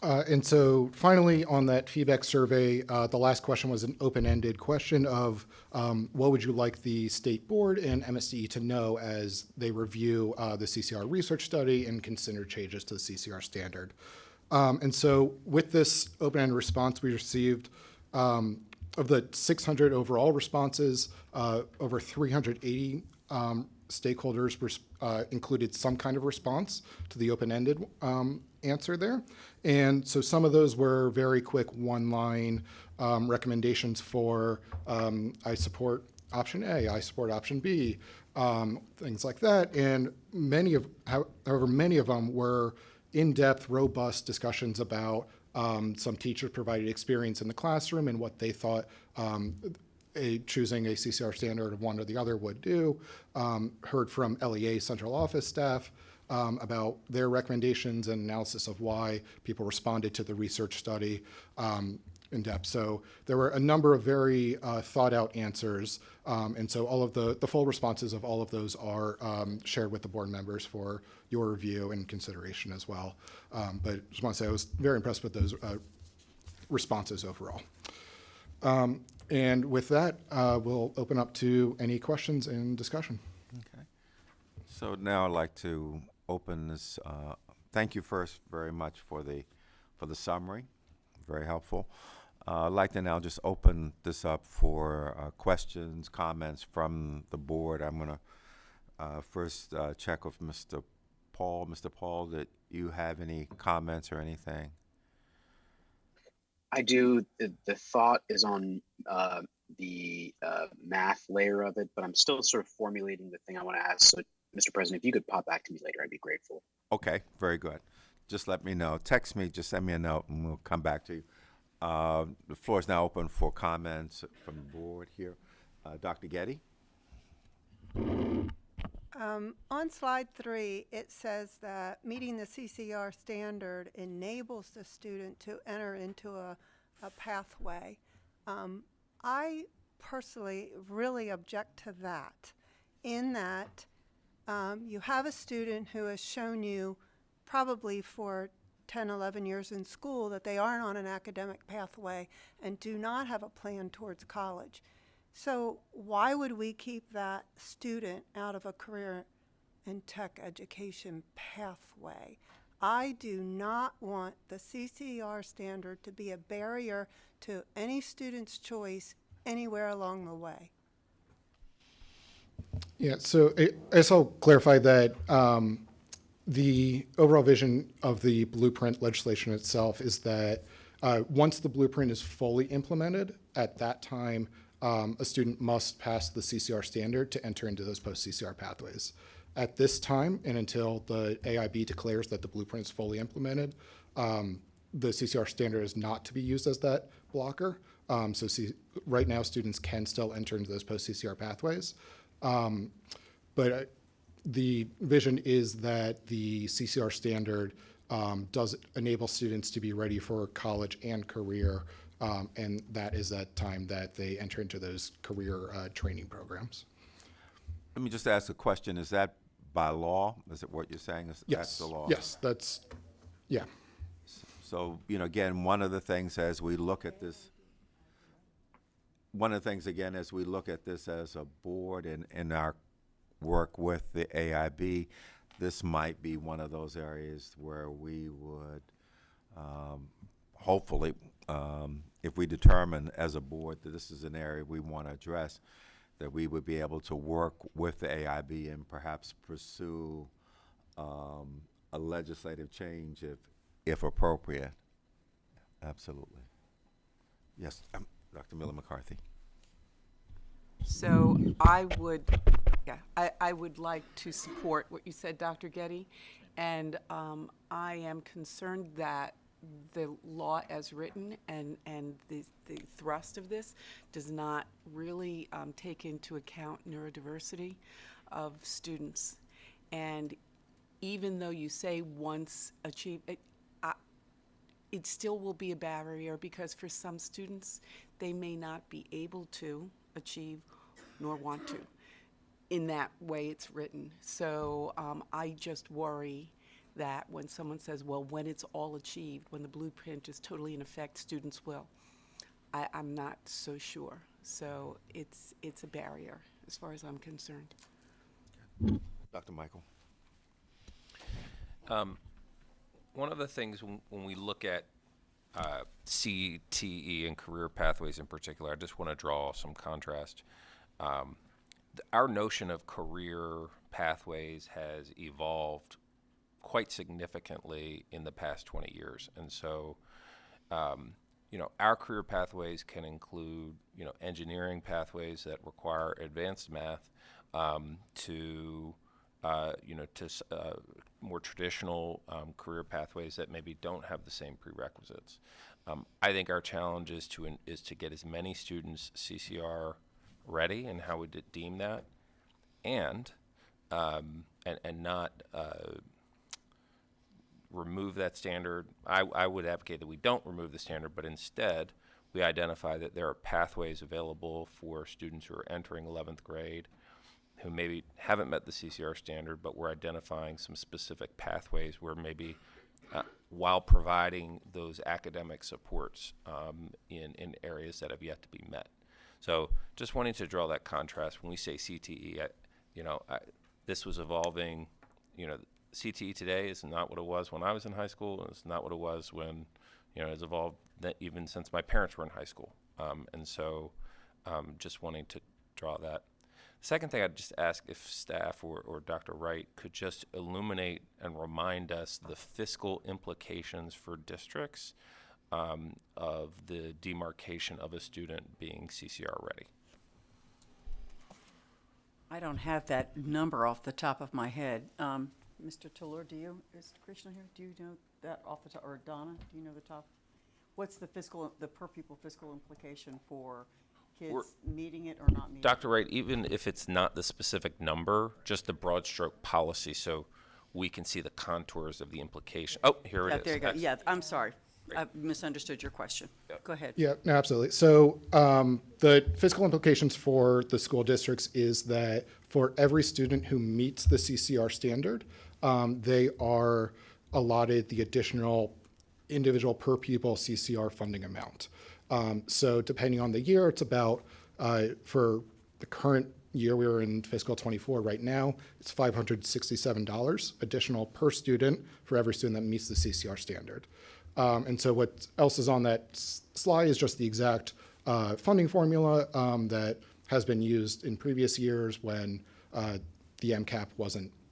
And so finally, on that feedback survey, the last question was an open-ended question of what would you like the state board and MSDE to know as they review the CCR research study and consider changes to the CCR standard. And so with this open-ended response, we received of the 600 overall responses, over 380 stakeholders included some kind of response to the open-ended answer there. And so some of those were very quick one-line recommendations for I support option A, I support option B, things like that. And however, many of them were in-depth, robust discussions about some teacher-provided experience in the classroom and what they thought choosing a CCR standard of one or the other would do. Heard from LEA central office staff about their recommendations and analysis of why people responded to the research study in depth. So there were a number of very thought out answers. And so all of the full responses of all of those are shared with the board members for your review and consideration as well. But I just want to say I was very impressed with those responses overall. And with that, we'll open up to any questions and discussion. Okay. So now I'd like to open this. Thank you first very much for the summary, very helpful. I'd like to now just open this up for questions, comments from the board. I'm going to first check with Mr. Paul. Mr. Paul, that you have any comments or anything? I do. The thought is on the math layer of it, but I'm still sort of formulating the thing I want to ask. So, Mr. President, if you could pop back to me later, I'd be grateful. Okay, very good. Just let me know. Text me, just send me a note, and we'll come back to you. The floor is now open for comments from the board here. Dr. Getty? On slide 3, it says that meeting the CCR standard enables the student to enter into a pathway. I personally really object to that, in that you have a student who has shown you probably for 10, 11 years in school that they aren't on an academic pathway and do not have a plan towards college. So why would we keep that student out of a career and tech education pathway? I do not want the CCR standard to be a barrier to any student's choice anywhere along the way. Yeah, so I guess I'll clarify that the overall vision of the blueprint legislation itself is that once the blueprint is fully implemented, at that time, a student must pass the CCR standard to enter into those post-CCR pathways. At this time, and until the AIB declares that the blueprint is fully implemented, the CCR standard is not to be used as that blocker. Right now, students can still enter into those post-CCR pathways. But the vision is that the CCR standard does enable students to be ready for college and career, and that is that time that they enter into those career training programs. Let me just ask a question. Is that by law? Is it what you're saying? Yes. That's the law? Yes, that's, yeah. So, again, one of the things as we look at this, as we look at this as a board and in our work with the AIB, this might be one of those areas where we would hopefully, if we determine as a board that this is an area we want to address, that we would be able to work with the AIB and perhaps pursue a legislative change if appropriate. Absolutely. Yes, Dr. Miller McCarthy. So I would like to support what you said, Dr. Getty, and I am concerned that the law as written and the thrust of this does not really take into account neurodiversity of students. And even though you say once achieved, it still will be a barrier, because for some students, they may not be able to achieve nor want to in that way it's written. So I just worry that when someone says, well, when it's all achieved, when the blueprint is totally in effect, students will. I'm not so sure. So it's a barrier as far as I'm concerned. Dr. Michael. One of the things when we look at CTE and career pathways in particular, I just want to draw some contrast. Our notion of career pathways has evolved quite significantly in the past 20 years. And so, our career pathways can include, engineering pathways that require advanced math, to more traditional career pathways that maybe don't have the same prerequisites. I think our challenge is to get as many students CCR ready and how we deem that, and not remove that standard. I would advocate that we don't remove the standard, but instead we identify that there are pathways available for students who are entering 11th grade who maybe haven't met the CCR standard, but we're identifying some specific pathways where maybe while providing those academic supports in areas that have yet to be met. So just wanting to draw that contrast. When we say CTE, this was evolving. CTE today is not what it was when I was in high school. It's not what it was when, it's evolved even since my parents were in high school. And so just wanting to draw that. Second thing, I'd just ask if staff or Dr. Wright could just illuminate and remind us the fiscal implications for districts of the demarcation of a student being CCR ready. I don't have that number off the top of my head. Mr. Tuller, do you? Is Krishna here? Do you know that off the top? Or Donna, do you know the top? What's the per pupil fiscal implication for kids meeting it or not meeting it? Dr. Wright, even if it's not the specific number, just the broad stroke policy, so we can see the contours of the implication. Oh, here it is. There you go. Yeah, I'm sorry. I misunderstood your question. Go ahead. Yeah, no, absolutely. So the fiscal implications for the school districts is that for every student who meets the CCR standard, they are allotted the additional individual per pupil CCR funding amount. So depending on the year, it's about, for the current year, we're in fiscal 24 right now, it's $567 additional per student for every student that meets the CCR standard. And so what else is on that slide is just the exact funding formula that has been used in previous years when the MCAP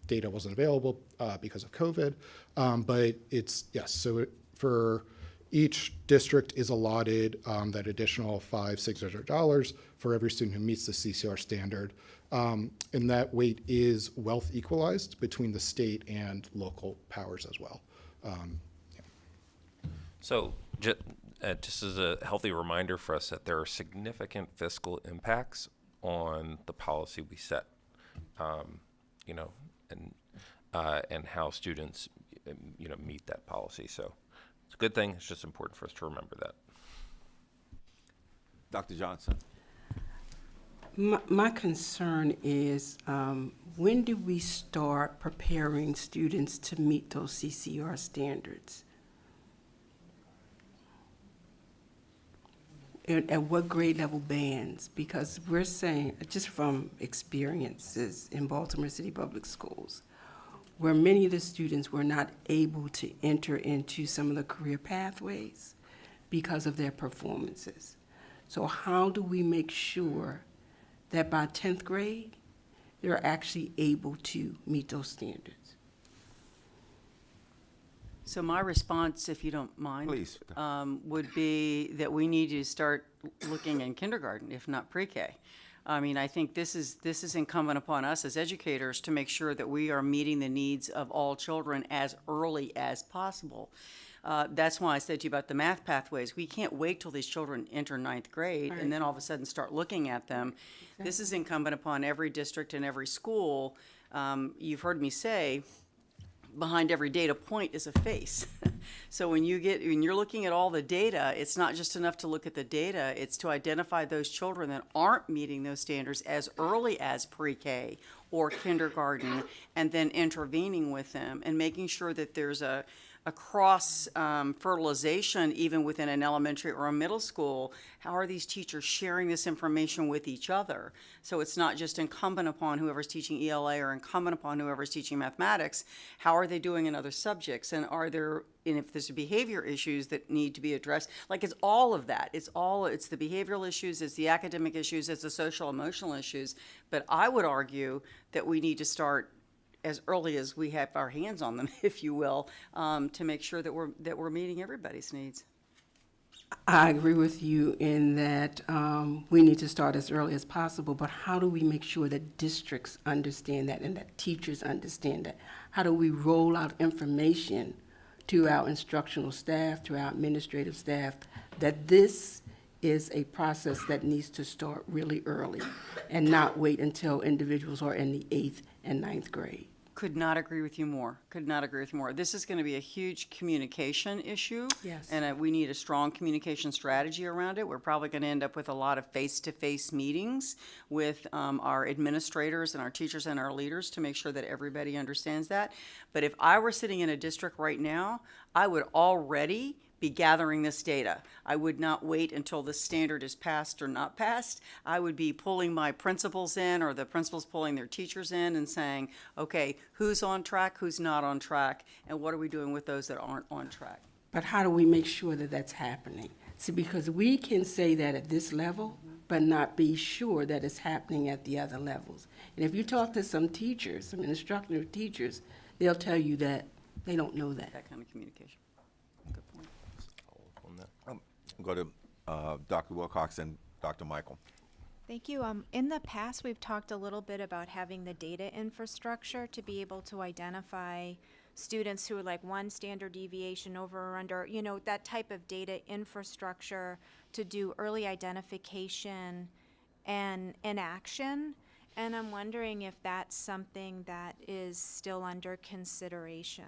data wasn't available because of COVID. But it's, yes, so for each district is allotted that additional $600 for every student who meets the CCR standard. And that weight is wealth equalized between the state and local powers as well. So just as a healthy reminder for us that there are significant fiscal impacts on the policy we set, and how students, meet that policy. So it's a good thing. It's just important for us to remember that. Dr. Johnson. My concern is when do we start preparing students to meet those CCR standards? at what grade level bands? Because we're saying, just from experiences in Baltimore City Public Schools, where many of the students were not able to enter into some of the career pathways because of their performances. So how do we make sure that by 10th grade, they're actually able to meet those standards? So my response, if you don't mind, Please. would be that we need to start looking in kindergarten, if not pre-K. I mean, I think this is incumbent upon us as educators to make sure that we are meeting the needs of all children as early as possible. That's why I said to you about the math pathways. We can't wait till these children enter 9th grade and then all of a sudden start looking at them. Exactly. This is incumbent upon every district and every school. You've heard me say, behind every data point is a face. So when you're looking at all the data, it's not just enough to look at the data, it's to identify those children that aren't meeting those standards as early as pre-K or kindergarten, and then intervening with them and making sure that there's a cross fertilization even within an elementary or a middle school. How are these teachers sharing this information with each other? So it's not just incumbent upon whoever's teaching ELA or incumbent upon whoever's teaching mathematics. How are they doing in other subjects? And if there's behavior issues that need to be addressed, like it's all of that. It's the behavioral issues, it's the academic issues, it's the social emotional issues. But I would argue that we need to start as early as we have our hands on them, if you will, to make sure that we're meeting everybody's needs. I agree with you in that we need to start as early as possible, but how do we make sure that districts understand that and that teachers understand that? How do we roll out information to our instructional staff, to our administrative staff, that this is a process that needs to start really early and not wait until individuals are in the 8th and 9th grade? Could not agree with you more. Could not agree with you more. This is going to be a huge communication issue. Yes. And we need a strong communication strategy around it. We're probably going to end up with a lot of face-to-face meetings with our administrators and our teachers and our leaders to make sure that everybody understands that. But if I were sitting in a district right now, I would already be gathering this data. I would not wait until the standard is passed or not passed. I would be pulling my principals in, or the principals pulling their teachers in and saying, okay, who's on track, who's not on track, and what are we doing with those that aren't on track? But how do we make sure that that's happening? See, because we can say that at this level, but not be sure that it's happening at the other levels. And if you talk to some teachers, some instructional teachers, they'll tell you that they don't know that. That kind of communication. Good point. Go to Dr. Wilcox and Dr. Michael. Thank you. In the past, we've talked a little bit about having the data infrastructure to be able to identify students who are like one standard deviation over or under, that type of data infrastructure to do early identification and action. And I'm wondering if that's something that is still under consideration.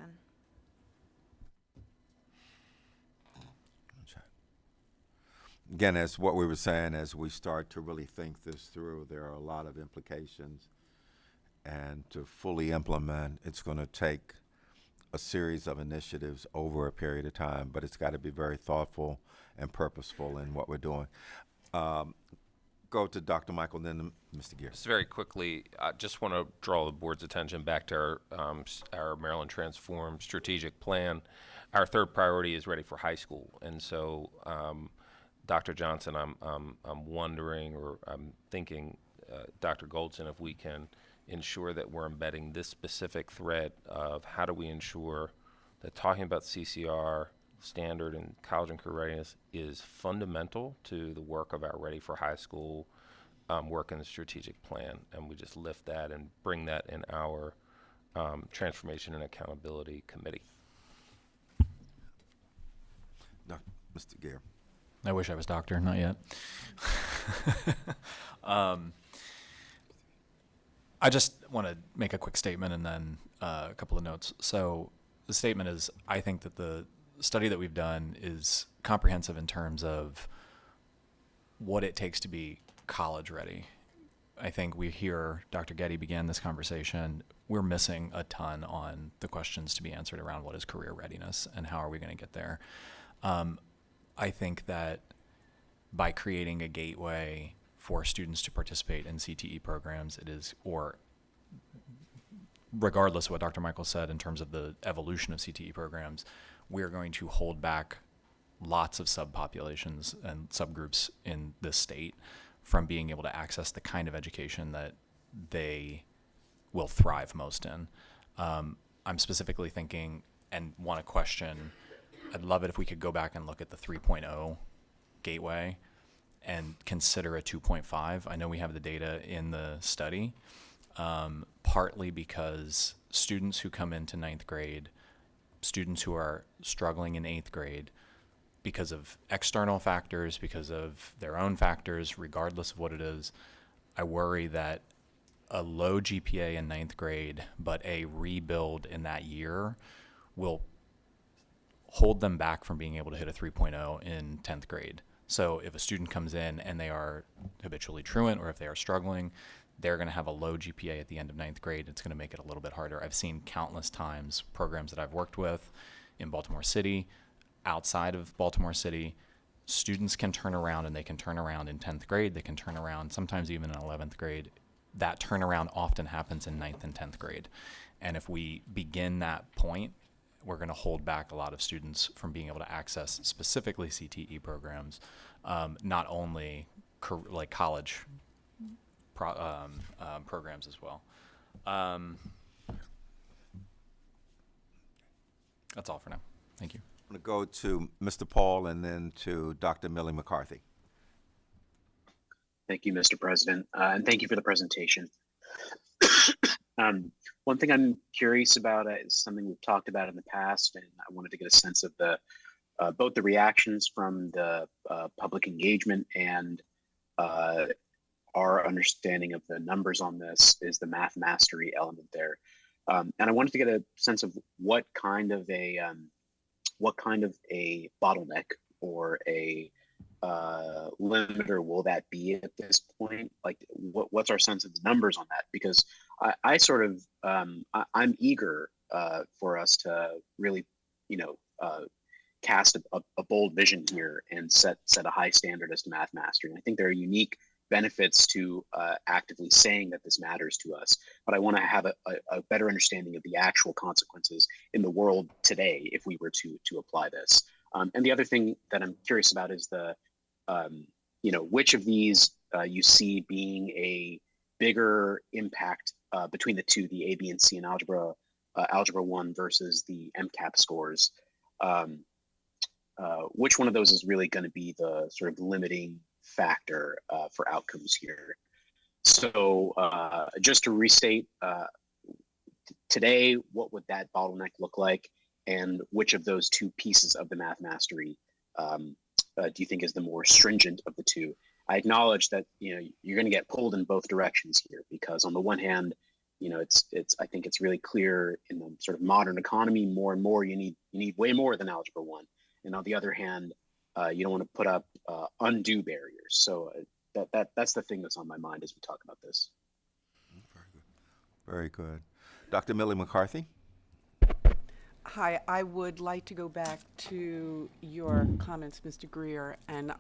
Again, as what we were saying, as we start to really think this through, there are a lot of implications. And to fully implement, it's going to take a series of initiatives over a period of time, but it's got to be very thoughtful and purposeful in what we're doing. Go to Dr. Michael, then Mr. Gear. Just very quickly, I just want to draw the board's attention back to our Maryland Transform strategic plan. Our third priority is ready for high school, and so Dr. Johnson, I'm wondering, or I'm thinking, Dr. Goldson, if we can ensure that we're embedding this specific thread of how do we ensure that talking about CCR, standard, and college and career readiness is fundamental to the work of our Ready for High School work in the strategic plan, and we just lift that and bring that in our Transformation and Accountability Committee. No, Mr. Gear. I wish I was doctor, not yet. I just want to make a quick statement and then a couple of notes. So the statement is, I think that the study that we've done is comprehensive in terms of what it takes to be college ready. I think we hear Dr. Getty began this conversation. We're missing a ton on the questions to be answered around what is career readiness and how are we going to get there. I think that by creating a gateway for students to participate in CTE programs, it is, or regardless of what Dr. Michael said in terms of the evolution of CTE programs, we're going to hold back lots of subpopulations and subgroups in this state from being able to access the kind of education that they will thrive most in. I'm specifically thinking and want to question, I'd love it if we could go back and look at the 3.0 gateway and consider a 2.5. I know we have the data in the study, partly because students who come into 9th grade, students who are struggling in 8th grade, because of external factors, because of their own factors, regardless of what it is, I worry that a low GPA in 9th grade, but a rebuild in that year will hold them back from being able to hit a 3.0 in 10th grade. So if a student comes in and they are habitually truant, or if they are struggling, they're going to have a low GPA at the end of 9th grade. It's going to make it a little bit harder. I've seen countless times programs that I've worked with in Baltimore City, outside of Baltimore City, students can turn around, and they can turn around in 10th grade. They can turn around sometimes even in 11th grade. That turnaround often happens in 9th and 10th grade. And if we begin that point, we're going to hold back a lot of students from being able to access specifically CTE programs, not only like college programs as well. That's all for now. Thank you. I'm going to go to Mr. Paul and then to Dr. Millie McCarthy. Thank you, Mr. President, and thank you for the presentation. One thing I'm curious about is something we've talked about in the past, and I wanted to get a sense of the both the reactions from the public engagement and our understanding of the numbers on this is the math mastery element there. And I wanted to get a sense of what kind of a bottleneck or a limiter will that be at this point? Like, what's our sense of the numbers on that? Because I sort of I'm eager for us to really, cast a bold vision here and set a high standard as to math mastery. And I think there are unique benefits to actively saying that this matters to us, but I want to have a better understanding of the actual consequences in the world today if we were to apply this. And the other thing that I'm curious about is the, which of these you see being a bigger impact between the two, the A, B, and C in algebra 1 versus the MCAP scores. Which one of those is really going to be the sort of limiting factor for outcomes here? So just to restate, today, what would that bottleneck look like? And which of those two pieces of the math mastery do you think is the more stringent of the two? I acknowledge that you're going to get pulled in both directions here, because on the one hand, I think it's really clear in the sort of modern economy, more and more you need way more than algebra 1, and on the other hand, you don't want to put up undue barriers. So that's the thing that's on my mind as we talk about this. Very good. Dr. Millie McCarthy. Hi, I would like to go back to your comments, Mr. Greer, and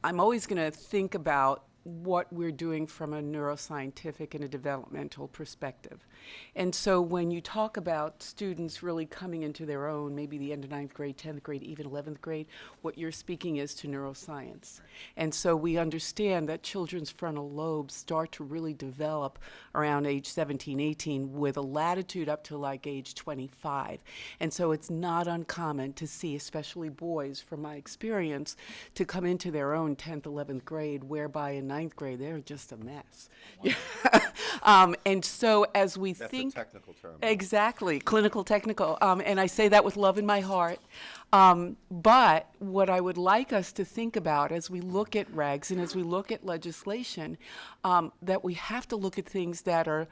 I'm always going to think about what we're doing from a neuroscientific and a developmental perspective. And so when you talk about students really coming into their own, maybe the end of 9th grade, 10th grade, even 11th grade, what you're speaking is to neuroscience. And so we understand that children's frontal lobes start to really develop around age 17, 18 with a latitude up to like age 25. And so it's not uncommon to see, especially boys from my experience, to come into their own 10th, 11th grade, whereby in 9th grade, they're just a mess. And so as we think, That's a technical term. Exactly, clinical technical, and I say that with love in my heart. But what I would like us to think about as we look at regs and as we look at legislation, that we have to look at things that are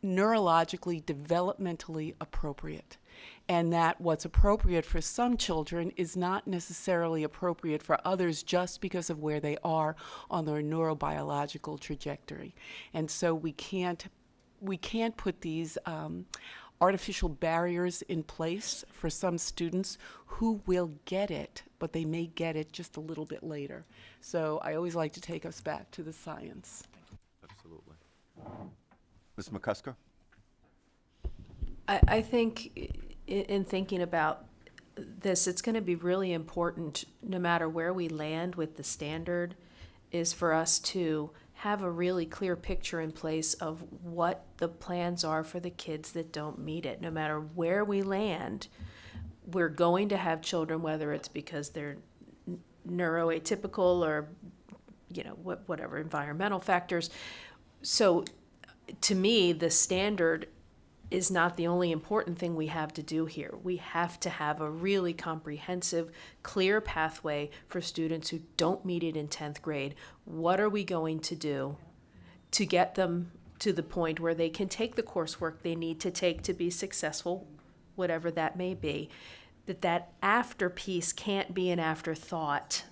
neurologically, developmentally appropriate. And that what's appropriate for some children is not necessarily appropriate for others just because of where they are on their neurobiological trajectory. And so we can't put these artificial barriers in place for some students who will get it, but they may get it just a little bit later. So I always like to take us back to the science. Absolutely. Ms. McCusker? I think in thinking about this, it's going to be really important, no matter where we land with the standard, is for us to have a really clear picture in place of what the plans are for the kids that don't meet it. No matter where we land, we're going to have children, whether it's because they're neuroatypical or, whatever, environmental factors. So to me, the standard is not the only important thing we have to do here. We have to have a really comprehensive, clear pathway for students who don't meet it in 10th grade. What are we going to do to get them to the point where they can take the coursework they need to take to be successful, whatever that may be? That after piece can't be an afterthought.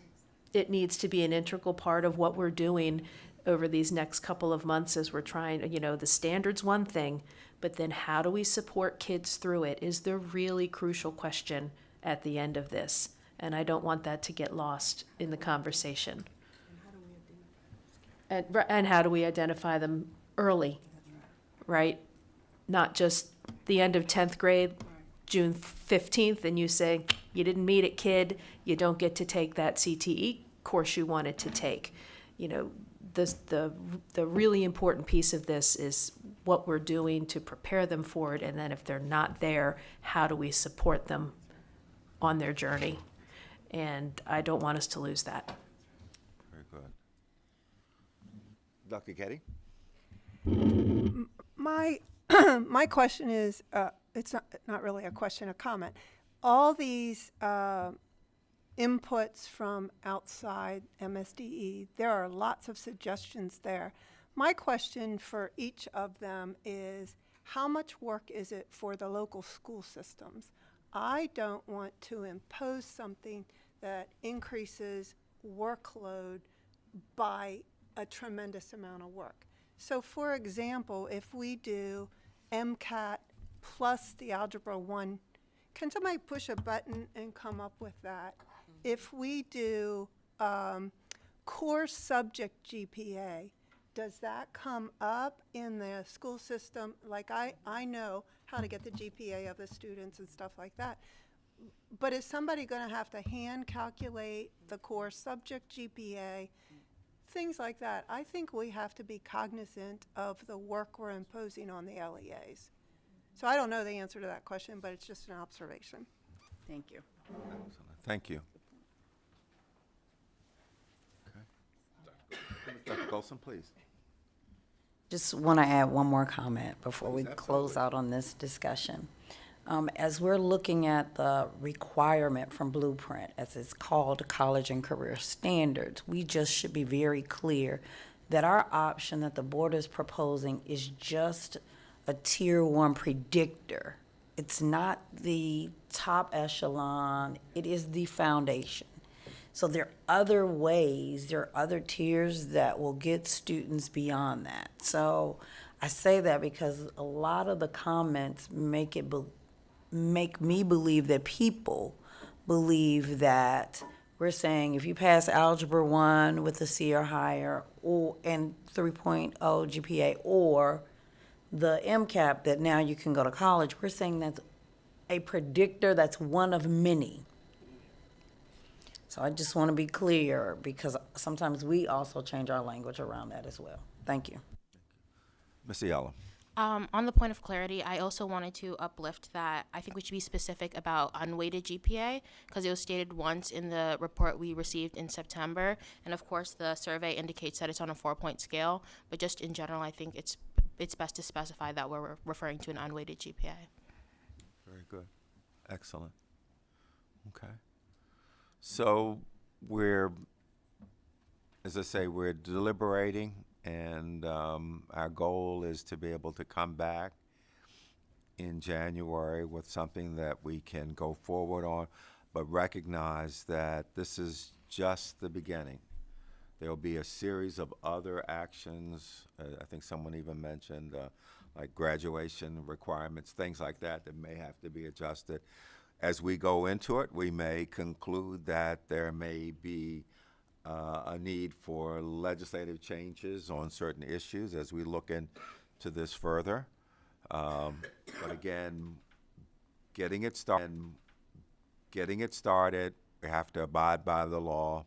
It needs to be an integral part of what we're doing over these next couple of months as we're trying, the standard's one thing, but then how do we support kids through it is the really crucial question at the end of this. And I don't want that to get lost in the conversation. And how do we identify them early, right? Not just the end of 10th grade, June 15th, and you say, you didn't meet it, kid. You don't get to take that CTE course you wanted to take. The really important piece of this is what we're doing to prepare them for it, and then if they're not there, how do we support them on their journey? And I don't want us to lose that. Very good. Dr. Getty? My question is, it's not really a question, a comment. All these inputs from outside MSDE, there are lots of suggestions there. My question for each of them is, how much work is it for the local school systems? I don't want to impose something that increases workload by a tremendous amount of work. So for example, if we do MCAT plus the Algebra 1, can somebody push a button and come up with that? If we do core subject GPA, does that come up in the school system? Like I know how to get the GPA of the students and stuff like that. But is somebody going to have to hand calculate the core subject GPA? Things like that. I think we have to be cognizant of the work we're imposing on the LEAs. So I don't know the answer to that question, but it's just an observation. Thank you. Excellent. Thank you. Okay. Dr. Golson, please. Just want to add one more comment before we close out on this discussion. As we're looking at the requirement from Blueprint, as it's called College and Career Standards, we just should be very clear that our option that the board is proposing is just a tier 1 predictor. It's not the top echelon, it is the foundation. So there are other ways, there are other tiers that will get students beyond that. So I say that because a lot of the comments make me believe that people believe that we're saying if you pass Algebra 1 with a C or higher, and 3.0 GPA, or the MCAP, that now you can go to college. We're saying that's a predictor, that's one of many. So I just want to be clear, because sometimes we also change our language around that as well. Thank you. Ms. Ayala. On the point of clarity, I also wanted to uplift that I think we should be specific about unweighted GPA, because it was stated once in the report we received in September. And of course, the survey indicates that it's on a 4-point scale. But just in general, I think it's best to specify that we're referring to an unweighted GPA. Very good. Excellent. Okay. So as I say, we're deliberating, and our goal is to be able to come back in January with something that we can go forward on, but recognize that this is just the beginning. There'll be a series of other actions. I think someone even mentioned like graduation requirements, things like that that may have to be adjusted. As we go into it, we may conclude that there may be a need for legislative changes on certain issues as we look into this further. But again, getting it started, we have to abide by the law.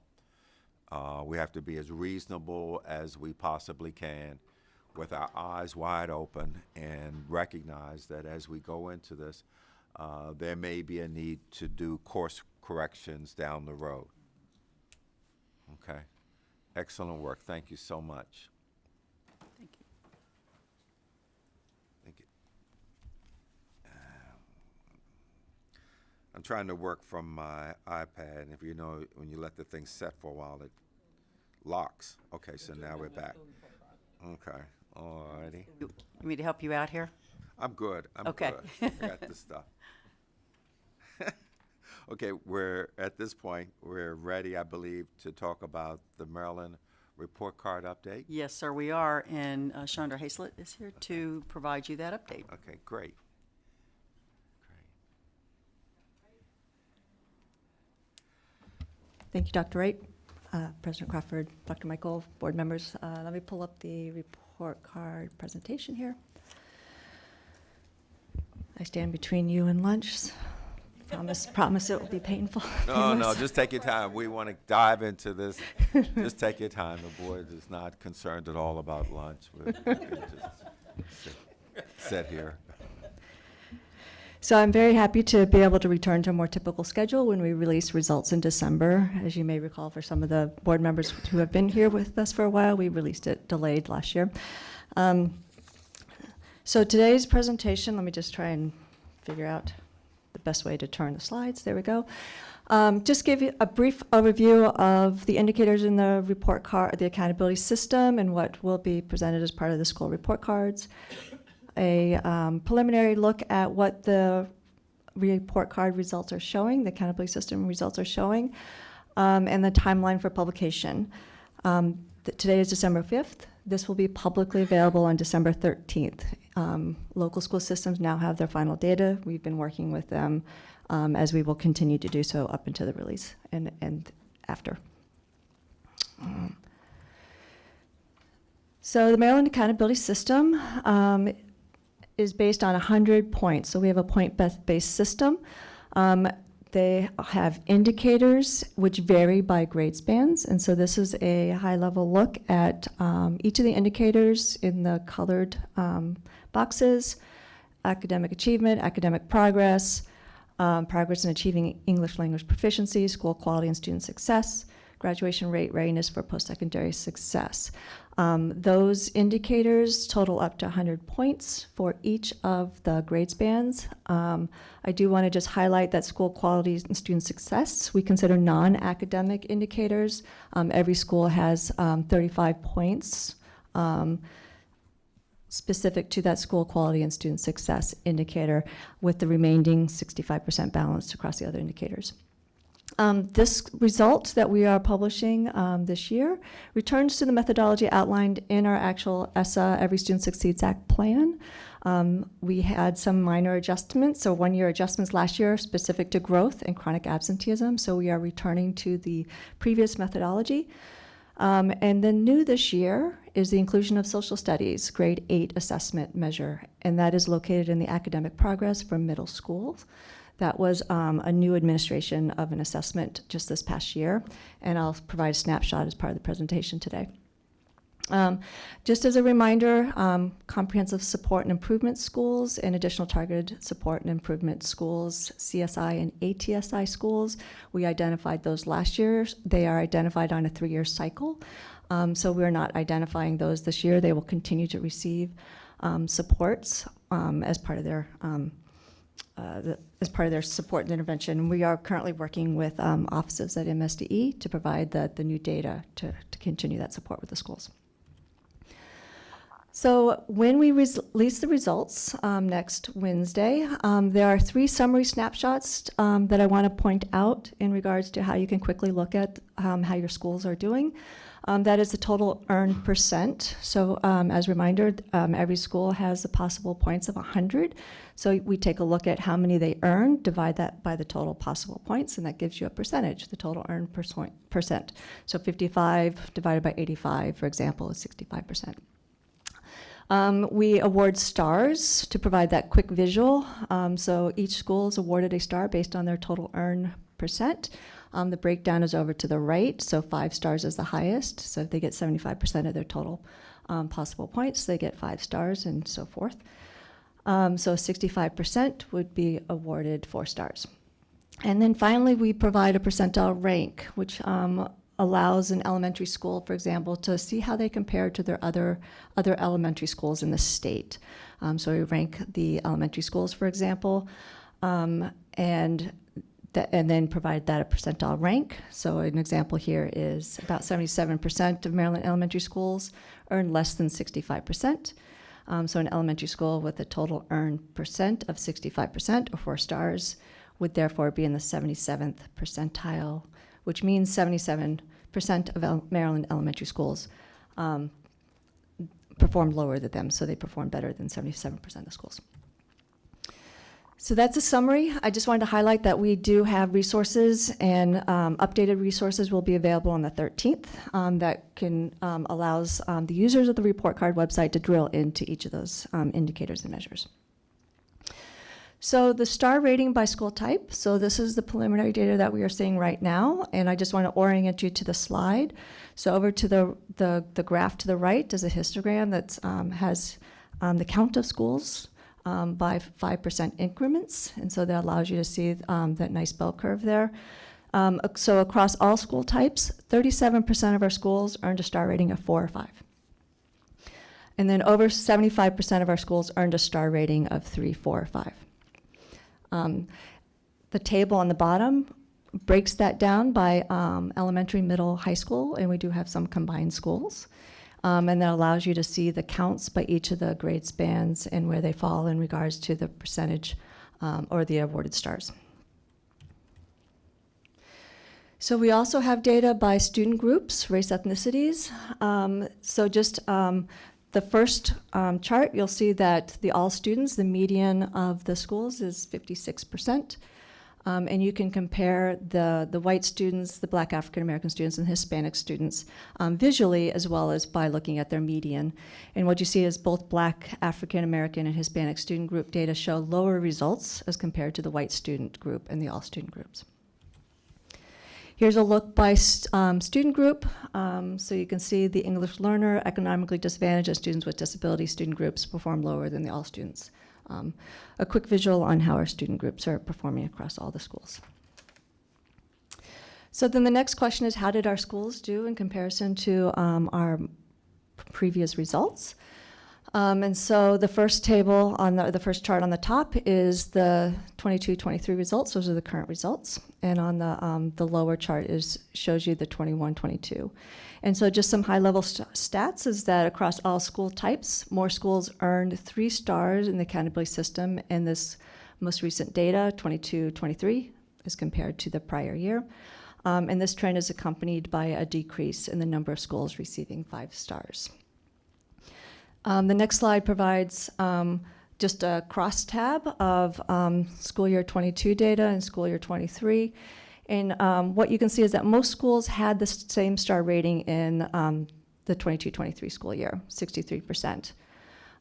We have to be as reasonable as we possibly can with our eyes wide open and recognize that as we go into this, there may be a need to do course corrections down the road. Okay. Excellent work. Thank you so much. Thank you. Thank you. I'm trying to work from my iPad, and if you know, when you let the thing set for a while, it locks. Okay, so now we're back. Okay, all righty. You want me to help you out here? I'm good. I'm Okay. good. I got this stuff. Okay, we're at this point, we're ready, I believe, to talk about the Maryland report card update. Yes, sir, we are, and Chandra Hazlett is here to provide you that update. Okay, great. Thank you, Dr. Wright, President Crawford, Dr. Michael, board members. Let me pull up the report card presentation here. I stand between you and lunch. Promise it will be painful. No, just take your time. We want to dive into this. Just take your time. The board is not concerned at all about lunch. We can just sit here. So I'm very happy to be able to return to a more typical schedule when we release results in December. As you may recall, for some of the board members who have been here with us for a while, we released it delayed last year. So today's presentation, let me just try and figure out the best way to turn the slides. There we go. Just give you a brief overview of the indicators in the report card, the accountability system, and what will be presented as part of the school report cards. A preliminary look at what the report card results are showing, the accountability system results are showing, and the timeline for publication. Today is December 5th. This will be publicly available on December 13th. Local school systems now have their final data. We've been working with them as we will continue to do so up until the release and after. So the Maryland Accountability System is based on 100 points. So we have a point-based system. They have indicators which vary by grade spans. And so this is a high-level look at each of the indicators in the colored boxes: academic achievement, academic progress, progress in achieving English language proficiency, school quality and student success, graduation rate, readiness for post-secondary success. Those indicators total up to 100 points for each of the grade spans. I do want to just highlight that school quality and student success we consider non-academic indicators. Every school has 35 points specific to that school quality and student success indicator, with the remaining 65% balanced across the other indicators. This result that we are publishing this year returns to the methodology outlined in our actual ESSA Every Student Succeeds Act plan. We had some minor adjustments, or one-year adjustments last year specific to growth and chronic absenteeism, so we are returning to the previous methodology. And then new this year is the inclusion of social studies, grade 8 assessment measure, and that is located in the academic progress for middle schools. That was a new administration of an assessment just this past year, and I'll provide a snapshot as part of the presentation today. Just as a reminder, comprehensive support and improvement schools and additional targeted support and improvement schools, CSI and ATSI schools, we identified those last year. They are identified on a 3-year cycle, so we're not identifying those this year. They will continue to receive supports as part of their support and intervention. We are currently working with offices at MSDE to provide the new data to continue that support with the schools. So when we release the results next Wednesday, there are 3 summary snapshots that I want to point out in regards to how you can quickly look at how your schools are doing. That is the total earned percent. So as a reminder, every school has the possible points of 100. So we take a look at how many they earned, divide that by the total possible points, and that gives you a percentage, the total earned percent. So 55 divided by 85, for example, is 65%. We award stars to provide that quick visual. So each school is awarded a star based on their total earned percent. The breakdown is over to the right, so 5 stars is the highest. So if they get 75% of their total possible points, they get 5 stars and so forth. So 65% would be awarded 4 stars. And then finally, we provide a percentile rank, which allows an elementary school, for example, to see how they compare to their other elementary schools in the state. So we rank the elementary schools, for example, and then provide that a percentile rank. So an example here is about 77% of Maryland elementary schools earn less than 65%. So an elementary school with a total earned percent of 65% or 4 stars would therefore be in the 77th percentile, which means 77% of Maryland elementary schools performed lower than them, so they perform better than 77% of the schools. So that's a summary. I just wanted to highlight that we do have resources, and updated resources will be available on the 13th that can allows the users of the report card website to drill into each of those indicators and measures. So the star rating by school type. So this is the preliminary data that we are seeing right now, and I just want to orient you to the slide. So over to the graph to the right is a histogram that has the count of schools by 5% increments, and so that allows you to see that nice bell curve there. So across all school types, 37% of our schools earned a star rating of 4 or 5. And then over 75% of our schools earned a star rating of 3, 4, or 5. The table on the bottom breaks that down by elementary, middle, high school, and we do have some combined schools. And that allows you to see the counts by each of the grade spans and where they fall in regards to the percentage or the awarded stars. So we also have data by student groups, race, ethnicities. So just the first chart, you'll see that the all students, the median of the schools is 56%. And you can compare the white students, the Black African American students, and Hispanic students visually, as well as by looking at their median. And what you see is both Black African American and Hispanic student group data show lower results as compared to the white student group and the all student groups. Here's a look by student group. So you can see the English learner, economically disadvantaged, and students with disability student groups perform lower than the all students. A quick visual on how our student groups are performing across all the schools. So then the next question is, how did our schools do in comparison to our previous results? And so the first table on the first chart on the top is the 22-23 results. Those are the current results. And on the lower chart shows you the 21-22. And so just some high-level stats is that across all school types, more schools earned 3 stars in the accountability system in this most recent data, 22-23, as compared to the prior year. And this trend is accompanied by a decrease in the number of schools receiving 5 stars. The next slide provides just a crosstab of school year 22 data and school year 23. And what you can see is that most schools had the same star rating in the 22-23 school year, 63%.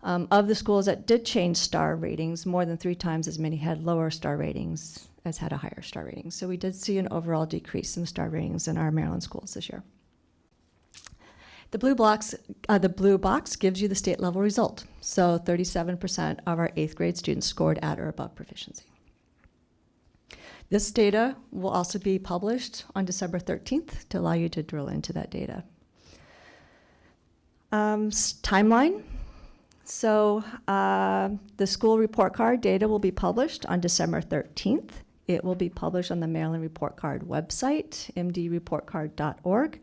Of the schools that did change star ratings, more than 3 times as many had lower star ratings as had a higher star rating. So we did see an overall decrease in the star ratings in our Maryland schools this year. The blue box gives you the state level result. So 37% of our 8th grade students scored at or above proficiency. This data will also be published on December 13th to allow you to drill into that data. Timeline. So the school report card data will be published on December 13th. It will be published on the Maryland Report Card website, mdreportcard.org.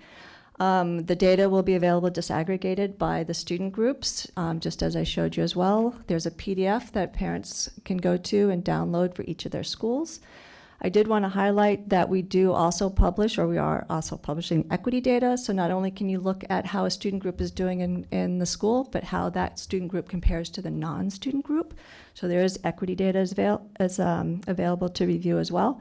The data will be available disaggregated by the student groups, just as I showed you as well. There's a PDF that parents can go to and download for each of their schools. I did want to highlight that we do also publish, or we are also publishing equity data. So not only can you look at how a student group is doing in the school, but how that student group compares to the non-student group. So there is equity data available to review as well.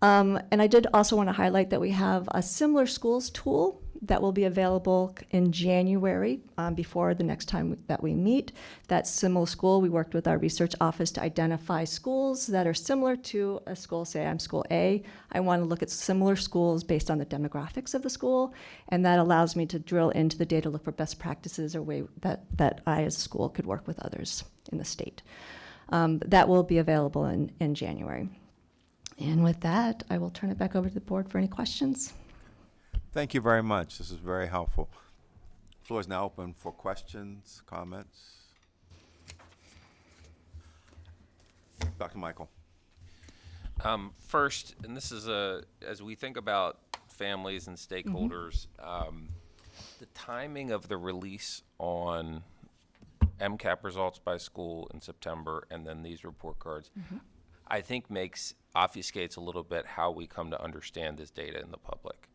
And I did also want to highlight that we have a similar schools tool that will be available in January, before the next time that we meet. That similar school, we worked with our research office to identify schools that are similar to a school. Say I'm school A. I want to look at similar schools based on the demographics of the school, and that allows me to drill into the data, look for best practices or way that I as a school could work with others in the state. That will be available in January. And with that, I will turn it back over to the board for any questions. Thank you very much. This is very helpful. Floor is now open for questions, comments. Dr. Michael. First, and this is as we think about families and stakeholders, the timing of the release on MCAP results by school in September and then these report cards, I think obfuscates a little bit how we come to understand this data in the public.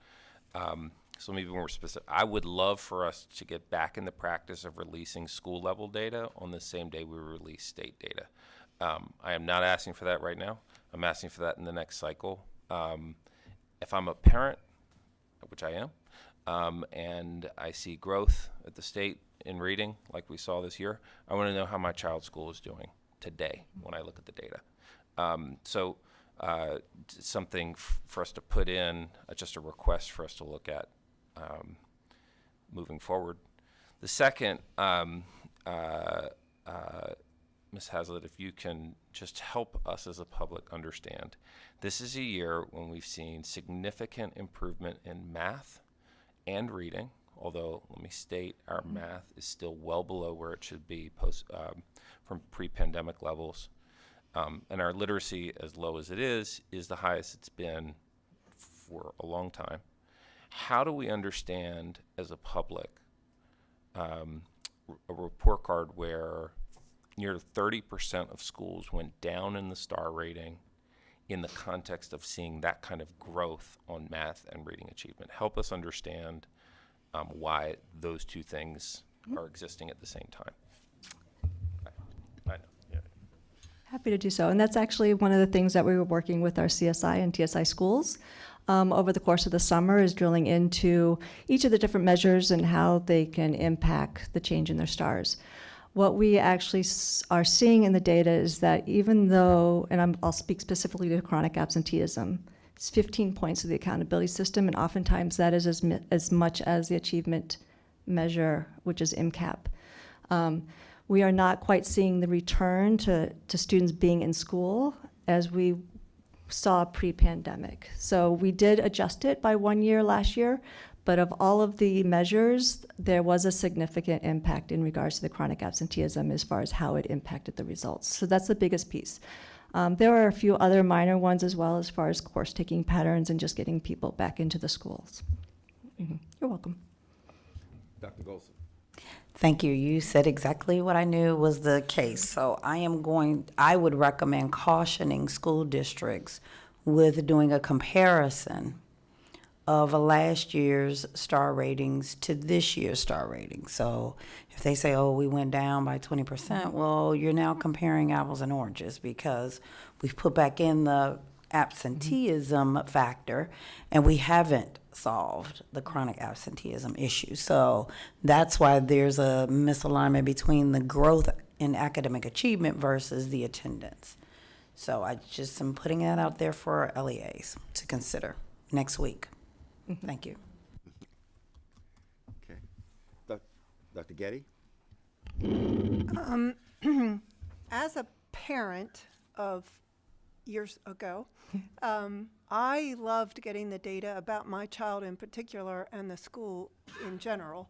So maybe more specific, I would love for us to get back in the practice of releasing school level data on the same day we release state data. I am not asking for that right now. I'm asking for that in the next cycle. If I'm a parent, which I am, and I see growth at the state in reading like we saw this year, I want to know how my child's school is doing today when I look at the data. Something for us to put in, just a request for us to look at moving forward. The second, Ms. Hazlitt, if you can just help us as a public understand, this is a year when we've seen significant improvement in math and reading, although let me state our math is still well below where it should be from pre-pandemic levels. And our literacy, as low as it is the highest it's been for a long time. How do we understand as a public a report card where near 30% of schools went down in the star rating in the context of seeing that kind of growth on math and reading achievement? Help us understand why those two things are existing at the same time. I know. Yeah. Happy to do so. And that's actually one of the things that we were working with our CSI and TSI schools over the course of the summer, is drilling into each of the different measures and how they can impact the change in their stars. What we actually are seeing in the data is that even though, and I'll speak specifically to chronic absenteeism, it's 15 points of the accountability system, and oftentimes that is as much as the achievement measure, which is MCAP. We are not quite seeing the return to students being in school as we saw pre-pandemic. So we did adjust it by 1 year last year, but of all of the measures, there was a significant impact in regards to the chronic absenteeism as far as how it impacted the results. So that's the biggest piece. There are a few other minor ones as well, as far as course taking patterns and just getting people back into the schools. You're welcome. Dr. Golson. Thank you. You said exactly what I knew was the case. So I would recommend cautioning school districts with doing a comparison of last year's star ratings to this year's star ratings. So if they say, oh, we went down by 20%, well, you're now comparing apples and oranges because we've put back in the absenteeism factor and we haven't solved the chronic absenteeism issue. So that's why there's a misalignment between the growth in academic achievement versus the attendance. So I just am putting that out there for LEAs to consider next week. Thank you. Okay. Dr. Getty? As a parent of years ago, I loved getting the data about my child in particular and the school in general.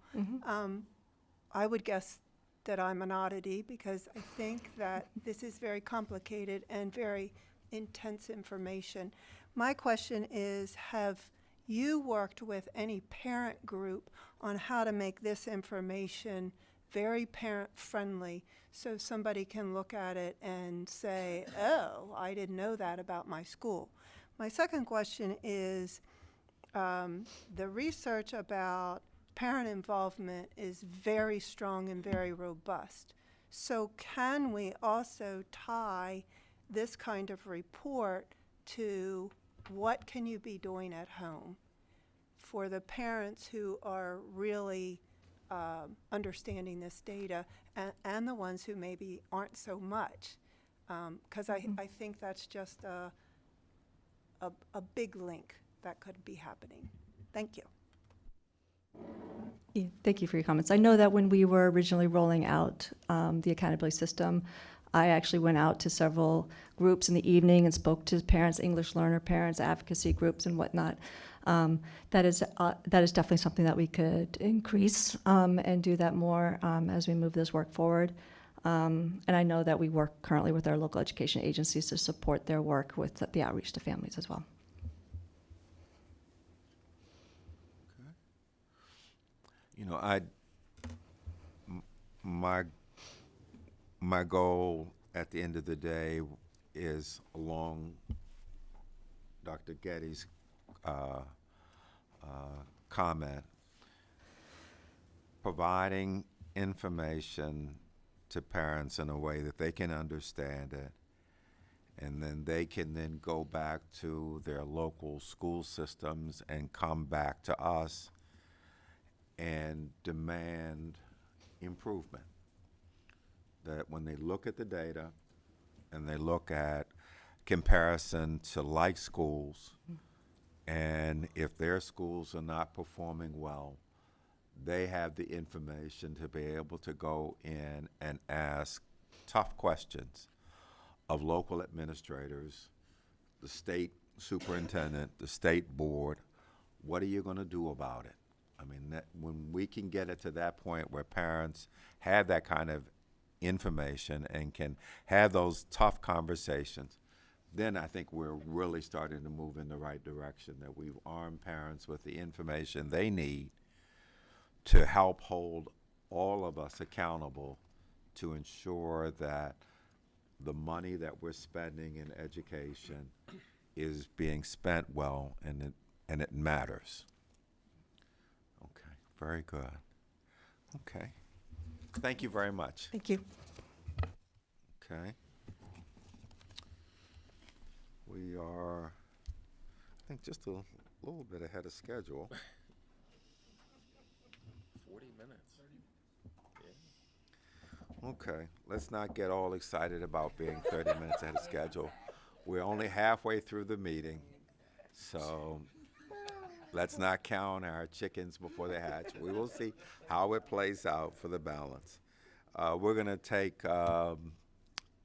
I would guess that I'm an oddity because I think that this is very complicated and very intense information. My question is, have you worked with any parent group on how to make this information very parent-friendly so somebody can look at it and say, oh, I didn't know that about my school. My second question is, the research about parent involvement is very strong and very robust. So can we also tie this kind of report to what can you be doing at home for the parents who are really understanding this data and the ones who maybe aren't so much? Because I think that's just a big link that could be happening. Thank you. Yeah, thank you for your comments. I know that when we were originally rolling out the accountability system, I actually went out to several groups in the evening and spoke to parents, English learner parents, advocacy groups, and whatnot. That is definitely something that we could increase and do that more as we move this work forward. And I know that we work currently with our local education agencies to support their work with the outreach to families as well. You know, my goal at the end of the day is along Dr. Getty's comment, providing information to parents in a way that they can understand it, and then they can then go back to their local school systems and come back to us and demand improvement. That when they look at the data and they look at comparison to like schools, and if their schools are not performing well, they have the information to be able to go in and ask tough questions of local administrators, the state superintendent, the state board. What are you going to do about it? I mean, when we can get it to that point where parents have that kind of information and can have those tough conversations, then I think we're really starting to move in the right direction, that we've armed parents with the information they need to help hold all of us accountable to ensure that the money that we're spending in education is being spent well and it matters. Okay, very good. Okay. Thank you very much. Thank you. Okay. We are, I think, just a little bit ahead of schedule. 40 minutes. Okay, let's not get all excited about being 30 minutes ahead of schedule. We're only halfway through the meeting, so let's not count our chickens before they hatch. We will see how it plays out for the balance. We're going to take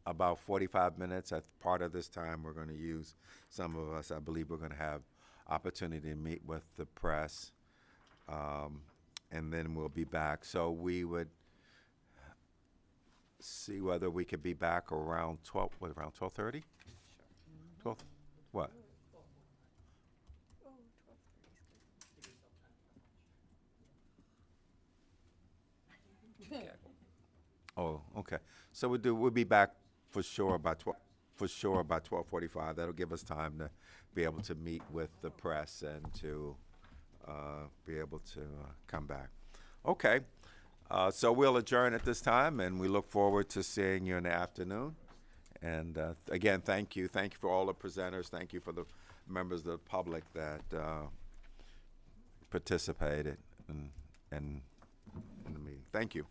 about 45 minutes. As part of this time, we're going to use, some of us, I believe we're going to have opportunity to meet with the press, and then we'll be back. So we would see whether we could be back around 12:30? 12, what? Oh, okay. So we'll be back for sure by 12:45. That'll give us time to be able to meet with the press and to be able to come back. Okay. So we'll adjourn at this time, and we look forward to seeing you in the afternoon. And again, thank you. Thank you for all the presenters. Thank you for the members of the public that participated in the meeting. Thank you.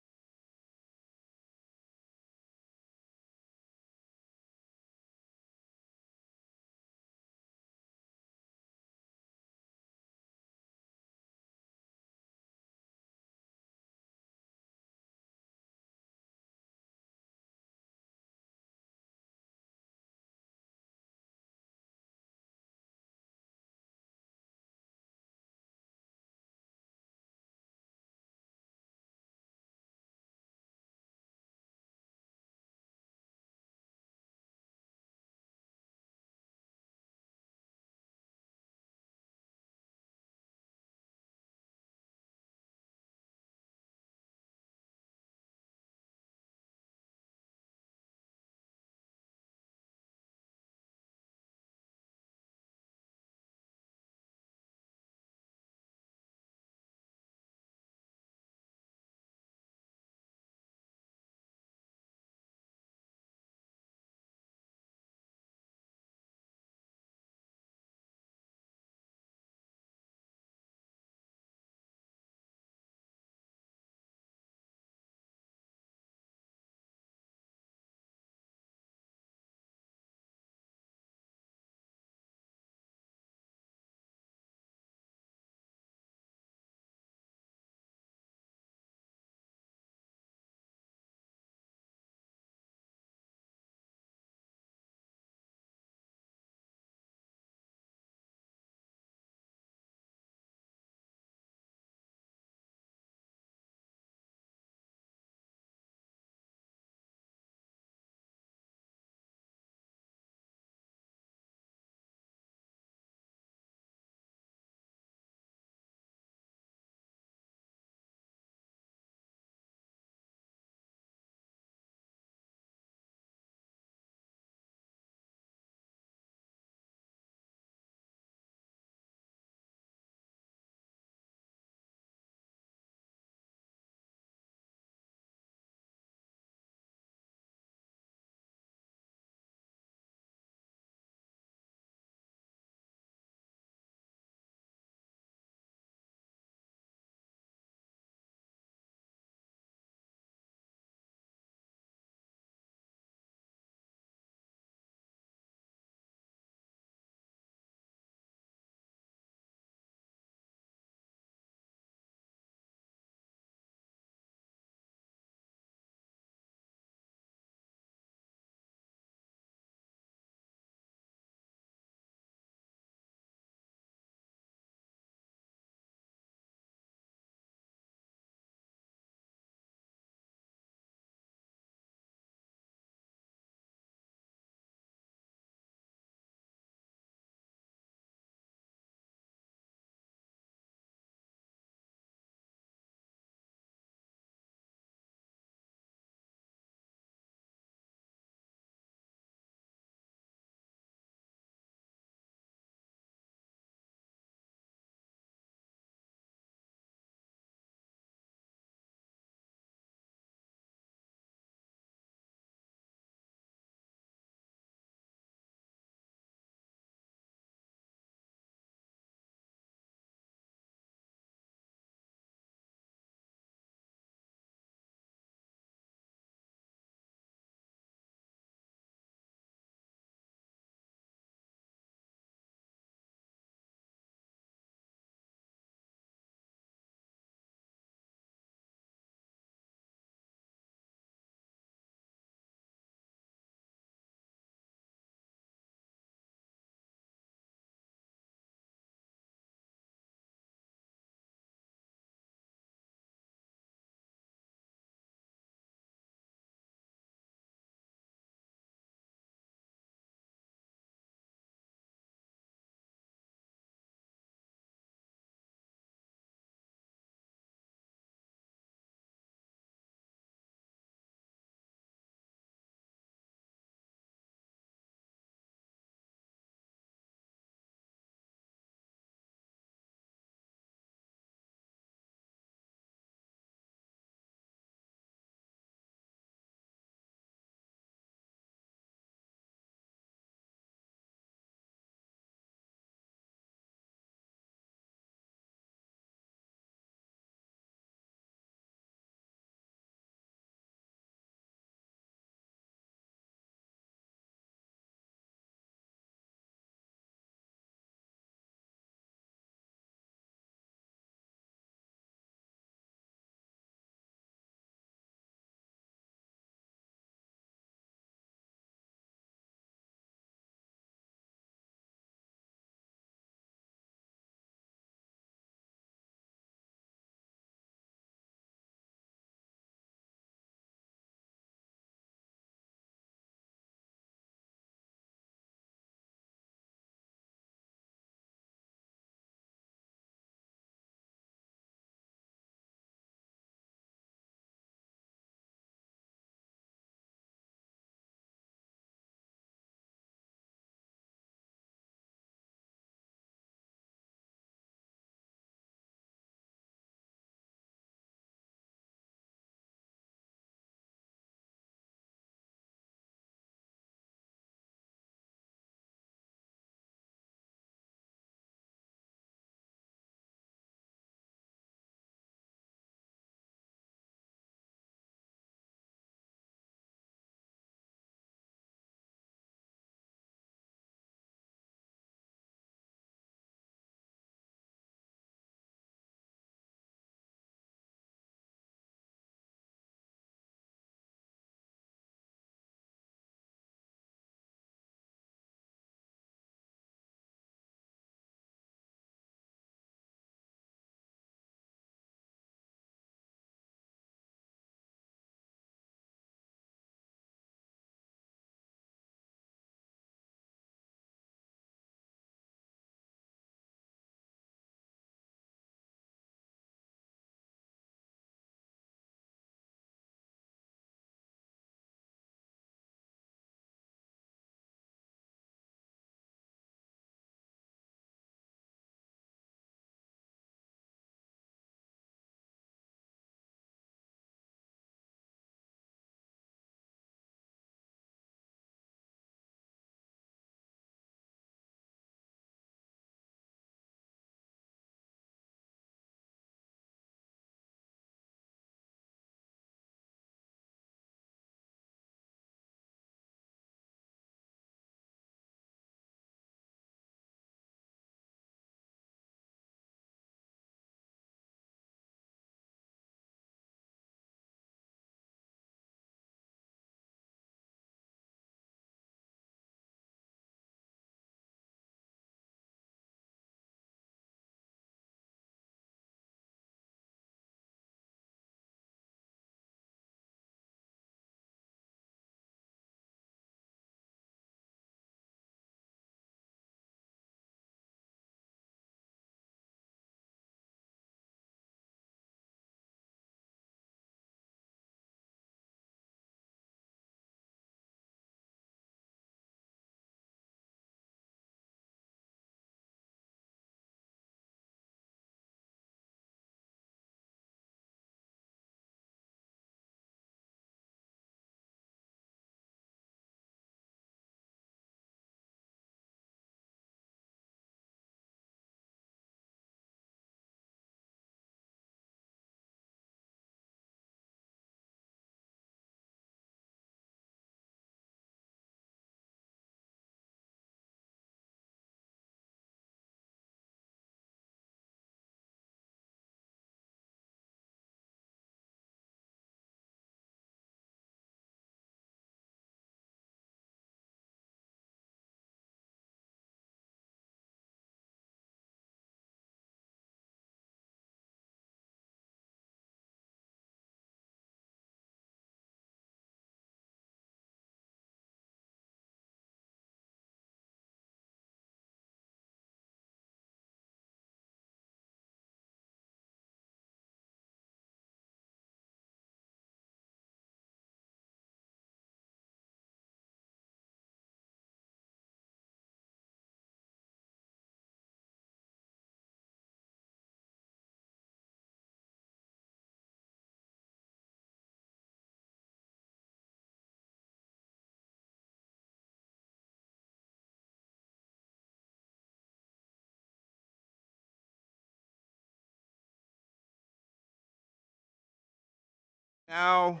Now,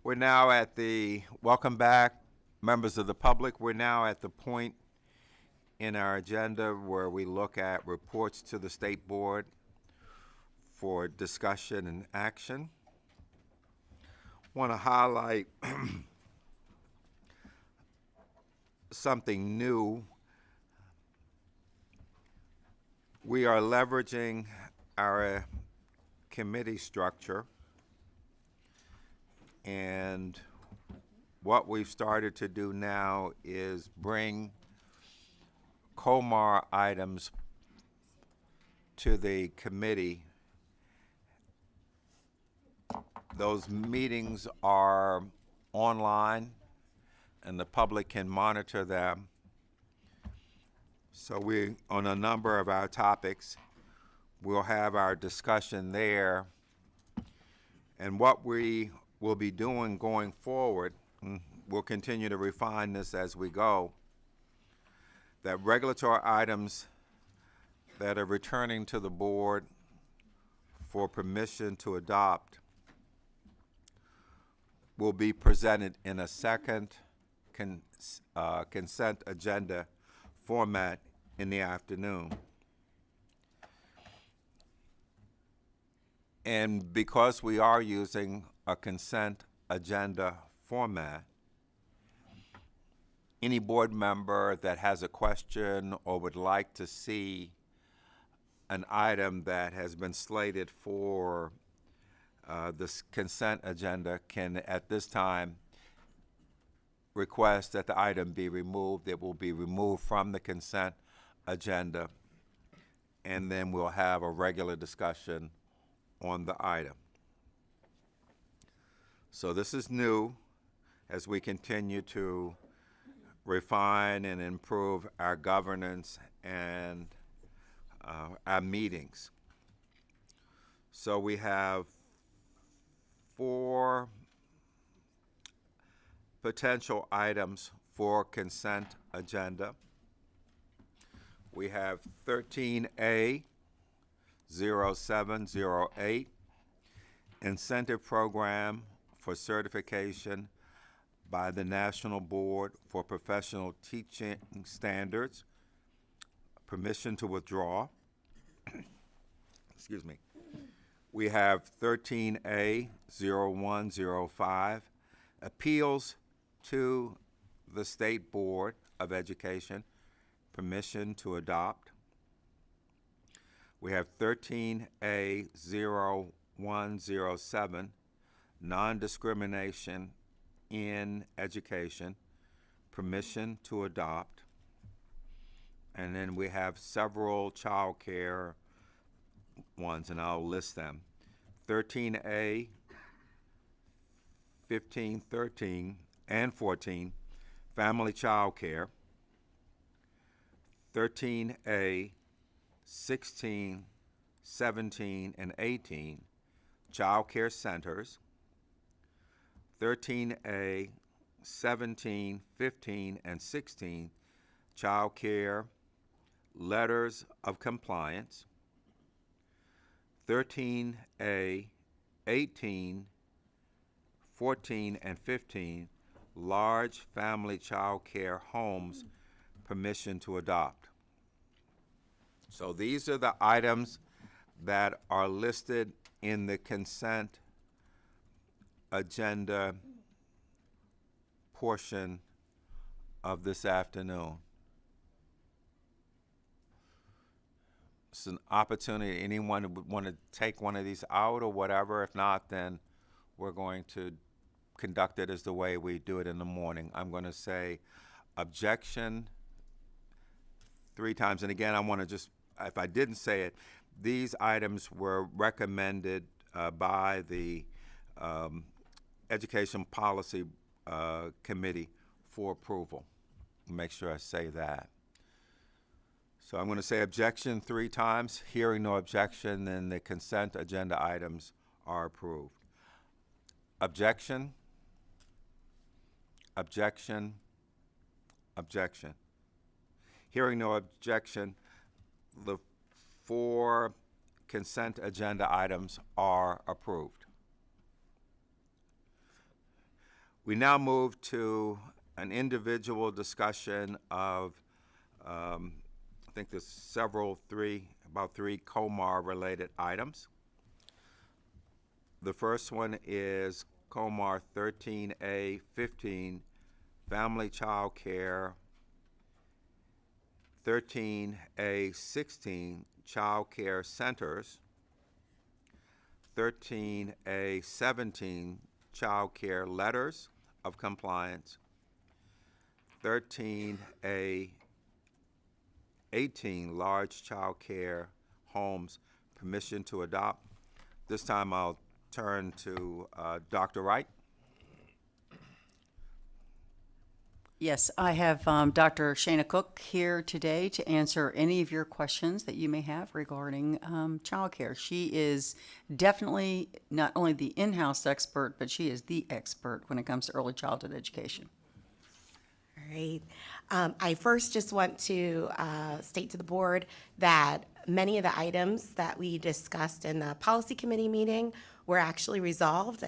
we're now at the, welcome back, members of the public. We're now at the point in our agenda where we look at reports to the State Board for discussion and action. Want to highlight something new. We are leveraging our committee structure, and what we've started to do now is bring COMAR items to the committee. Those meetings are online and the public can monitor them. So we, on a number of our topics, we'll have our discussion there. And what we will be doing going forward, we'll continue to refine this as we go, that regulatory items that are returning to the board for permission to adopt will be presented in a second consent agenda format in the afternoon. And because we are using a consent agenda format, any board member that has a question or would like to see an item that has been slated for this consent agenda can, at this time, request that the item be removed. It will be removed from the consent agenda, and then we'll have a regular discussion on the item. So this is new as we continue to refine and improve our governance and our meetings. So we have 4 potential items for consent agenda. We have 13A 0708, Incentive Program for Certification by the National Board for Professional Teaching Standards, permission to withdraw. Excuse me. We have 13A 0105, appeals to the State Board of Education, permission to adopt. We have 13A 0107, non-discrimination in education, permission to adopt. And then we have several child care ones, and I'll list them. 13A, 15, 13, and 14, family child care. 13A, 16, 17, and 18, child care centers. 13A, 17, 15, and 16, child care letters of compliance. 13A, 18, 14, and 15, large family child care homes, permission to adopt. So these are the items that are listed in the consent agenda portion of this afternoon. It's an opportunity. Anyone would want to take one of these out or whatever. If not, then we're going to conduct it as the way we do it in the morning. I'm going to say objection 3 times. And again, I want to just, if I didn't say it, these items were recommended by the Education Policy Committee for approval. Make sure I say that. So I'm going to say objection 3 times. Hearing no objection, then the consent agenda items are approved. Objection, objection, objection. Hearing no objection, the 4 consent agenda items are approved. We now move to an individual discussion of, I think there's about three COMAR-related items. The first one is COMAR 13A15, Family Child Care, 13A16, Child Care Centers, 13A17, Child Care Letters of Compliance, 13A18, Large Child Care Homes, Permission to Adopt. This time I'll turn to Dr. Wright. Yes, I have Dr. Shana Cook here today to answer any of your questions that you may have regarding childcare. She is definitely not only the in-house expert, but she is the expert when it comes to early childhood education. All right. I first just want to state to the board that many of the items that we discussed in the policy committee meeting were actually resolved.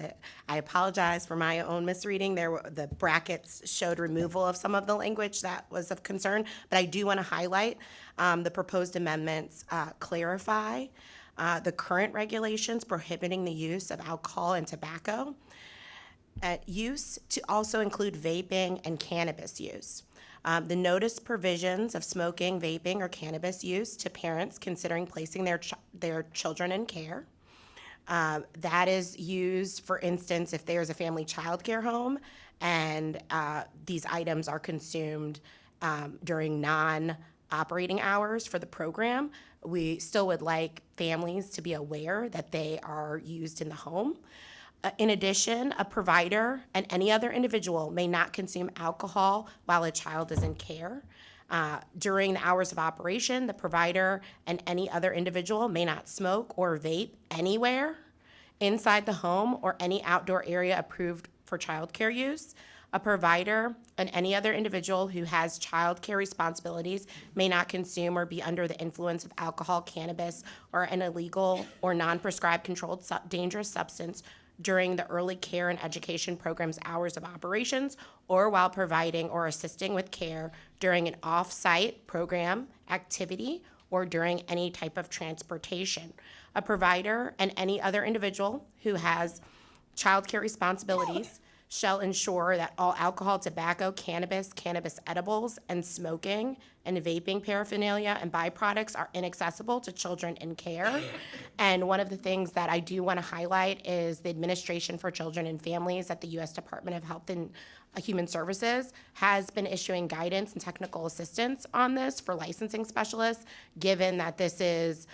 I apologize for my own misreading. The brackets showed removal of some of the language that was of concern, but I do want to highlight the proposed amendments clarify the current regulations prohibiting the use of alcohol and tobacco use to also include vaping and cannabis use. The notice provisions of smoking, vaping, or cannabis use to parents considering placing their children in care. That is used, for instance, if there's a family child care home and these items are consumed during non-operating hours for the program. We still would like families to be aware that they are used in the home. In addition, a provider and any other individual may not consume alcohol while a child is in care. During the hours of operation, the provider and any other individual may not smoke or vape anywhere inside the home or any outdoor area approved for child care use. A provider and any other individual who has child care responsibilities may not consume or be under the influence of alcohol, cannabis, or an illegal or non-prescribed controlled dangerous substance during the early care and education program's hours of operations or while providing or assisting with care during an off-site program activity or during any type of transportation. A provider and any other individual who has child care responsibilities shall ensure that all alcohol, tobacco, cannabis, cannabis edibles, and smoking and vaping paraphernalia and byproducts are inaccessible to children in care. And one of the things that I do want to highlight is the Administration for Children and Families at the U.S. Department of Health and Human Services has been issuing guidance and technical assistance on this for licensing specialists, given that this is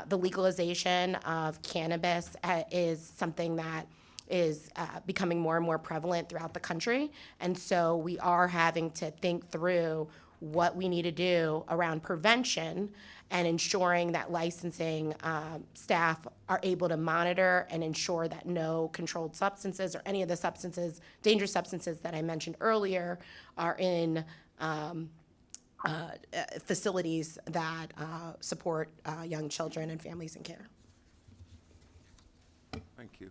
the legalization of cannabis is something that is becoming more and more prevalent throughout the country. And so we are having to think through what we need to do around prevention and ensuring that licensing staff are able to monitor and ensure that no controlled substances or any of the substances, dangerous substances that I mentioned earlier, are in facilities that support young children and families in care. Thank you.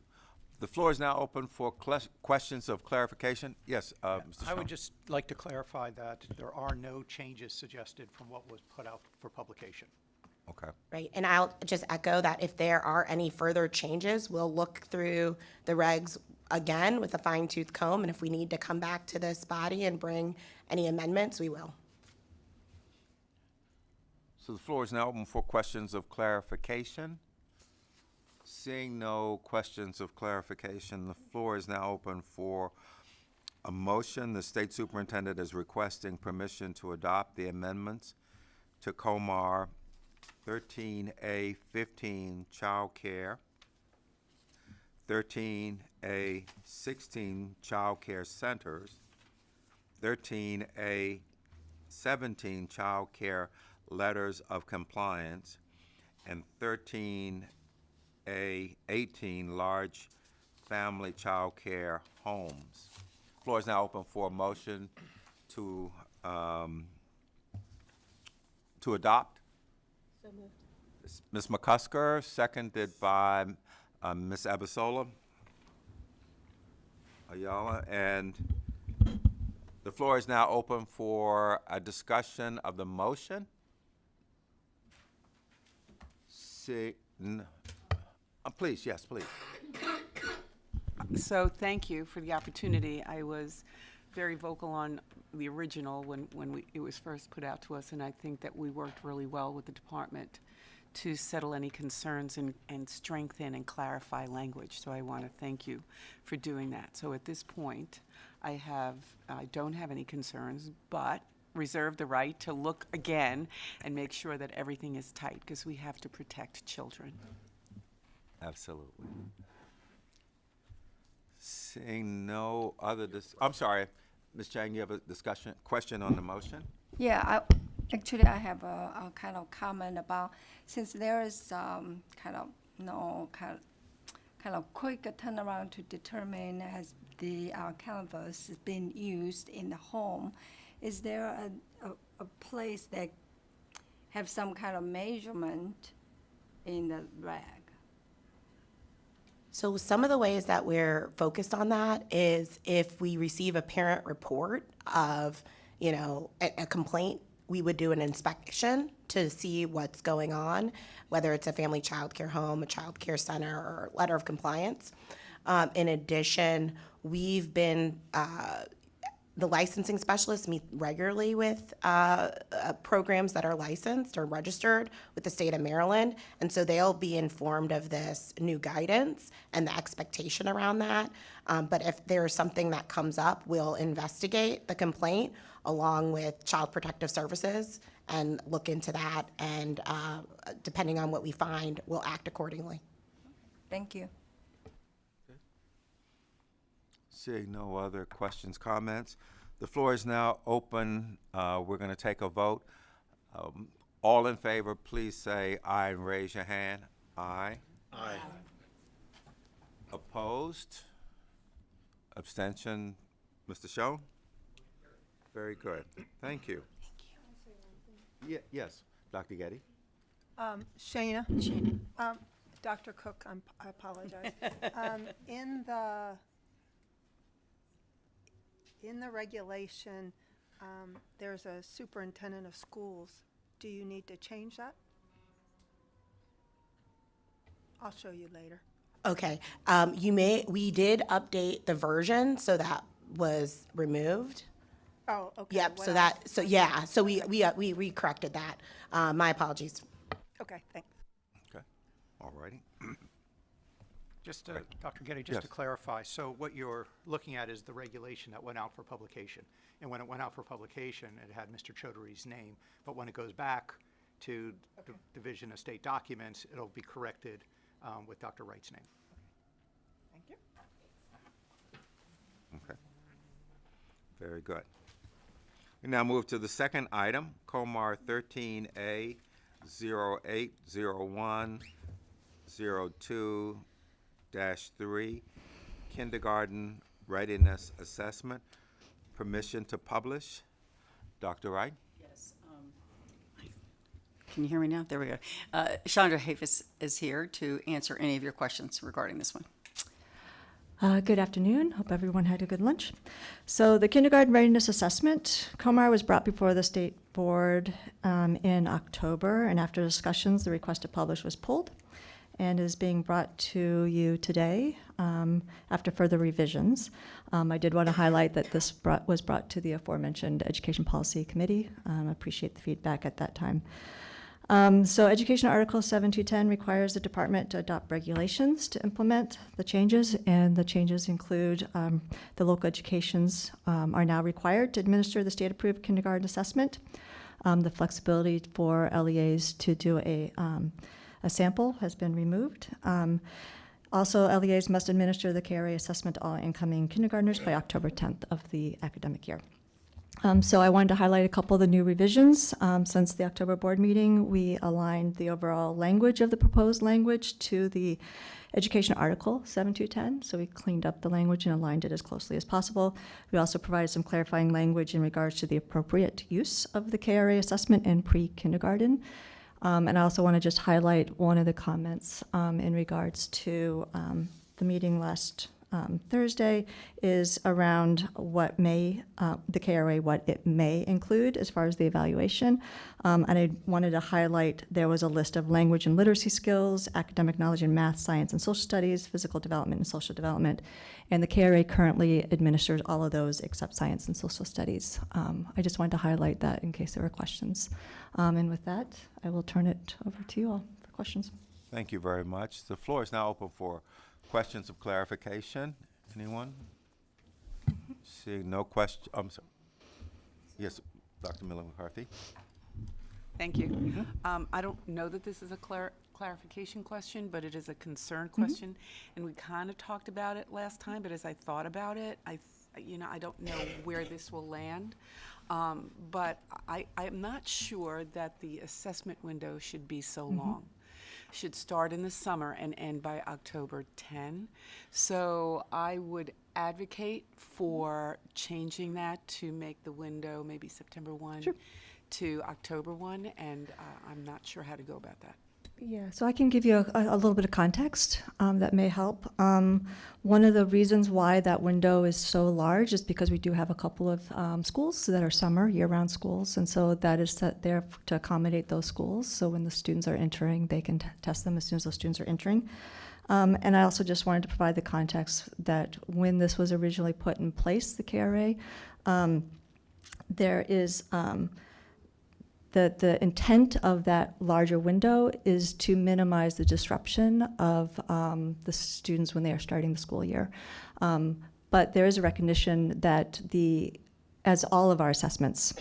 The floor is now open for questions of clarification. Yes, Mr. I would Shaw. just like to clarify that there are no changes suggested from what was put out for publication. Okay. Right, and I'll just echo that if there are any further changes, we'll look through the regs again with a fine-tooth comb, and if we need to come back to this body and bring any amendments, we will. So the floor is now open for questions of clarification. Seeing no questions of clarification, the floor is now open for a motion. The state superintendent is requesting permission to adopt the amendments to COMAR 13A15 Child Care, 13A16 Child Care Centers, 13A17 Child Care Letters of Compliance, and 13A18 Large Family Child Care Homes. Floor is now open for a motion to adopt. So moved. Ms. McCusker, seconded by Ms. Abisola Ayala, and the floor is now open for a discussion of the motion. Please, yes, please. So thank you for the opportunity. I was very vocal on the original when it was first put out to us, and I think that we worked really well with the department to settle any concerns and strengthen and clarify language. So I want to thank you for doing that. So at this point, I don't have any concerns, but reserve the right to look again and make sure that everything is tight, because we have to protect children. Absolutely. Seeing no other, I'm sorry, Ms. Chang, you have a question on the motion? Yeah, actually I have a kind of comment about, since there is kind of quick turnaround to determine has the canvas been used in the home, is there a place that have some kind of measurement in the rag? So some of the ways that we're focused on that is if we receive a parent report of, a complaint, we would do an inspection to see what's going on, whether it's a family child care home, a child care center, or letter of compliance. In addition, we've been, the licensing specialists meet regularly with programs that are licensed or registered with the state of Maryland, and so they'll be informed of this new guidance and the expectation around that. But if there's something that comes up, we'll investigate the complaint along with Child Protective Services and look into that, and depending on what we find, we'll act accordingly. Thank you. Seeing no other questions, comments, the floor is now open. We're going to take a vote. All in favor, please say aye and raise your hand. Aye. Aye. Opposed? Abstention? Mr. Schoen? Very good. Thank you. Yes, Dr. Getty. Shana. Dr. Cook, I apologize. In the regulation, there's a superintendent of schools. Do you need to change that? I'll show you later. Okay. We did update the version, so that was removed. Oh, okay. Yep. So we corrected that. My apologies. Okay. Thanks. Okay. All righty. Just, Dr. Getty, just to clarify, so what you're looking at is the regulation that went out for publication. And when it went out for publication, it had Mr. Chaudhary's name. But when it goes back to the Division of State Documents, it'll be corrected with Dr. Wright's name. Thank you. Okay. Very good. We now move to the second item, Comar 13A 080102-3, Kindergarten Readiness Assessment, permission to publish. Dr. Wright? Yes. Can you hear me now? There we go. Chandra Hafis is here to answer any of your questions regarding this one. Good afternoon. Hope everyone had a good lunch. So the Kindergarten Readiness Assessment, COMAR, was brought before the State Board in October, and after discussions, the request to publish was pulled and is being brought to you today after further revisions. I did want to highlight that this was brought to the aforementioned Education Policy Committee. Appreciate the feedback at that time. So Education Article 7210 requires the department to adopt regulations to implement the changes, and the changes include the local educations are now required to administer the state-approved kindergarten assessment. The flexibility for LEAs to do a sample has been removed. Also, LEAs must administer the KRA assessment to all incoming kindergartners by October 10th of the academic year. So I wanted to highlight a couple of the new revisions. Since the October board meeting, we aligned the overall language of the proposed language to the Education Article 7210. So we cleaned up the language and aligned it as closely as possible. We also provided some clarifying language in regards to the appropriate use of the KRA assessment in pre-kindergarten. And I also want to just highlight one of the comments in regards to the meeting last Thursday is around what may, the KRA, what it may include as far as the evaluation. And I wanted to highlight there was a list of language and literacy skills, academic knowledge in math, science, and social studies, physical development, and social development. And the KRA currently administers all of those except science and social studies. I just wanted to highlight that in case there were questions. And with that, I will turn it over to you all for questions. Thank you very much. The floor is now open for questions of clarification. Anyone? Seeing no question, I'm sorry. Yes, Dr. Miller McCarthy. Thank you. I don't know that this is a clarification question, but it is a concern question. And we kind of talked about it last time, but as I thought about it, I don't know where this will land. But I'm not sure that the assessment window should be so long. Should start in the summer and end by October 10. So I would advocate for changing that to make the window maybe September 1 to October 1, and I'm not sure how to go about that. Yeah, so I can give you a little bit of context that may help. One of the reasons why that window is so large is because we do have a couple of schools that are summer, year-round schools, and so that is set there to accommodate those schools. So when the students are entering, they can test them as soon as those students are entering. And I also just wanted to provide the context that when this was originally put in place, the KRA, there is the intent of that larger window is to minimize the disruption of the students when they are starting the school year. But there is a recognition that as all of our assessments,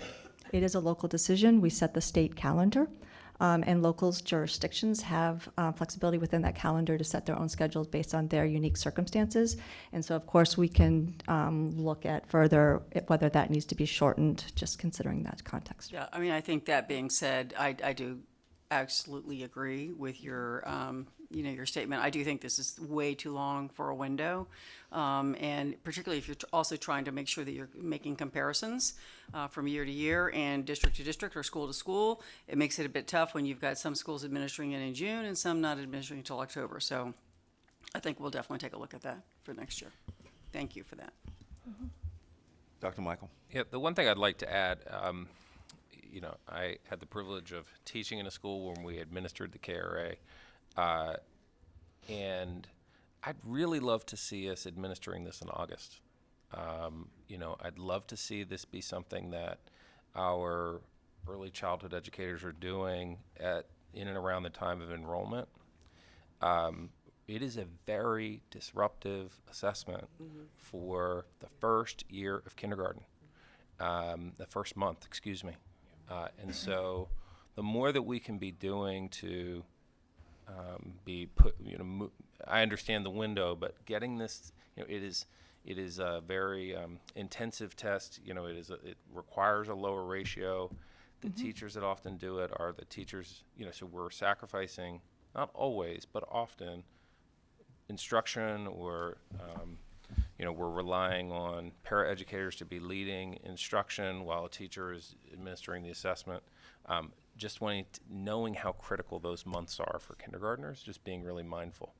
it is a local decision. We set the state calendar, and locals' jurisdictions have flexibility within that calendar to set their own schedules based on their unique circumstances. And so, of course, we can look at further whether that needs to be shortened, just considering that context. Yeah, I mean, I think that being said, I do absolutely agree with your, your statement. I do think this is way too long for a window, and particularly if you're also trying to make sure that you're making comparisons from year to year and district to district or school to school. It makes it a bit tough when you've got some schools administering it in June and some not administering until October. So I think we'll definitely take a look at that for next year. Thank you for that. Dr. Michael. Yeah, the one thing I'd like to add, I had the privilege of teaching in a school when we administered the KRA, and I'd really love to see us administering this in August. I'd love to see this be something that our early childhood educators are doing in and around the time of enrollment. It is a very disruptive assessment for the first year of kindergarten, the first month, excuse me. And so the more that we can be doing to be put, I understand the window, but getting this, it is a very intensive test. It requires a lower ratio. The teachers that often do it are the teachers, so we're sacrificing, not always, but often, instruction, or we're relying on paraeducators to be leading instruction while a teacher is administering the assessment. Just knowing how critical those months are for kindergartners, just being really mindful.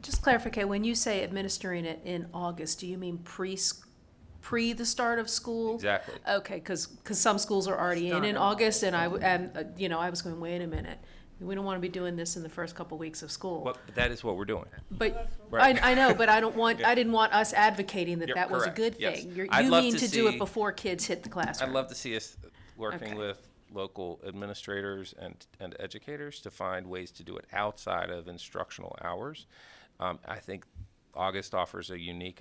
Just clarify, when you say administering it in August, do you mean pre the start of school? Exactly. Okay, because some schools are already in August, and I was going, wait a minute. We don't want to be doing this in the first couple weeks of school. Well, that is what we're doing. But right. I know, but I didn't want us advocating that You're that was a correct. good Yes. thing. You I'd love mean to do see- it before kids hit the classroom. I'd love to see us working Okay. with local administrators and educators to find ways to do it outside of instructional hours. I think August offers a unique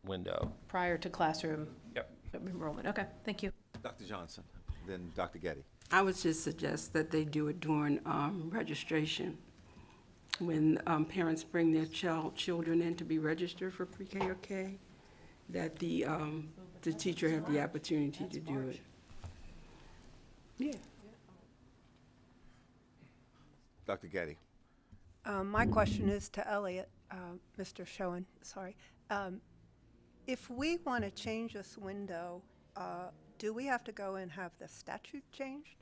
window. Prior to classroom Yep. enrollment. Okay, thank you. Dr. Johnson, then Dr. Getty. I would just suggest that they do it during registration. When parents bring their children in to be registered for pre-K or K, that the teacher have the opportunity to do it. Yeah. Dr. Getty. My question is to Elliot, Mr. Schoen, sorry. If we want to change this window, do we have to go and have the statute changed?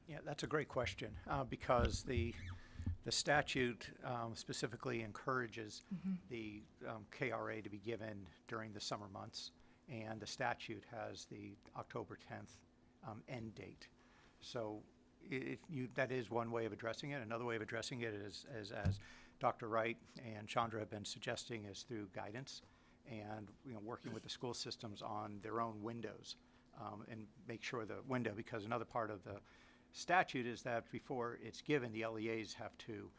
Yeah, that's a great question, because the statute specifically encourages the KRA to be given during the summer months, and the statute has the October 10th end date. So that is one way of addressing it. Another way of addressing it is, as Dr. Wright and Chandra have been suggesting, is through guidance and working with the school systems on their own windows, and make sure the window, because another part of the statute is that before it's given, the LEAs have to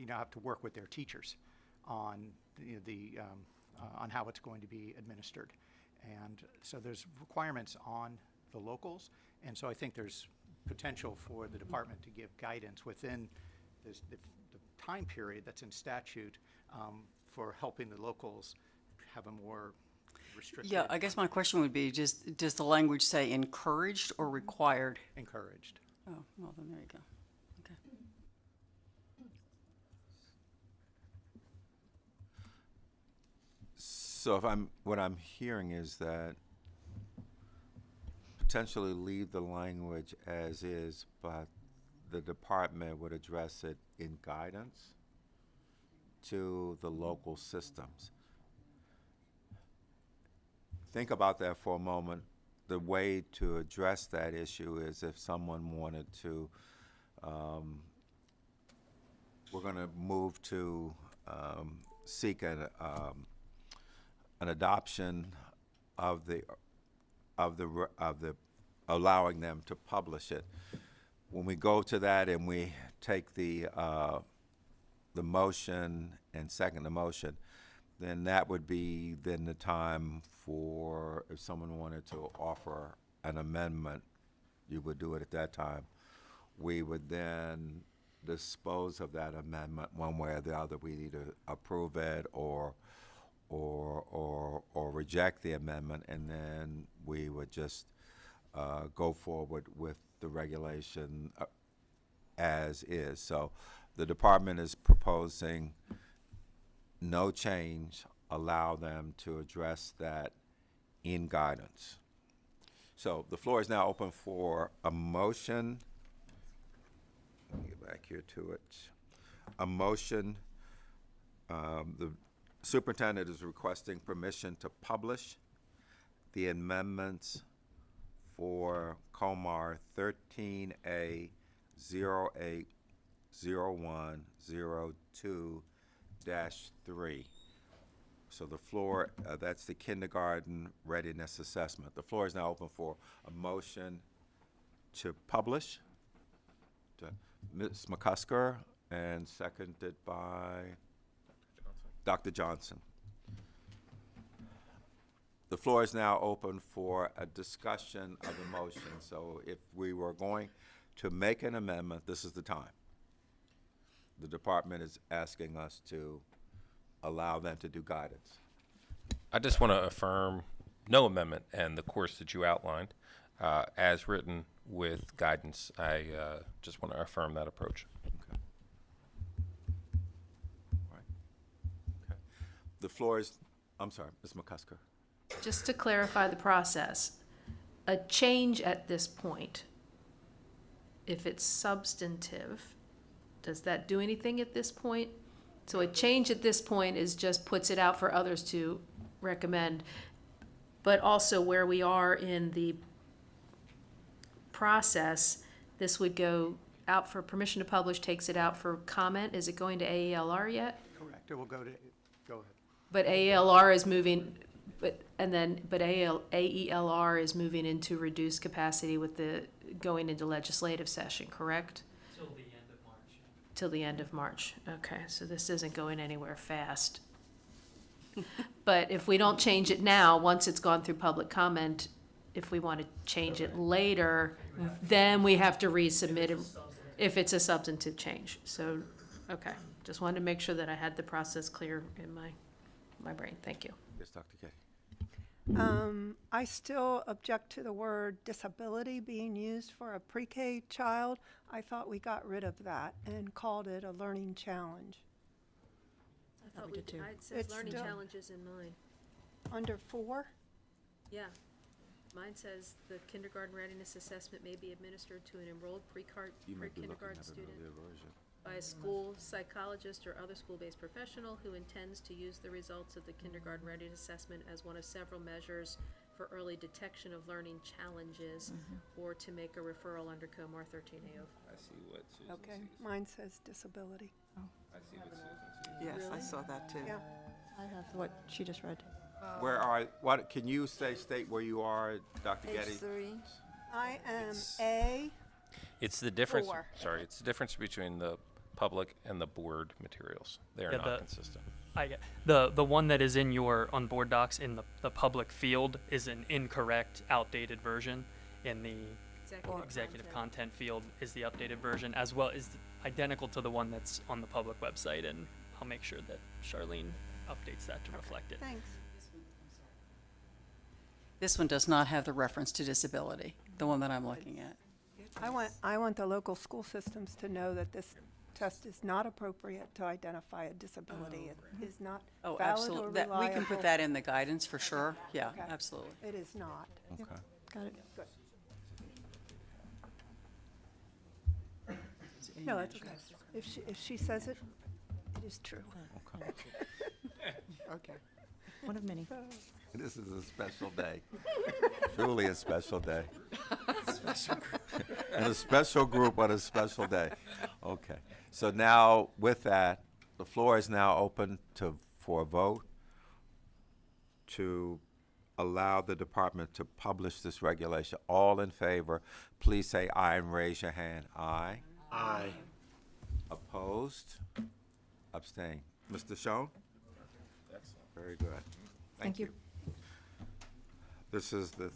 have to work with their teachers on on how it's going to be administered. And so there's requirements on the locals, and so I think there's potential for the department to give guidance within the time period that's in statute for helping the locals have a more restricted. Yeah, I guess my question would be, just does the language say encouraged or required? Encouraged. Oh, well, then there you go. Okay. So what I'm hearing is that potentially leave the language as is, but the department would address it in guidance to the local systems. Think about that for a moment. The way to address that issue is if someone wanted to, we're going to move to seek an adoption of the allowing them to publish it. When we go to that and we take the motion and second the motion, then that would be then the time for, if someone wanted to offer an amendment, you would do it at that time. We would then dispose of that amendment one way or the other. We either approve it or reject the amendment, and then we would just go forward with the regulation as is. So the department is proposing no change, allow them to address that in guidance. So the floor is now open for a motion. Let me get back here to it. A motion. The superintendent is requesting permission to publish the amendments for COMAR 13A 080102-3. So the floor, that's the kindergarten readiness assessment. The floor is now open for a motion to publish. Ms. McCusker, and seconded by Dr. Johnson. The floor is now open for a discussion of the motion. So if we were going to make an amendment, this is the time. The department is asking us to allow them to do guidance. I just want to affirm no amendment and the course that you outlined as written with guidance. I just want to affirm that approach. Okay. All right. Okay. The floor is, I'm sorry, Ms. McCusker. Just to clarify the process, a change at this point, if it's substantive, does that do anything at this point? So a change at this point is just puts it out for others to recommend, but also where we are in the process, this would go out for permission to publish, takes it out for comment. Is it going to AELR yet? Correct. It will go ahead. But AELR is moving, but AELR is moving into reduced capacity with the going into legislative session, correct? Till the end of March. Till the end of March. Okay, so this isn't going anywhere fast. But if we don't change it now, once it's gone through public comment, if we want to change it later, then we have to resubmit it if it's a substantive change. So, okay, just wanted to make sure that I had the process clear in my brain. Thank you. Yes, Dr. Katie. I still object to the word disability being used for a pre-K child. I thought we got rid of that and called it a learning challenge. I thought we did too. It says It's learning still- challenges in mine. Under 4? Yeah. Mine says the kindergarten readiness assessment may be administered to an enrolled pre-kindergarten student by a school psychologist or other school-based professional who intends to use the results of the kindergarten readiness assessment as one of several measures for early detection of learning challenges, or to make a referral under COMAR 13A05. I see what Susan Okay, sees. mine says disability. I see what Susan sees. Yes, I Really? saw that too. Yeah. I have what she just read. Where are, what, can you state where you are, Dr. Page Getty? 3. I am A. It's the difference. 4. Sorry, it's the difference between the public and the board materials. They are Yeah, not consistent. I get the one that is in your on board docs in the public field is an incorrect, outdated version. In the executive content field is the updated version, as well as identical to the one that's on the public website, and I'll make sure that Charlene updates that to reflect it. Thanks. This one does not have the reference to disability, the one that I'm looking at. I want the local school systems to know that this test is not appropriate to identify a disability. It is not Oh, valid or absolutely. reliable. We can put that in the guidance for sure. Yeah, Okay. absolutely. It is not. Okay. Got it. Good. Is it in No, there? that's okay. If she says it, it is true. Okay. One of many. This is a special day. Truly a special day. And a special group on a special day. Okay. So now, with that, the floor is now open for a vote to allow the department to publish this regulation. All in favor, please say aye and raise your hand. Aye. Aye. Opposed? Abstain. Mr. Schoen? Very good. Thank you. This is the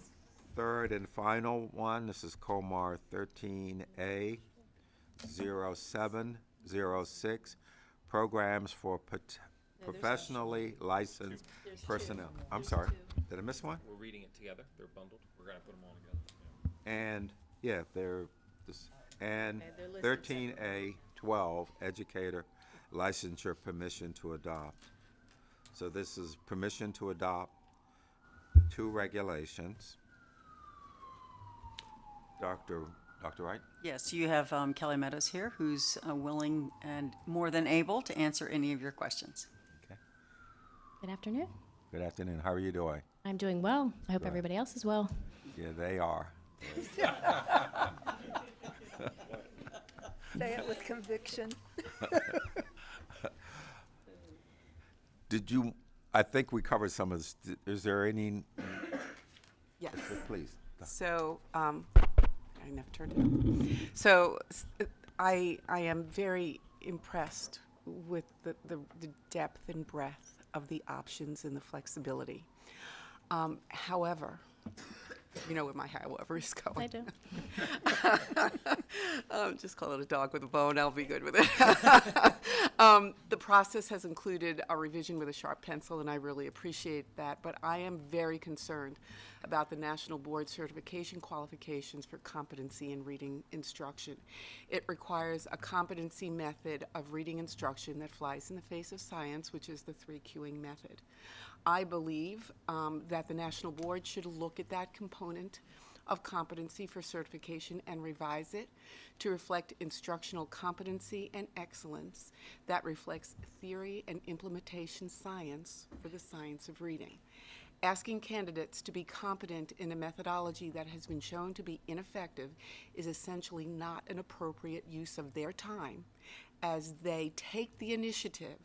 third and final one. This is COMAR 13A 0706, Programs for Professionally Licensed Personnel. I'm sorry, did I miss one? We're reading it together. They're bundled. We're going to put them all together. And, yeah, and they're listed 13A 12, Educator Licensure Permission to Adopt. So this is permission to adopt 2 regulations. Dr. Wright? Yes, you have Kelly Meadows here, who's willing and more than able to answer any of your questions. Okay. Good afternoon. Good afternoon. How are you doing? I'm doing well. I hope Good. everybody else is well. Yeah, they are. Say it with conviction. Did you, I think we covered some of this. Is there any? Yes. Please. So, I never turned it on. So, I am very impressed with the depth and breadth of the options and the flexibility. However, you know where my however is going. I do. Just call it a dog with a bone. I'll be good with it. The process has included a revision with a sharp pencil, and I really appreciate that. But I am very concerned about the National Board certification qualifications for competency in reading instruction. It requires a competency method of reading instruction that flies in the face of science, which is the 3Qing method. I believe that the National Board should look at that component of competency for certification and revise it to reflect instructional competency and excellence that reflects theory and implementation science for the science of reading. Asking candidates to be competent in a methodology that has been shown to be ineffective is essentially not an appropriate use of their time as they take the initiative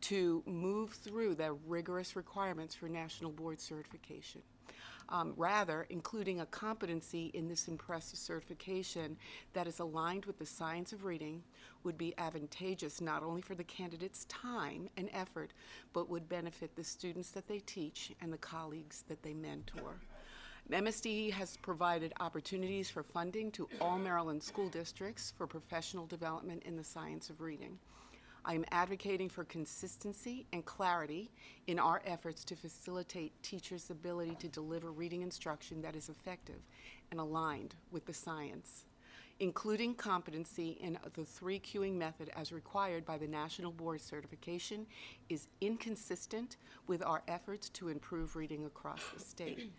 to move through the rigorous requirements for National Board certification. Rather, including a competency in this impressive certification that is aligned with the science of reading would be advantageous not only for the candidate's time and effort, but would benefit the students that they teach and the colleagues that they mentor. MSD has provided opportunities for funding to all Maryland school districts for professional development in the science of reading. I am advocating for consistency and clarity in our efforts to facilitate teachers' ability to deliver reading instruction that is effective and aligned with the science. Including competency in the 3Qing method as required by the National Board certification is inconsistent with our efforts to improve reading across the state.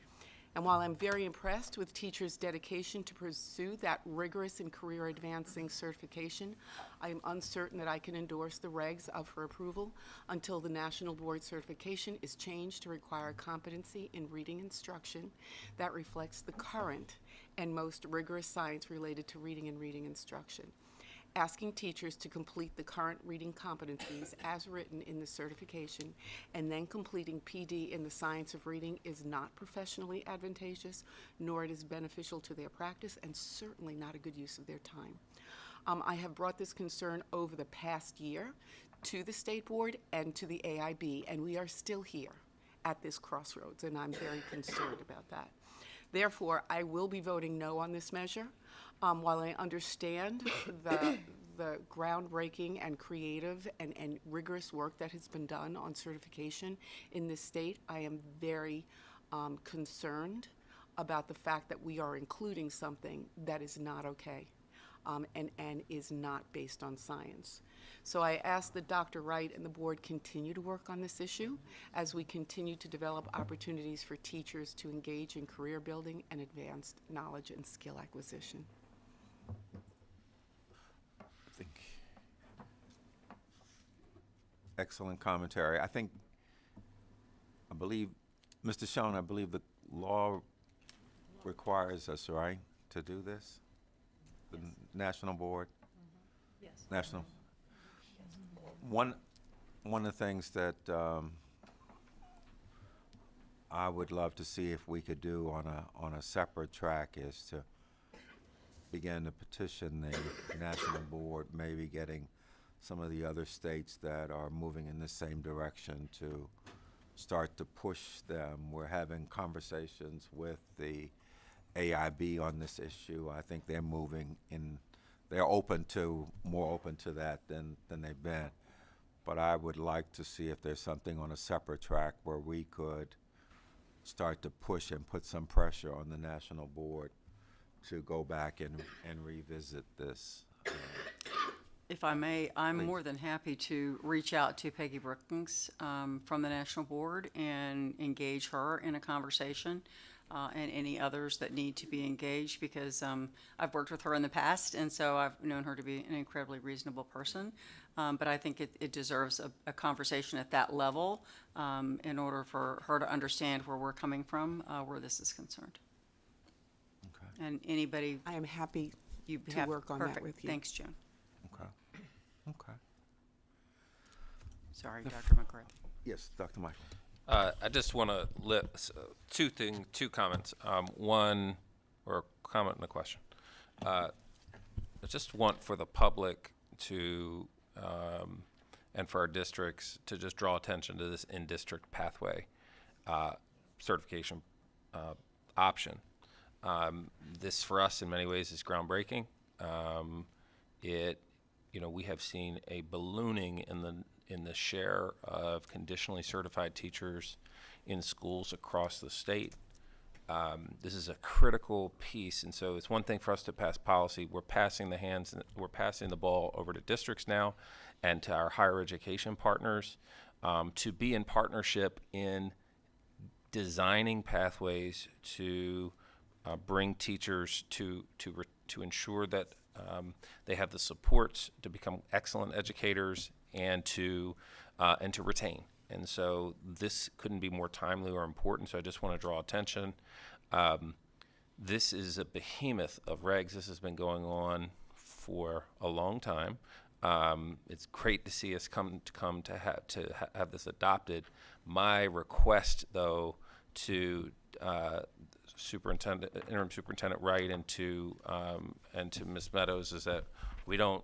And while I'm very impressed with teachers' dedication to pursue that rigorous and career-advancing certification, I am uncertain that I can endorse the regs up for approval until the National Board certification is changed to require competency in reading instruction that reflects the current and most rigorous science related to reading and reading instruction. Asking teachers to complete the current reading competencies as written in the certification and then completing PD in the science of reading is not professionally advantageous, nor it is beneficial to their practice, and certainly not a good use of their time. I have brought this concern over the past year to the State Board and to the AIB, and we are still here at this crossroads, and I'm very concerned about that. Therefore, I will be voting no on this measure. While I understand the groundbreaking and creative and rigorous work that has been done on certification in this state, I am very concerned about the fact that we are including something that is not okay and is not based on science. So I ask that Dr. Wright and the board continue to work on this issue as we continue to develop opportunities for teachers to engage in career building and advanced knowledge and skill acquisition. Excellent commentary. I believe, Mr. Schoen, I believe the law requires us, right, to do this? The National Board? Yes. National? One of the things that I would love to see if we could do on a separate track is to begin to petition the National Board, maybe getting some of the other states that are moving in the same direction to start to push them. We're having conversations with the AIB on this issue. I think they're moving in, they're more open to that than they've been. But I would like to see if there's something on a separate track where we could start to push and put some pressure on the National Board to go back and revisit this. If I may, I'm Please. more than happy to reach out to Peggy Brookings from the National Board and engage her in a conversation, and any others that need to be engaged, because I've worked with her in the past, and so I've known her to be an incredibly reasonable person. But I think it deserves a conversation at that level in order for her to understand where we're coming from, where this is concerned. Okay. And anybody, I am happy you to have, work on perfect. that with you. Thanks, Joan. Okay. Okay. Sorry, Dr. McGrath. Yes, Dr. Michael. I just want to two comments. One, or a comment and a question. I just want for the public to, and for our districts to just draw attention to this in-district pathway certification option. This for us in many ways is groundbreaking. We have seen a ballooning in the share of conditionally certified teachers in schools across the state. This is a critical piece, and so it's one thing for us to pass policy. We're passing the ball over to districts now, and to our higher education partners to be in partnership in designing pathways to bring teachers to ensure that they have the supports to become excellent educators and to retain. And so this couldn't be more timely or important, so I just want to draw attention. This is a behemoth of regs. This has been going on for a long time. It's great to see us come to have this adopted. My request, though, to Interim Superintendent Wright and to Ms. Meadows is that we don't,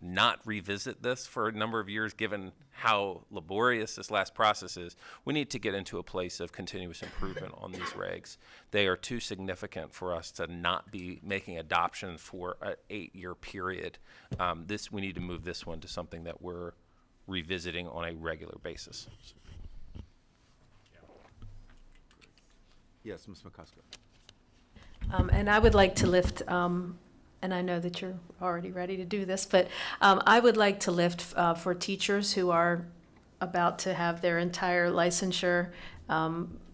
not revisit this for a number of years, given how laborious this last process is. We need to get into a place of continuous improvement on these regs. They are too significant for us to not be making adoption for an 8-year period. We need to move this one to something that we're revisiting on a regular basis. Yes, Ms. McCusker. And I would like to lift, and I know that you're already ready to do this, but I would like to lift for teachers who are about to have their entire licensure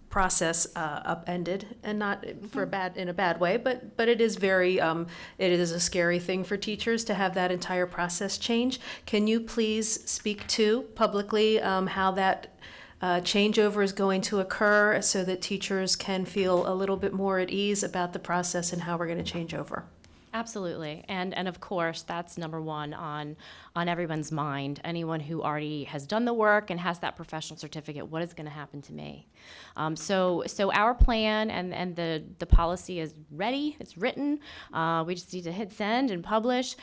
process upended, and not for in a bad way, but it is very it is a scary thing for teachers to have that entire process change. Can you please speak to publicly how that changeover is going to occur so that teachers can feel a little bit more at ease about the process and how we're going to change over? Absolutely. And of course, that's number one on everyone's mind. Anyone who already has done the work and has that professional certificate, what is going to happen to me? So our plan and the policy is ready. It's written. We just need to hit send and publish,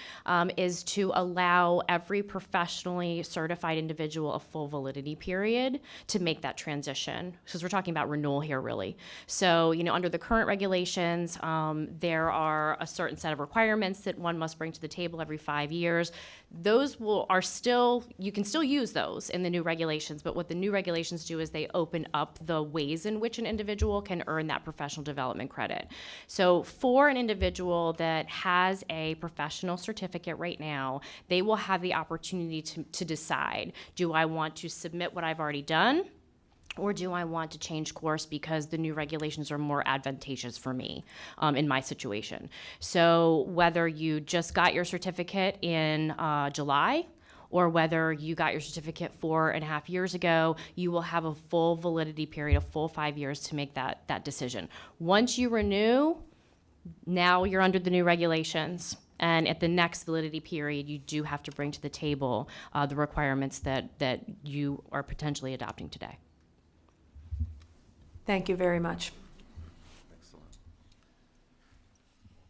is to allow every professionally certified individual a full validity period to make that transition. Because we're talking about renewal here, really. So, under the current regulations, there are a certain set of requirements that one must bring to the table every 5 years. Those you can still use those in the new regulations, but what the new regulations do is they open up the ways in which an individual can earn that professional development credit. So for an individual that has a professional certificate right now, they will have the opportunity to decide, do I want to submit what I've already done? Or do I want to change course because the new regulations are more advantageous for me in my situation? So whether you just got your certificate in July, or whether you got your certificate 4.5 years ago, you will have a full validity period, a full 5 years to make that decision. Once you renew, now you're under the new regulations. And at the next validity period, you do have to bring to the table the requirements that you are potentially adopting today. Thank you very much. Excellent.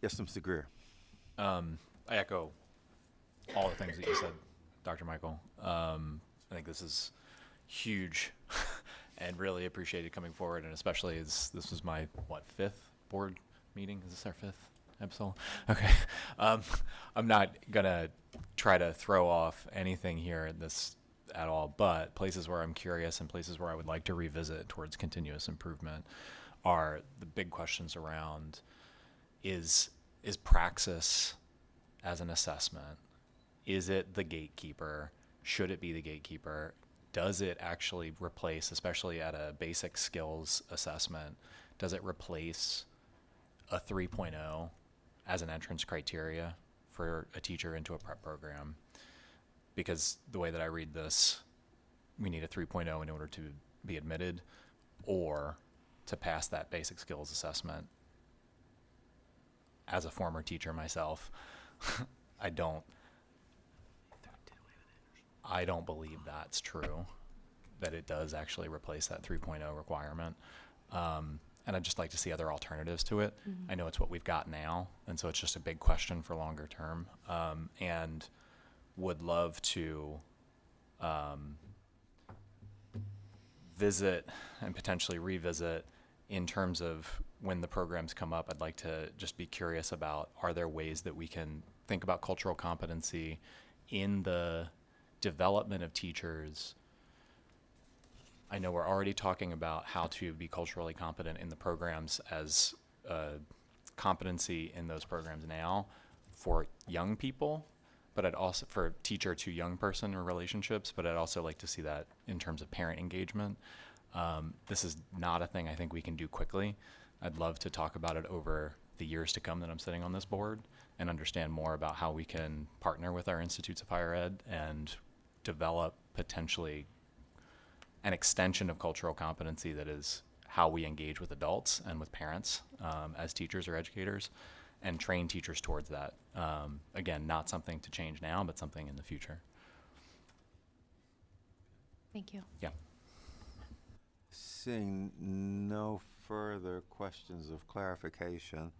Yes, Mr. Greer. I echo all the things that you said, Dr. Michael. I think this is huge and really appreciated coming forward, and especially as this was my, fifth board meeting? Is this our fifth episode? Okay. I'm not going to try to throw off anything here at all, but places where I'm curious and places where I would like to revisit towards continuous improvement are the big questions around is praxis as an assessment, is it the gatekeeper? Should it be the gatekeeper? Does it actually replace, especially at a basic skills assessment, does it replace a 3.0 as an entrance criteria for a teacher into a prep program? Because the way that I read this, we need a 3.0 in order to be admitted or to pass that basic skills assessment. As a former teacher myself, I don't believe that's true, that it does actually replace that 3.0 requirement. And I'd just like to see other alternatives to it. Mm-hmm. I know it's what we've got now, and so it's just a big question for longer term. And would love to visit and potentially revisit in terms of when the programs come up. I'd like to just be curious about, are there ways that we can think about cultural competency in the development of teachers? I know we're already talking about how to be culturally competent in the programs as a competency in those programs now for young people, but I'd also, for teacher to young person or relationships, but I'd also like to see that in terms of parent engagement. This is not a thing I think we can do quickly. I'd love to talk about it over the years to come that I'm sitting on this board and understand more about how we can partner with our institutes of higher ed and develop potentially an extension of cultural competency that is how we engage with adults and with parents as teachers or educators, and train teachers towards that. Again, not something to change now, but something in the future. Thank you. Yeah. Seeing no further questions of clarification,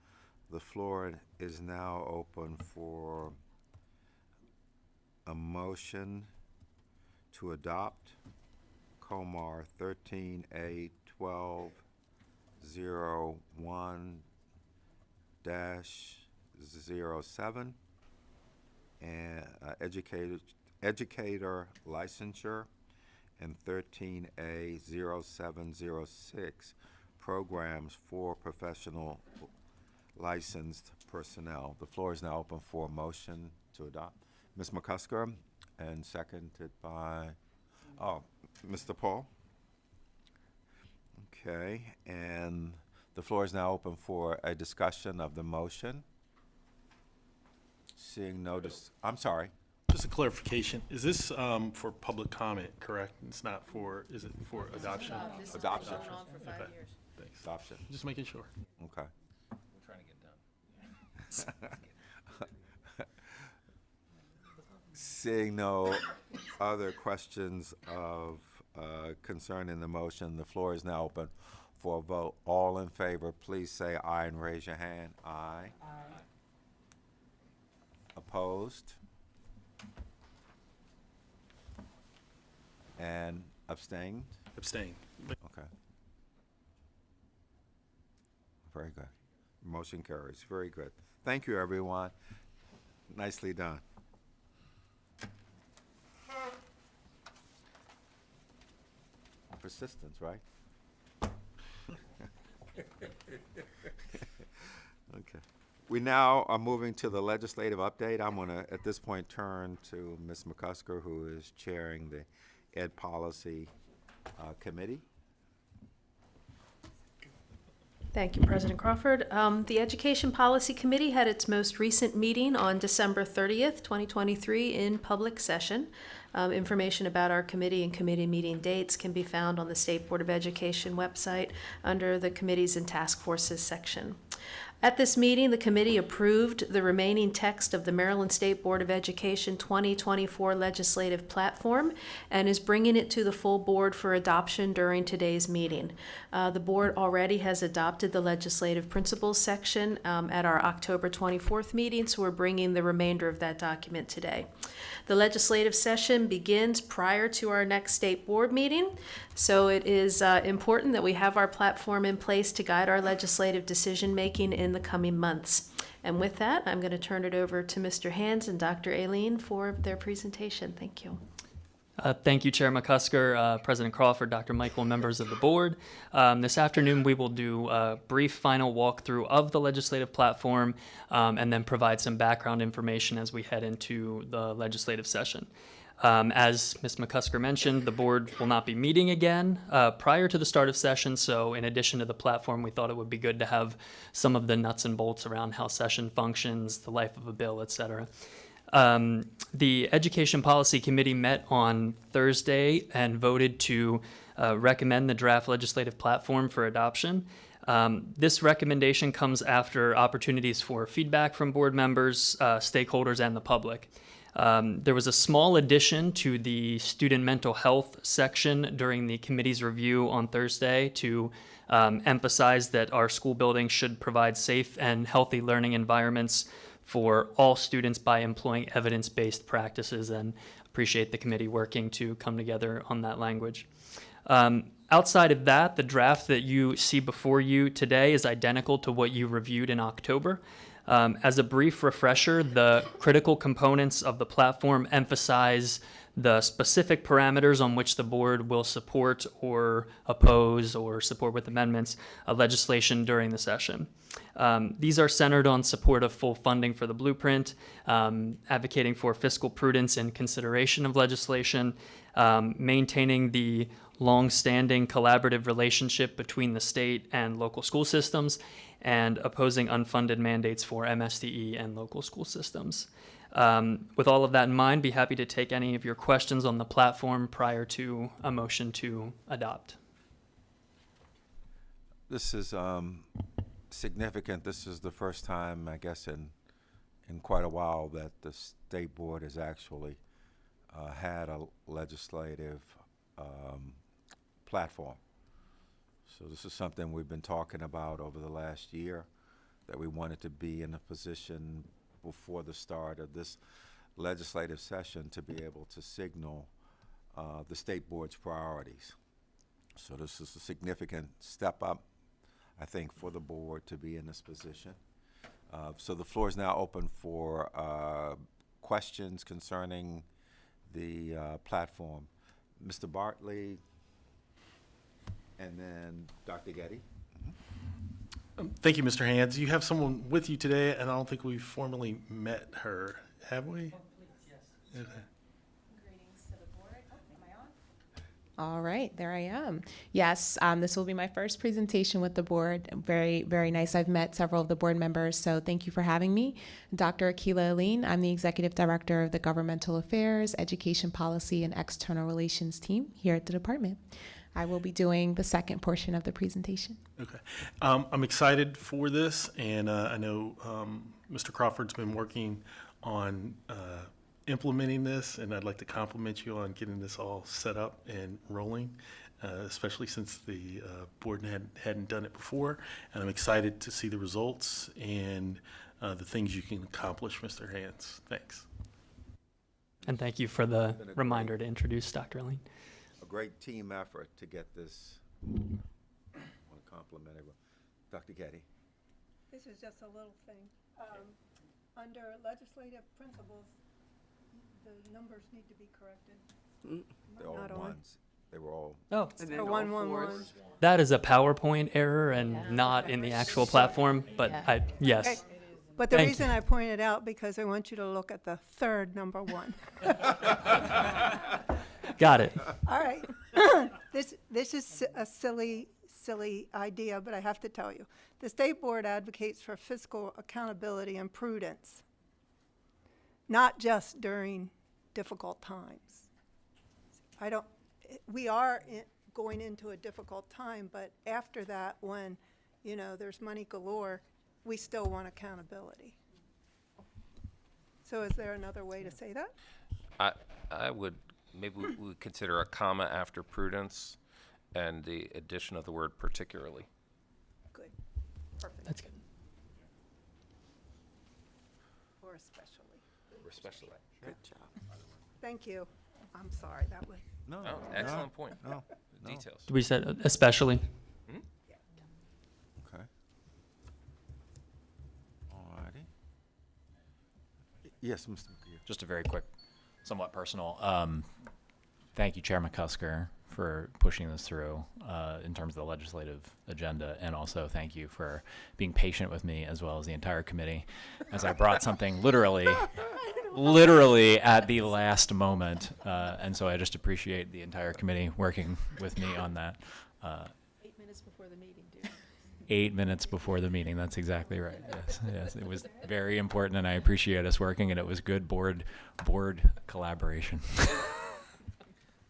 the floor is now open for a motion to adopt Comar 13A 1201-07 and educator licensure, and 13A 0706 programs for professional licensed personnel. The floor is now open for a motion to adopt. Ms. McCusker, and seconded by, Mr. Paul. Okay, and the floor is now open for a discussion of the motion. Seeing no I'm sorry. Just a clarification, is this for public comment, correct? It's not for, is it for adoption? Adoption. Okay, thanks. Adoption. Just making sure. Okay. We're trying to get done. Seeing no other questions of concerning the motion, the floor is now open for a vote. All in favor, please say aye and raise your hand. Aye. Aye. Opposed? And abstained? Abstain. Okay. Very good. Motion carries. Very good. Thank you, everyone. Nicely done. Persistence, right? Okay. We now are moving to the legislative update. I'm going to, at this point, turn to Ms. McCusker, who is chairing the Ed Policy Committee. Thank you, President Crawford. The Education Policy Committee had its most recent meeting on December 30th, 2023 in public session. Information about our committee and committee meeting dates can be found on the State Board of Education website under the Committees and Task Forces section. At this meeting, the committee approved the remaining text of the Maryland State Board of Education 2024 legislative platform and is bringing it to the full board for adoption during today's meeting. The board already has adopted the legislative principles section at our October 24th meeting, so we're bringing the remainder of that document today. The legislative session begins prior to our next state board meeting, so it is important that we have our platform in place to guide our legislative decision-making in the coming months. And with that, I'm going to turn it over to Mr. Hands and Dr. Aileen for their presentation. Thank you. Thank you, Chair McCusker, President Crawford, Dr. Michael, members of the board. This afternoon, we will do a brief final walkthrough of the legislative platform and then provide some background information as we head into the legislative session. As Ms. McCusker mentioned, the board will not be meeting again prior to the start of session, so in addition to the platform, we thought it would be good to have some of the nuts and bolts around how session functions, the life of a bill, et cetera. The Education Policy Committee met on Thursday and voted to recommend the draft legislative platform for adoption. This recommendation comes after opportunities for feedback from board members, stakeholders, and the public. There was a small addition to the student mental health section during the committee's review on Thursday to emphasize that our school buildings should provide safe and healthy learning environments for all students by employing evidence-based practices, and appreciate the committee working to come together on that language. Outside of that, the draft that you see before you today is identical to what you reviewed in October. As a brief refresher, the critical components of the platform emphasize the specific parameters on which the board will support or oppose or support with amendments legislation during the session. These are centered on support of full funding for the blueprint, advocating for fiscal prudence and consideration of legislation, maintaining the long-standing collaborative relationship between the state and local school systems, and opposing unfunded mandates for MSDE and local school systems. With all of that in mind, be happy to take any of your questions on the platform prior to a motion to adopt. This is significant. This is the first time, I guess, in quite a while that the state board has actually had a legislative platform. So this is something we've been talking about over the last year, that we wanted to be in a position before the start of this legislative session to be able to signal the state board's priorities. So this is a significant step up, I think, for the board to be in this position. So the floor is now open for questions concerning the platform. Mr. Bartley, and then Dr. Getty. Thank you, Mr. Hands. You have someone with you today, and I don't think we've formally met her, have we? Oh, please, yes. Okay. Greetings to the board. Oh, am I on? All right, there I am. Yes, this will be my first presentation with the board. Very, very nice. I've met several of the board members, so thank you for having me. Dr. Akila Aline, I'm the Executive Director of the Governmental Affairs, Education Policy, and External Relations team here at the department. I will be doing the second portion of the presentation. Okay. I'm excited for this, and I know Mr. Crawford's been working on implementing this, and I'd like to compliment you on getting this all set up and rolling, especially since the board hadn't done it before. And I'm excited to see the results and the things you can accomplish, Mr. Hands. Thanks. And thank you for the reminder to introduce Dr. Aline. A great team effort to get this. I want to compliment everyone. Dr. Getty. This is just a little thing. Under legislative principles, the numbers need to be corrected. They're all Not on. ones. They were all. Oh, Or 111. that is a PowerPoint error and not in the actual platform, but yes. Okay. But the Thank reason I pointed out, because I want you to look at the third number 1. Got it. All right. This is a silly idea, but I have to tell you. The state board advocates for fiscal accountability and prudence, not just during difficult times. We are going into a difficult time, but after that, when, there's money galore, we still want accountability. So is there another way to say that? I would, maybe we would consider a comma after prudence and the addition of the word particularly. Good. Perfect. That's good. Or especially. Especially. Good job. Thank you. I'm sorry, that was. No, Oh, excellent point. No. Details. We said especially. Okay. All righty. Yes, Mr. McGee. Just a very quick, somewhat personal. Thank you, Chair McCusker, for pushing this through in terms of the legislative agenda, and also thank you for being patient with me as well as the entire committee, as I brought something literally at the last moment, and so I just appreciate the entire committee working with me on that. 8 minutes before the meeting, dude. 8 minutes before the meeting, that's exactly right. Yes, it was very important, and I appreciate us working, and it was good board collaboration.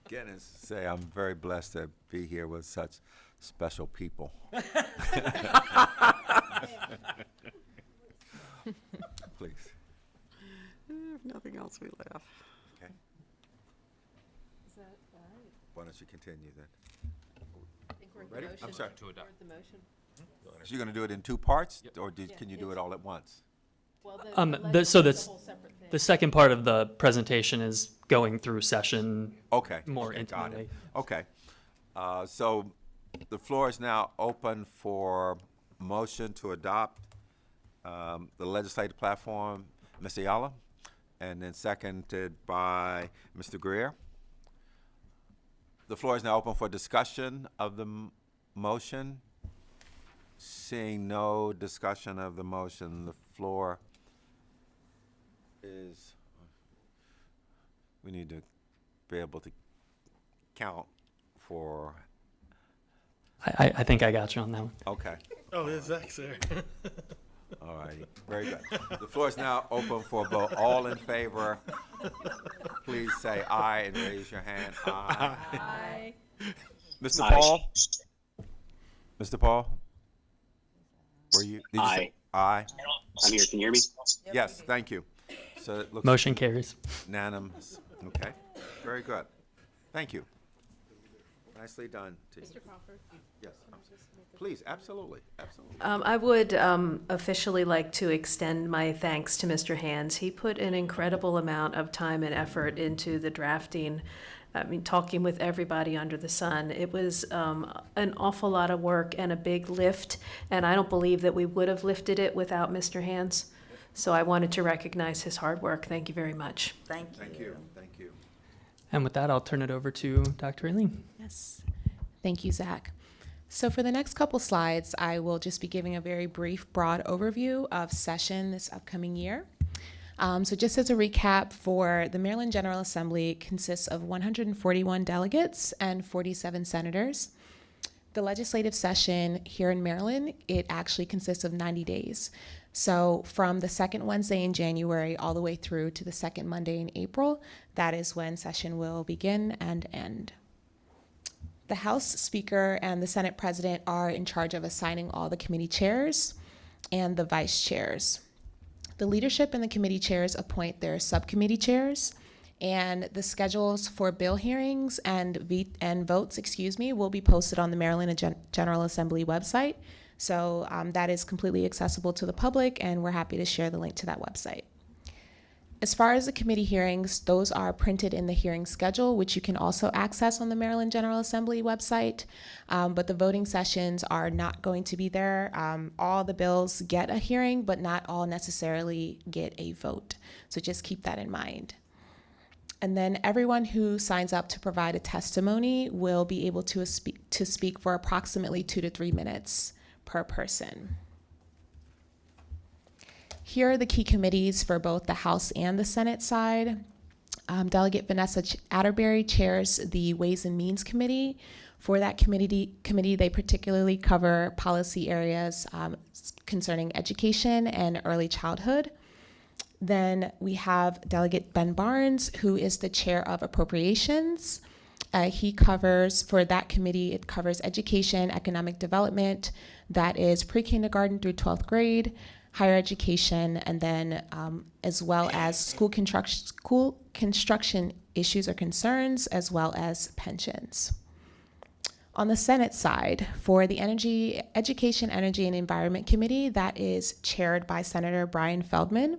Again, as I say, I'm very blessed to be here with such special people. Please. If nothing else, we laugh. Okay. Is that all right? Why don't you continue then? I think we're at the Ready? motion. I'm sorry. We're at the motion. So you're going to do it in 2 parts, or can you do it all at once? Well, The second part of the presentation is going through session more Got intimately. it. Okay. So the floor is now open for motion to adopt the legislative platform, Ms. Ayala, and then seconded by Mr. Greer. The floor is now open for discussion of the motion. Seeing no discussion of the motion, the floor is, we need to be able to count for. I think I got you on that one. Okay. Oh, is Zach's there? All righty. Very good. The floor is now open for a vote. All in favor, please say aye and raise your hand. Aye. Aye. Mr. Aye. Paul? Mr. Paul? Were you? Did you Aye. say aye? I'm here. Can you hear me? Yes, thank you. So it looks Motion carries. unanimous. Okay. Very good. Thank you. Nicely done. Mr. Crawford? Yes. Please, absolutely, absolutely. I would officially like to extend my thanks to Mr. Hands. He put an incredible amount of time and effort into the drafting. I mean, talking with everybody under the sun. It was an awful lot of work and a big lift, and I don't believe that we would have lifted it without Mr. Hands. So I wanted to recognize his hard work. Thank you very much. Thank you. Thank you. Thank you. And with that, I'll turn it over to Dr. Aline. Yes. Thank you, Zach. So for the next couple slides, I will just be giving a very brief, broad overview of session this upcoming year. So just as a recap, for the Maryland General Assembly, it consists of 141 delegates and 47 senators. The legislative session here in Maryland, it actually consists of 90 days. So from the second Wednesday in January all the way through to the second Monday in April, that is when session will begin and end. The House Speaker and the Senate President are in charge of assigning all the committee chairs and the vice chairs. The leadership and the committee chairs appoint their subcommittee chairs, and the schedules for bill hearings and votes, will be posted on the Maryland General Assembly website. So that is completely accessible to the public, and we're happy to share the link to that website. As far as the committee hearings, those are printed in the hearing schedule, which you can also access on the Maryland General Assembly website. But the voting sessions are not going to be there. All the bills get a hearing, but not all necessarily get a vote. So just keep that in mind. And then everyone who signs up to provide a testimony will be able to speak for approximately 2 to 3 minutes per person. Here are the key committees for both the House and the Senate side. Delegate Vanessa Atterbury chairs the Ways and Means Committee. For that committee, they particularly cover policy areas concerning education and early childhood. Then we have Delegate Ben Barnes, who is the chair of Appropriations. He covers, for that committee, it covers education, economic development, that is pre-kindergarten through 12th grade, higher education, and then as well as school construction issues or concerns, as well as pensions. On the Senate side, for the Education, Energy, and Environment Committee, that is chaired by Senator Brian Feldman.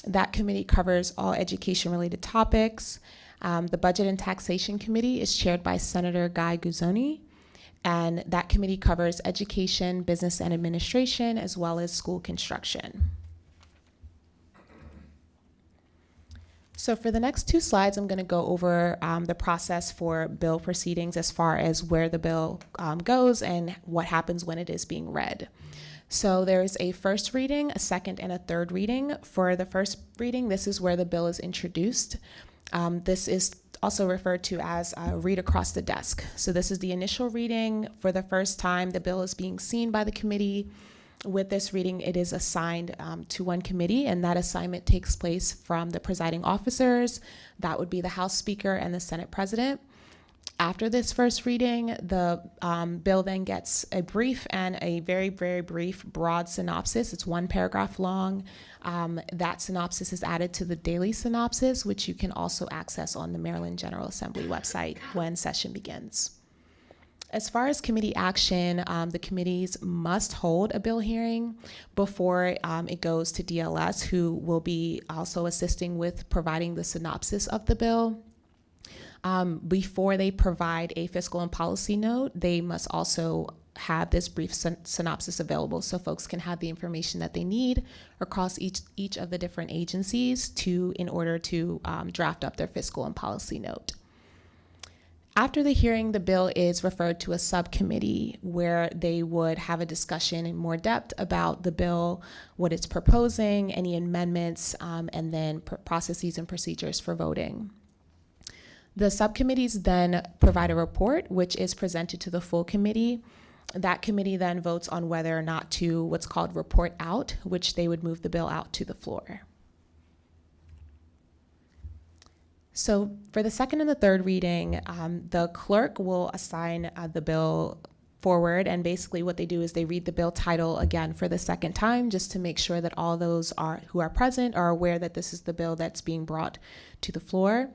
That committee covers all education-related topics. The Budget and Taxation Committee is chaired by Senator Guy Guzzoni, and that committee covers education, business, and administration, as well as school construction. So for the next 2 slides, I'm going to go over the process for bill proceedings as far as where the bill goes and what happens when it is being read. So there's a first reading, a second, and a third reading. For the first reading, this is where the bill is introduced. This is also referred to as read across the desk. So this is the initial reading. For the first time, the bill is being seen by the committee. With this reading, it is assigned to one committee, and that assignment takes place from the presiding officers. That would be the House Speaker and the Senate President. After this first reading, the bill then gets a brief and a very, very brief broad synopsis. It's 1 paragraph long. That synopsis is added to the daily synopsis, which you can also access on the Maryland General Assembly website when session begins. As far as committee action, the committees must hold a bill hearing before it goes to DLS, who will be also assisting with providing the synopsis of the bill. Before they provide a fiscal and policy note, they must also have this brief synopsis available so folks can have the information that they need across each of the different agencies in order to draft up their fiscal and policy note. After the hearing, the bill is referred to a subcommittee where they would have a discussion in more depth about the bill, what it's proposing, any amendments, and then processes and procedures for voting. The subcommittees then provide a report, which is presented to the full committee. That committee then votes on whether or not to what's called report out, which they would move the bill out to the floor. So for the second and the third reading, the clerk will assign the bill forward, and basically what they do is they read the bill title again for the second time, just to make sure that all those who are present are aware that this is the bill that's being brought to the floor.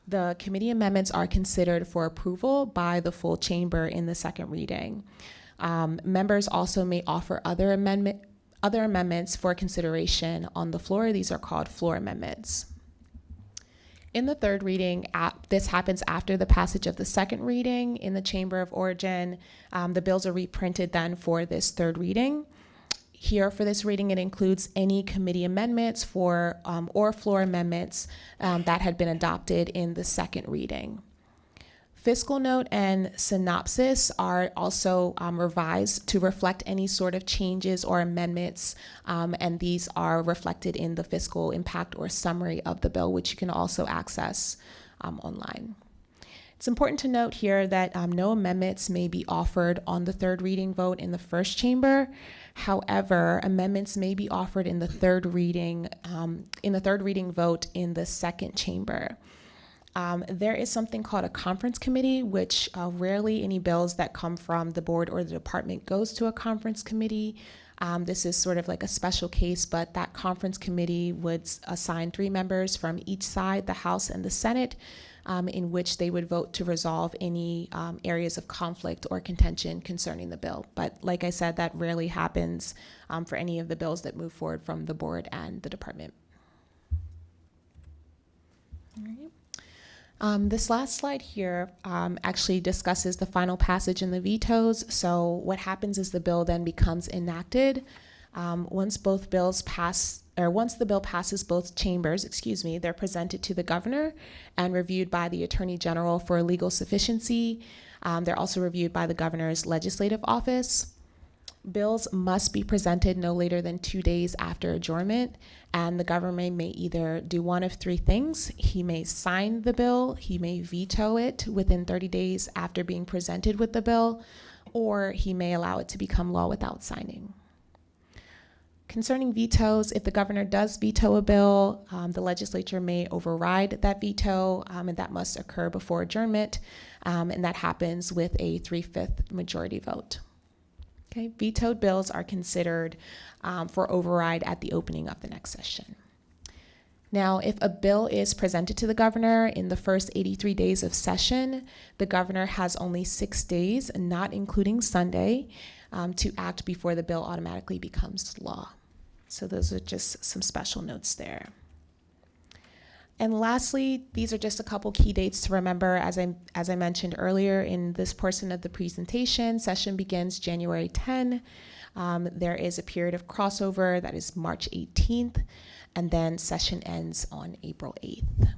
The committee amendments are considered for approval by the full chamber in the second reading. Members also may offer other amendments for consideration on the floor. These are called floor amendments. In the third reading, this happens after the passage of the second reading in the Chamber of Origin. The bills are reprinted then for this third reading. Here for this reading, it includes any committee amendments or floor amendments that had been adopted in the second reading. Fiscal note and synopsis are also revised to reflect any sort of changes or amendments, and these are reflected in the fiscal impact or summary of the bill, which you can also access online. It's important to note here that no amendments may be offered on the third reading vote in the first chamber. However, amendments may be offered in the third reading vote in the second chamber. There is something called a conference committee, which rarely any bills that come from the board or the department goes to a conference committee. This is sort of like a special case, but that conference committee would assign 3 members from each side, the House and the Senate, in which they would vote to resolve any areas of conflict or contention concerning the bill. But like I said, that rarely happens for any of the bills that move forward from the board and the department. All right. This last slide here actually discusses the final passage and the vetoes. So what happens is the bill then becomes enacted. Once the bill passes both chambers, they're presented to the governor and reviewed by the Attorney General for legal sufficiency. They're also reviewed by the governor's legislative office. Bills must be presented no later than 2 days after adjournment, and the governor may either do one of 3 things. He may sign the bill, he may veto it within 30 days after being presented with the bill, or he may allow it to become law without signing. Concerning vetoes, if the governor does veto a bill, the legislature may override that veto, and that must occur before adjournment, and that happens with a 3/5 majority vote. Okay, vetoed bills are considered for override at the opening of the next session. Now, if a bill is presented to the governor in the first 83 days of session, the governor has only 6 days, not including Sunday, to act before the bill automatically becomes law. So those are just some special notes there. And lastly, these are just a couple key dates to remember. As I mentioned earlier in this portion of the presentation, session begins January 10. There is a period of crossover that is March 18th, and then session ends on April 8th.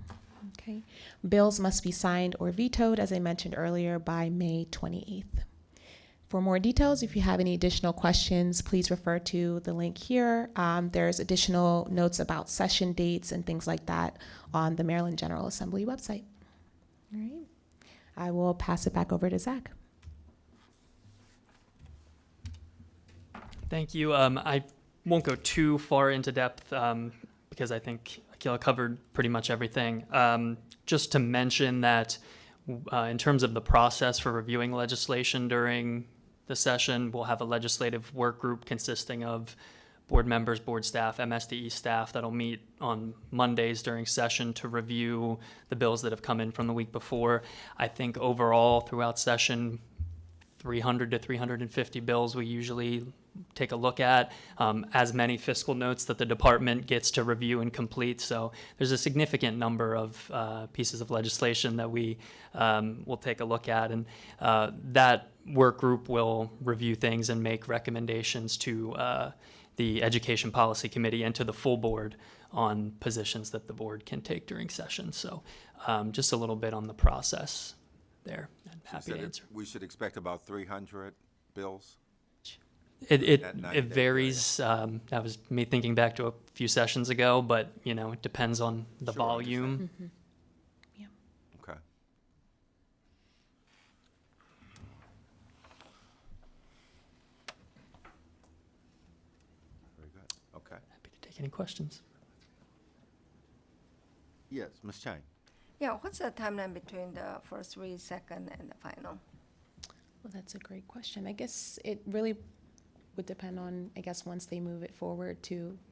Okay. Bills must be signed or vetoed, as I mentioned earlier, by May 28th. For more details, if you have any additional questions, please refer to the link here. There's additional notes about session dates and things like that on the Maryland General Assembly website. All right. I will pass it back over to Zach. Thank you. I won't go too far into depth because I think Akila covered pretty much everything. Just to mention that in terms of the process for reviewing legislation during the session, we'll have a legislative work group consisting of board members, board staff, MSDE staff that'll meet on Mondays during session to review the bills that have come in from the week before. I think overall throughout session, 300 to 350 bills we usually take a look at, as many fiscal notes that the department gets to review and complete. So there's a significant number of pieces of legislation that we will take a look at, and that work group will review things and make recommendations to the Education Policy Committee and to the full board on positions that the board can take during session. So just a little bit on the process there. I'm happy to answer. We should expect about 300 bills? It varies. That was me thinking back to a few sessions ago, but it depends on the volume. Mm-hmm. Yeah. Okay. Very good. Okay. Happy to take any questions. Yes, Ms. Chang. Yeah, what's the timeline between the first read, second, and the final? Well, that's a great question. I guess it really would depend on, once they move it forward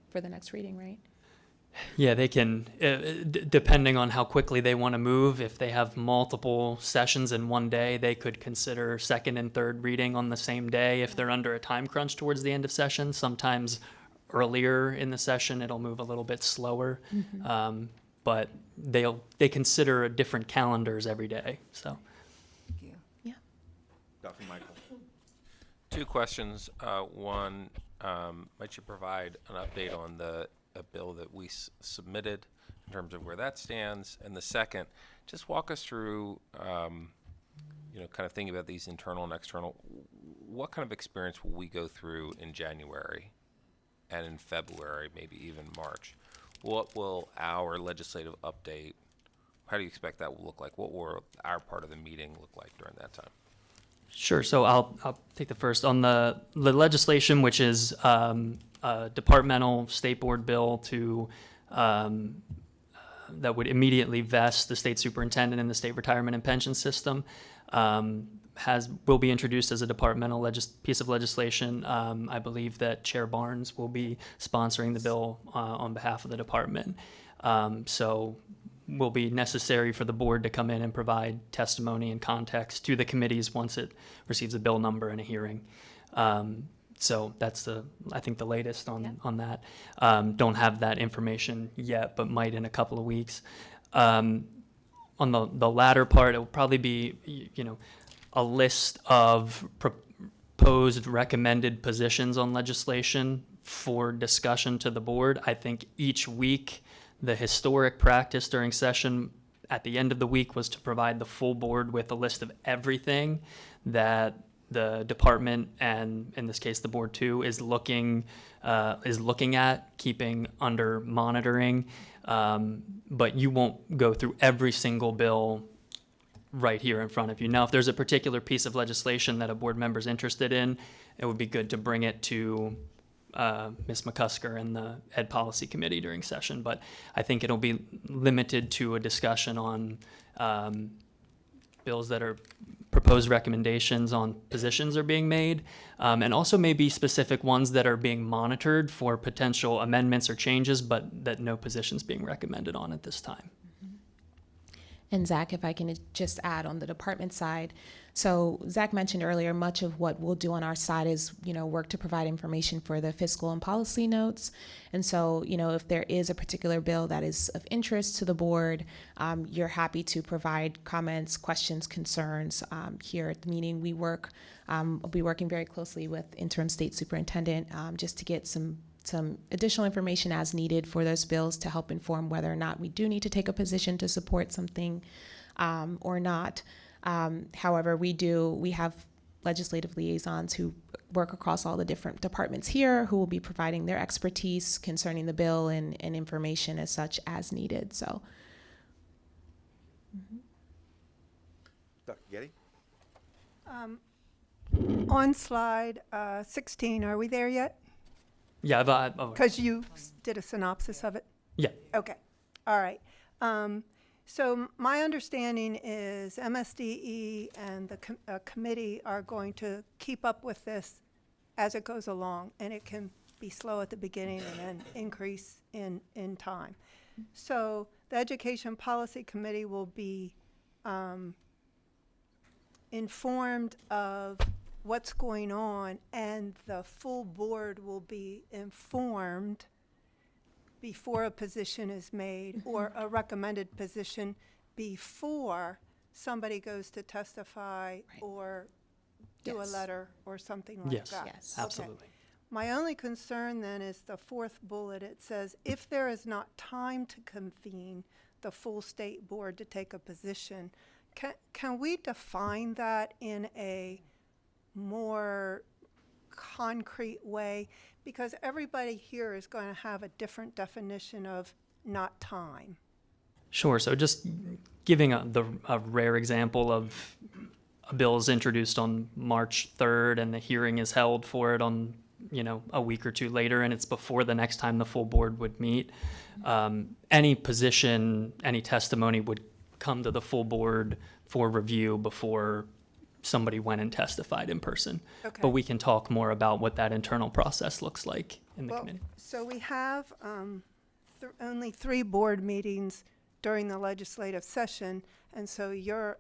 for the next reading, right? Yeah, they can, depending on how quickly they want to move. If they have multiple sessions in one day, they could consider second and third reading on the same day. If they're under a time crunch towards the end of session, sometimes earlier in the session, it'll move a little bit slower. Mm-hmm. But they consider different calendars every day. So, Thank you. Yeah. Dr. Michael. 2 questions. One, might you provide an update on a bill that we submitted in terms of where that stands? And the second, just walk us through kind of thinking about these internal and external, what kind of experience will we go through in January and in February, maybe even March? What will our legislative update, how do you expect that will look like? What will our part of the meeting look like during that time? Sure. So I'll take the first on the legislation, which is a departmental state board bill to that would immediately vest the state superintendent in the state retirement and pension system. Will be introduced as a departmental piece of legislation. I believe that Chair Barnes will be sponsoring the bill on behalf of the department. So will be necessary for the board to come in and provide testimony and context to the committees once it receives a bill number and a hearing. So that's I think the latest on that. Don't have that information yet, but might in a couple of weeks. On the latter part, it will probably be, a list of proposed recommended positions on legislation for discussion to the board. I think each week, the historic practice during session at the end of the week was to provide the full board with a list of everything that the department, and in this case the board too, is looking at, keeping under monitoring. But you won't go through every single bill right here in front of you. Now, if there's a particular piece of legislation that a board member's interested in, it would be good to bring it to Ms. McCusker and the Ed Policy Committee during session. But I think it'll be limited to a discussion on bills that are proposed recommendations on positions are being made, and also maybe specific ones that are being monitored for potential amendments or changes, but that no position's being recommended on at this time. And Zach, if I can just add on the department side. So Zach mentioned earlier, much of what we'll do on our side is, work to provide information for the fiscal and policy notes. And so, if there is a particular bill that is of interest to the board, you're happy to provide comments, questions, concerns. Here at the meeting, I'll be working very closely with interim state superintendent just to get some additional information as needed for those bills to help inform whether or not we do need to take a position to support something or not. However, we have legislative liaisons who work across all the different departments here who will be providing their expertise concerning the bill and information as such as needed. So. Dr. Getty? On slide 16, are we there yet? Yeah, because you did a synopsis of it? Yeah. Okay. All right. So my understanding is MSDE and the committee are going to keep up with this as it goes along, and it can be slow at the beginning and then increase in time. So the Education Policy Committee will be informed of what's going on, and the full board will be informed before a position is made or a recommended position before somebody goes to testify or do a letter or something like that. Yes, absolutely. Okay. My only concern then is the fourth bullet. It says, if there is not time to convene the full state board to take a position, can we define that in a more concrete way? Because everybody here is going to have a different definition of not time. Sure. So just giving a rare example of a bill is introduced on March 3rd and the hearing is held for it on, a week or two later, and it's before the next time the full board would meet. Any position, any testimony would come to the full board for review before somebody went and testified in person. Okay. But we can talk more about what that internal process looks like in the committee. So we have only 3 board meetings during the legislative session, and so you're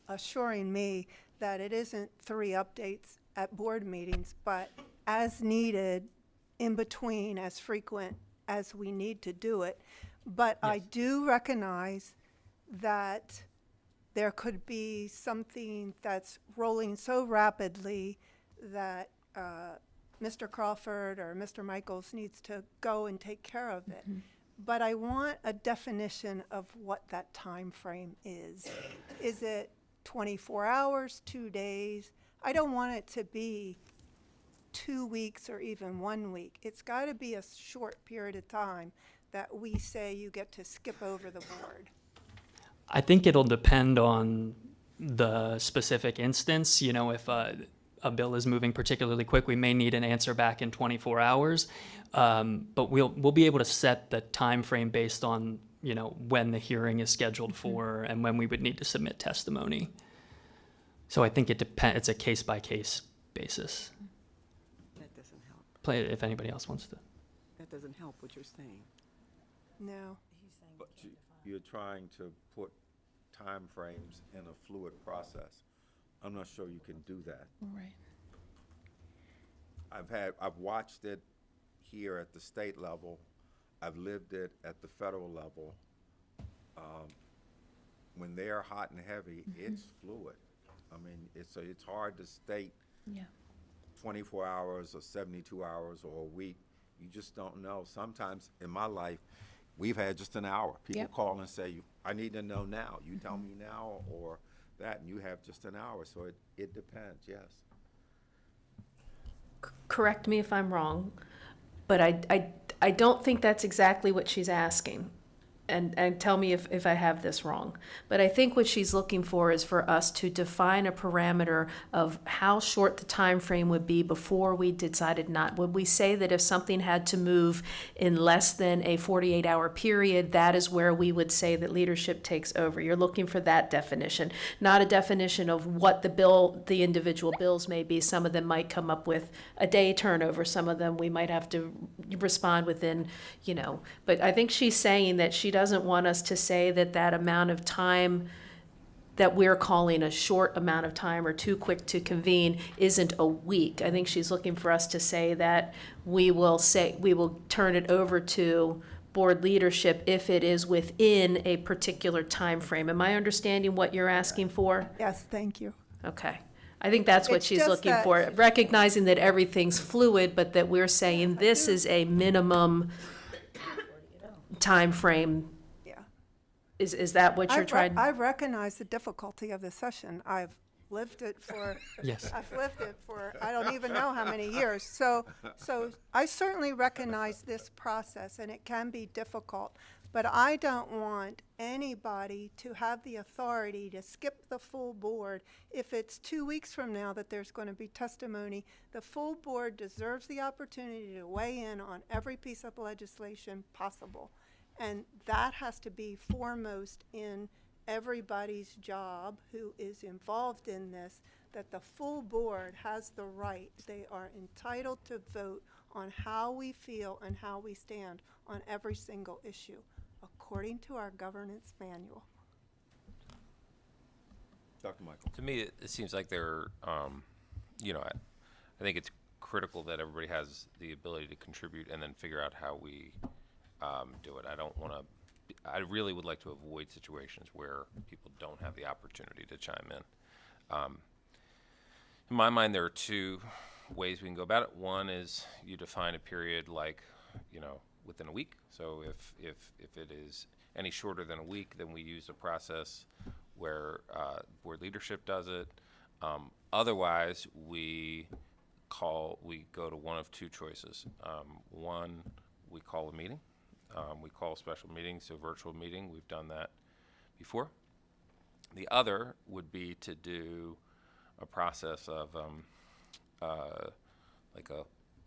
assuring me that it isn't 3 updates at board meetings, but as needed, in between, as frequent as we need to do it. But yes. I do recognize that there could be something that's rolling so rapidly that Mr. Crawford or Mr. Michaels needs to go and take care of it. Mm-hmm. But I want a definition of what that time frame is. Is it 24 hours, 2 days. I don't want it to be 2 weeks or even 1 week. It's got to be a short period of time that we say you get to skip over the board. I think it'll depend on the specific instance. You know, if a bill is moving particularly quick, we may need an answer back in 24 hours. But we'll be able to set the time frame based on, you know, when the hearing is scheduled for and when we would need to submit testimony. So I think it depends. It's a case by case basis. That doesn't help. Play it if anybody else wants to. That doesn't help what you're saying. No. But you're trying to put time frames in a fluid process. I'm not sure you can do that. Right. I've watched it here at the state level. I've lived it at the federal level. When they're hot and heavy, it's fluid. I mean, it's hard to state 24 hours or 72 hours or a week. You just don't know. Sometimes in my life, we've had just an hour. People call and say, I need to know now. You tell me now or that, and you have just an hour. So it depends, yes. Correct me if I'm wrong, but I don't think that's exactly what she's asking. And tell me if I have this wrong. But I think what she's looking for is for us to define a parameter of how short the time frame would be before we decided not. Would we say that if something had to move in less than a 48-hour period, that is where we would say that leadership takes over? You're looking for that definition, not a definition of what the individual bills may be. Some of them might come up with a day turnover. Some of them we might have to respond within, you know. But I think she's saying that she doesn't want us to say that amount of time that we're calling a short amount of time or too quick to convene isn't a week. I think she's looking for us to say that we will turn it over to board leadership if it is within a particular time frame. Am I understanding what you're asking for? Yes, thank you. Okay. I think that's what It's she's just looking that- for, recognizing that everything's fluid, but that we're saying this is a minimum time frame. Yeah. Is that what you're trying? I recognize the difficulty of the session. I've lived it for, Yes. I've lived it for, I don't even know how many years. So I certainly recognize this process, and it can be difficult. But I don't want anybody to have the authority to skip the full board if it's 2 weeks from now that there's going to be testimony. The full board deserves the opportunity to weigh in on every piece of legislation possible. And that has to be foremost in everybody's job who is involved in this, that the full board has the right. They are entitled to vote on how we feel and how we stand on every single issue, according to our governance manual. Dr. Michael. To me, it seems like they're, you know, I think it's critical that everybody has the ability to contribute and then figure out how we do it. I really would like to avoid situations where people don't have the opportunity to chime in. In my mind, there are two ways we can go about it. One is you define a period like, you know, within a week. So if it is any shorter than a week, then we use a process where board leadership does it. Otherwise, we go to one of two choices. One, we call a meeting. We call a special meeting, so virtual meeting. We've done that before. The other would be to do a process of like a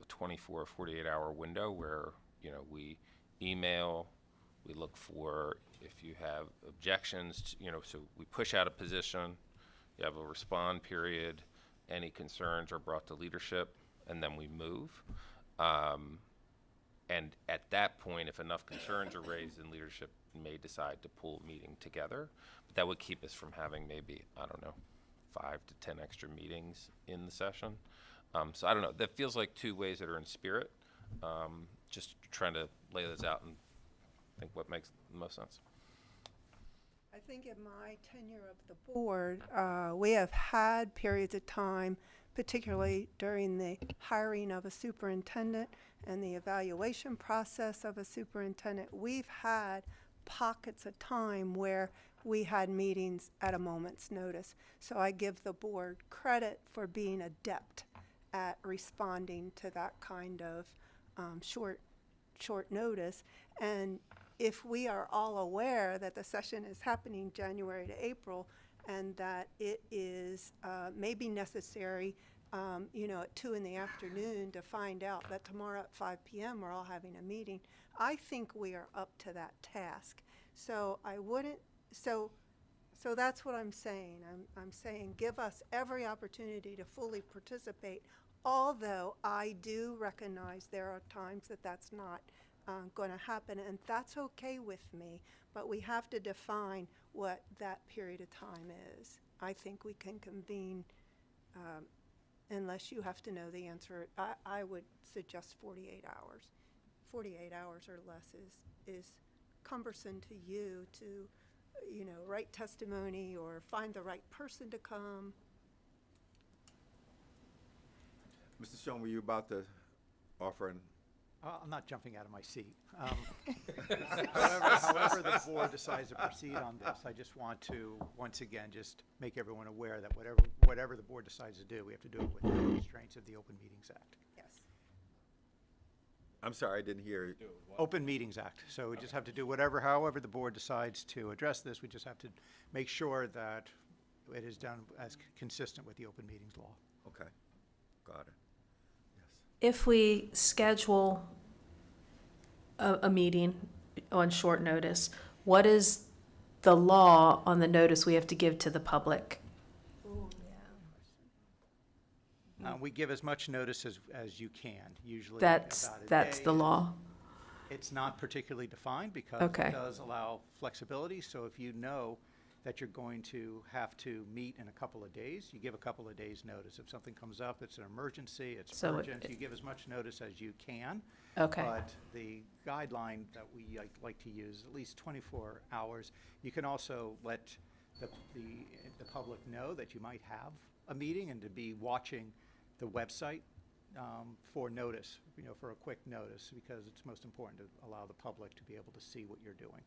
24 or 48-hour window where, you know, we email, we look for if you have objections, you know, so we push out a position, you have a respond period, any concerns are brought to leadership, and then we move. And at that point, if enough concerns are raised, then leadership may decide to pull a meeting together. But that would keep us from having maybe, I don't know, 5 to 10 extra meetings in the session. So I don't know. That feels like two ways that are in spirit. Just trying to lay this out and think what makes the most sense. I think in my tenure of the board, we have had periods of time, particularly during the hiring of a superintendent and the evaluation process of a superintendent. We've had pockets of time where we had meetings at a moment's notice. So I give the board credit for being adept at responding to that kind of short notice. And if we are all aware that the session is happening January to April and that it is maybe necessary, at 2 in the afternoon to find out that tomorrow at 5 p.m. we're all having a meeting, I think we are up to that task. So I wouldn't, so that's what I'm saying. I'm saying give us every opportunity to fully participate, although I do recognize there are times that that's not going to happen, and that's okay with me, but we have to define what that period of time is. I think we can convene, unless you have to know the answer. I would suggest 48 hours. 48 hours or less is cumbersome to you to, write testimony or find the right person to come. Mr. Schoen, were you about to offer an? I'm not jumping out of my seat. However the board decides to proceed on this, I just want to, once again, just make everyone aware that whatever the board decides to do, we have to do it within the constraints of the Open Meetings Act. Yes. I'm sorry, I didn't hear you. Open Meetings Act. So we just have to do however the board decides to address this, we just have to make sure that it is done as consistent with the Open Meetings Law. Okay, got it. If we schedule a meeting on short notice, what is the law on the notice we have to give to the public? We give as much notice as you can, usually That's about a the day. law. It's not particularly defined because Okay. it does allow flexibility. So if you know that you're going to have to meet in a couple of days, you give a couple of days' notice. If something comes up, it's an emergency, it's So urgent, you give as much notice as you can. Okay. But the guideline that we like to use is at least 24 hours. You can also let the public know that you might have a meeting and to be watching the website for notice, for a quick notice, because it's most important to allow the public to be able to see what you're doing.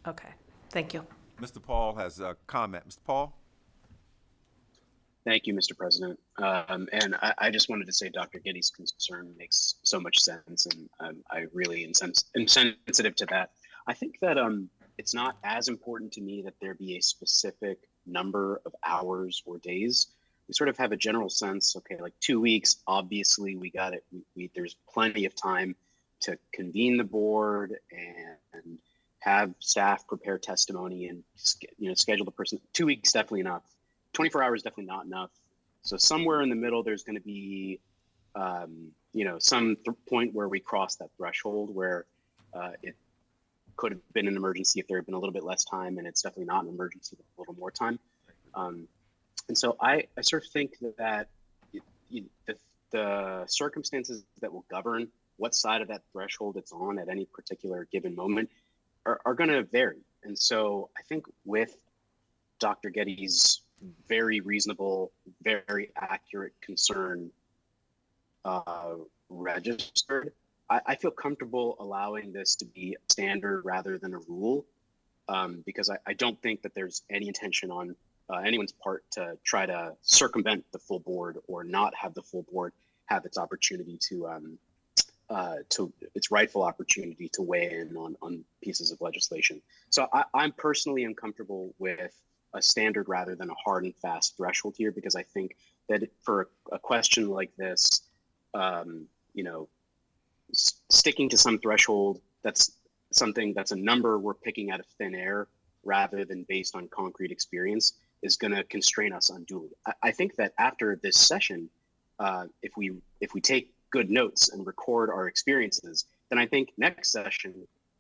Okay, thank you. Mr. Paul has a comment. Mr. Paul? Thank you, Mr. President. And I just wanted to say Dr. Giddy's concern makes so much sense, and I really am sensitive to that. I think that it's not as important to me that there be a specific number of hours or days. We sort of have a general sense, okay, like 2 weeks, obviously we got it. There's plenty of time to convene the board and have staff prepare testimony and schedule the person. 2 weeks definitely enough. 24 hours definitely not enough. So somewhere in the middle, there's going to be, some point where we cross that threshold where it could have been an emergency if there had been a little bit less time, and it's definitely not an emergency with a little more time. And so I sort of think that the circumstances that will govern what side of that threshold it's on at any particular given moment are going to vary. And so I think with Dr. Getty's very reasonable, very accurate concern registered, I feel comfortable allowing this to be a standard rather than a rule, because I don't think that there's any intention on anyone's part to try to circumvent the full board or not have the full board have its opportunity to its rightful opportunity to weigh in on pieces of legislation. So I'm personally uncomfortable with a standard rather than a hard and fast threshold here, because I think that for a question like this, sticking to some threshold that's a number we're picking out of thin air rather than based on concrete experience is going to constrain us unduly. I think that after this session, if we take good notes and record our experiences, then I think next session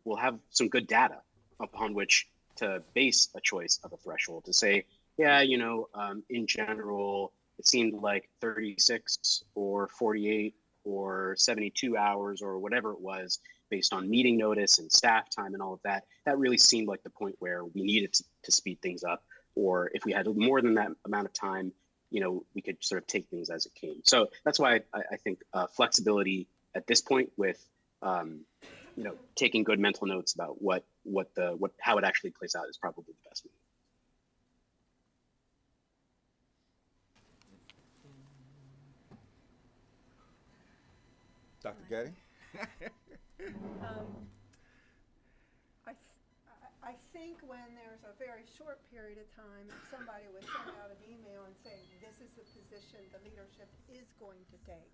we'll have some good data upon which to base a choice of a threshold to say, yeah, in general, it seemed like 36 or 48 or 72 hours or whatever it was based on meeting notice and staff time and all of that. That really seemed like the point where we needed to speed things up. Or if we had more than that amount of time, we could sort of take things as it came. So that's why I think flexibility at this point with, taking good mental notes about how it actually plays out is probably the best move. Dr. Getty? I think when there's a very short period of time, if somebody would send out an email and say, this is the position the leadership is going to take,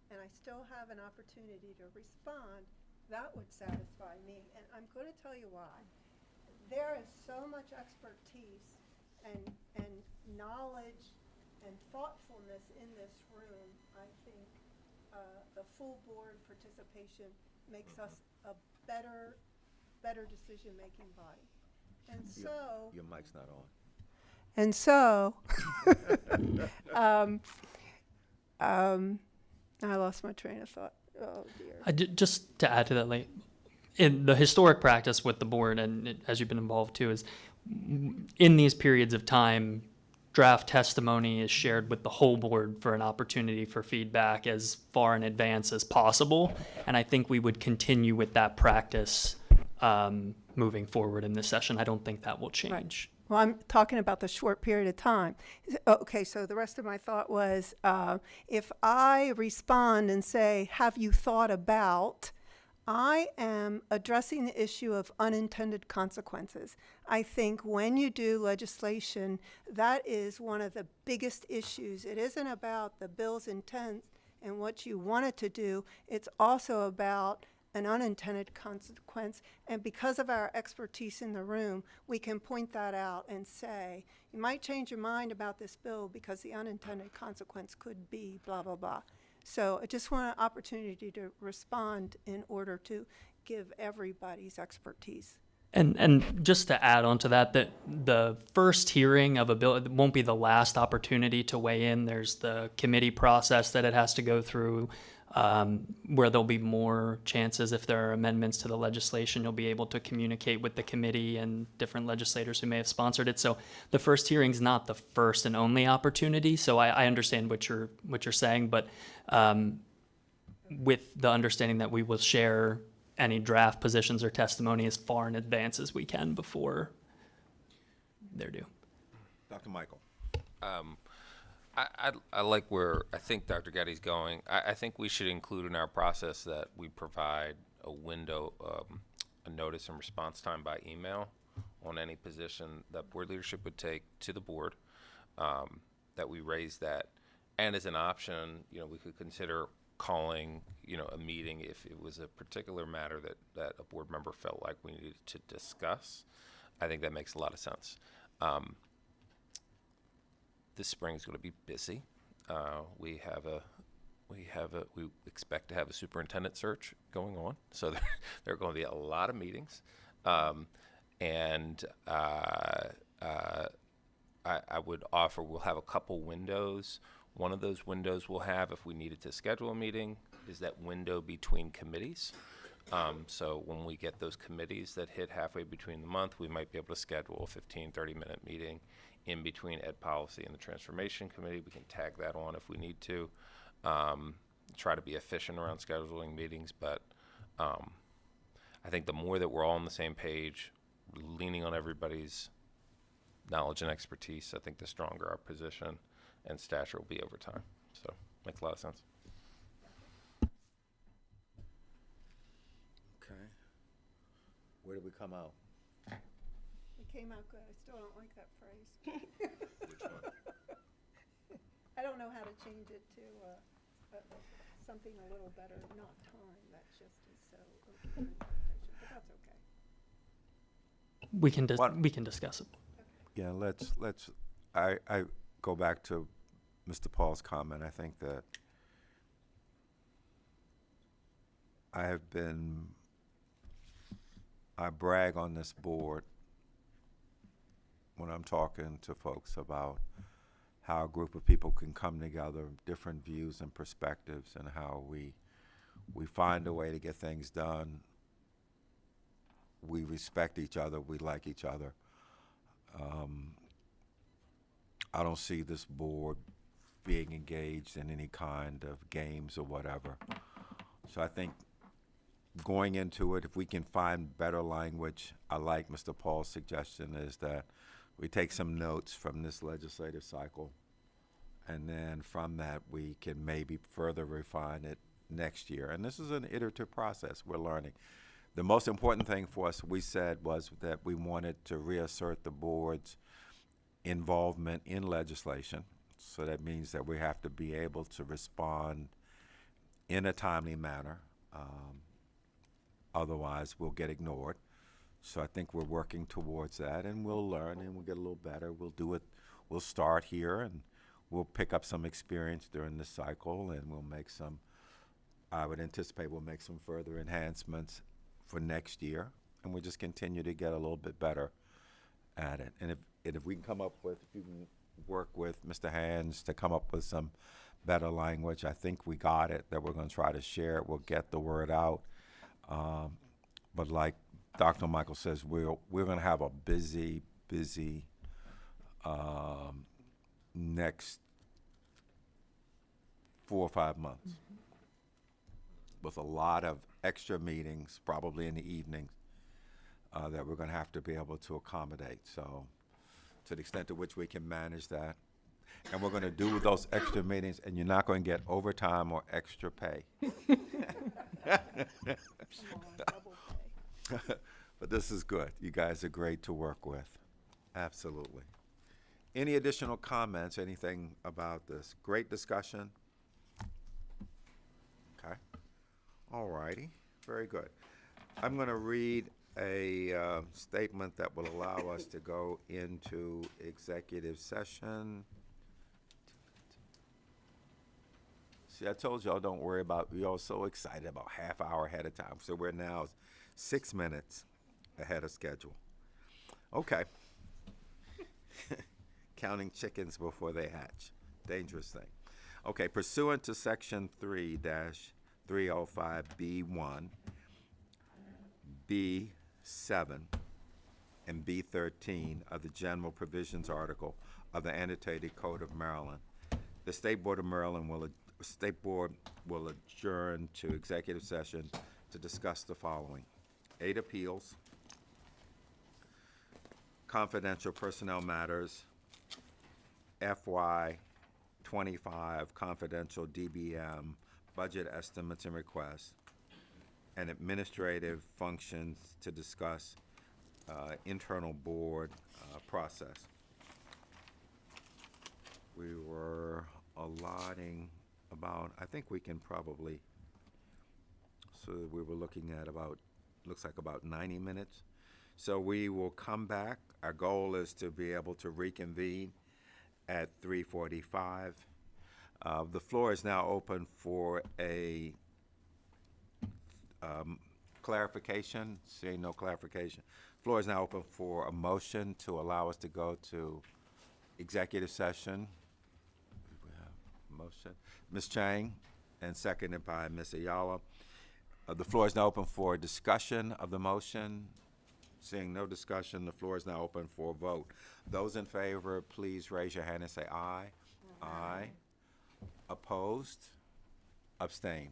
and I still have an opportunity to respond, that would satisfy me. And I'm going to tell you why. There is so much expertise and knowledge and thoughtfulness in this room. I think the full board participation makes us a better decision-making body. And so... Your mic's not on. And so... I lost my train of thought. Oh, dear. Just to add to that, like, in the historic practice with the board, and as you've been involved too, is in these periods of time, draft testimony is shared with the whole board for an opportunity for feedback as far in advance as possible. And I think we would continue with that practice moving forward in this session. I don't think that will change. Right. Well, I'm talking about the short period of time. Okay, so the rest of my thought was, if I respond and say, have you thought about, I am addressing the issue of unintended consequences. I think when you do legislation, that is one of the biggest issues. It isn't about the bill's intent and what you want it to do. It's also about an unintended consequence, and because of our expertise in the room, we can point that out and say, you might change your mind about this bill because the unintended consequence could be blah, blah, blah. So I just want an opportunity to respond in order to give everybody's expertise. And just to add on to that, the first hearing of a bill, it won't be the last opportunity to weigh in. There's the committee process that it has to go through, where there'll be more chances if there are amendments to the legislation. You'll be able to communicate with the committee and different legislators who may have sponsored it. So the first hearing's not the first and only opportunity. So I understand what you're saying, but with the understanding that we will share any draft positions or testimony as far in advance as we can before they're due. Dr. Michael. I like where I think Dr. Getty's going. I think we should include in our process that we provide a window, a notice and response time by email on any position that board leadership would take to the board, that we raise that. And as an option, we could consider calling, a meeting if it was a particular matter that a board member felt like we needed to discuss. I think that makes a lot of sense. This spring is going to be busy. We expect to have a superintendent search going on, so there are going to be a lot of meetings, and I would offer we'll have a couple windows. One of those windows we'll have, if we needed to schedule a meeting, is that window between committees. So when we get those committees that hit halfway between the month, we might be able to schedule a 15, 30-minute meeting in between Ed Policy and the Transformation Committee. We can tag that on if we need to. Try to be efficient around scheduling meetings, but I think the more that we're all on the same page, leaning on everybody's knowledge and expertise, I think the stronger our position and stature will be over time. So makes a lot of sense. Okay. Where did we come out? It came out good. I still don't like that phrase. Which one? I don't know how to change it to something a little better, not time. That just is so open to interpretation, but that's okay. We can discuss it. Yeah, let's. I go back to Mr. Paul's comment. I think that I brag on this board when I'm talking to folks about how a group of people can come together, different views and perspectives, and how we find a way to get things done. We respect each other. We like each other. I don't see this board being engaged in any kind of games or whatever. So I think going into it, if we can find better language, I like Mr. Paul's suggestion is that we take some notes from this legislative cycle, and then from that, we can maybe further refine it next year. And this is an iterative process. We're learning. The most important thing for us, we said, was that we wanted to reassert the board's involvement in legislation. So that means that we have to be able to respond in a timely manner. Otherwise, we'll get ignored. So I think we're working towards that, and we'll learn and we'll get a little better. We'll do it. We'll start here, and we'll pick up some experience during this cycle, and we'll make some, I would anticipate we'll make some further enhancements for next year, and we'll just continue to get a little bit better at it. And if we can come up with, if you can work with Mr. Hands to come up with some better language, I think we got it, that we're going to try to share it. We'll get the word out. But like Dr. Michael says, we're going to have a busy next 4 or 5 months with a lot of extra meetings, probably in the evenings, that we're going to have to be able to accommodate. So to the extent to which we can manage that. And we're going to do those extra meetings, and you're not going to get overtime or extra pay. But this is good. You guys are great to work with. Absolutely. Any additional comments, anything about this? Great discussion. Okay. All righty. Very good. I'm going to read a statement that will allow us to go into executive session. See, I told y'all don't worry about, we're all so excited about half hour ahead of time. So we're now 6 minutes ahead of schedule. Okay. Counting chickens before they hatch. Dangerous thing. Okay, pursuant to section 3-305B1, B7, and B13 of the General Provisions article of the Annotated Code of Maryland, the State Board of Maryland State Board will adjourn to executive session to discuss the following: 8 appeals, confidential personnel matters, FY 25 confidential DBM budget estimates and requests, and administrative functions to discuss internal board process. We were allotting about, I think we can probably, so we were looking at about, looks like about 90 minutes. So we will come back. Our goal is to be able to reconvene at 3:45. The floor is now open for a clarification. Seeing no clarification. Floor is now open for a motion to allow us to go to executive session. We have a motion. Ms. Chang, and seconded by Ms. Ayala. The floor is now open for discussion of the motion. Seeing no discussion, the floor is now open for a vote. Those in favor, please raise your hand and say aye. Aye. Opposed? Abstain.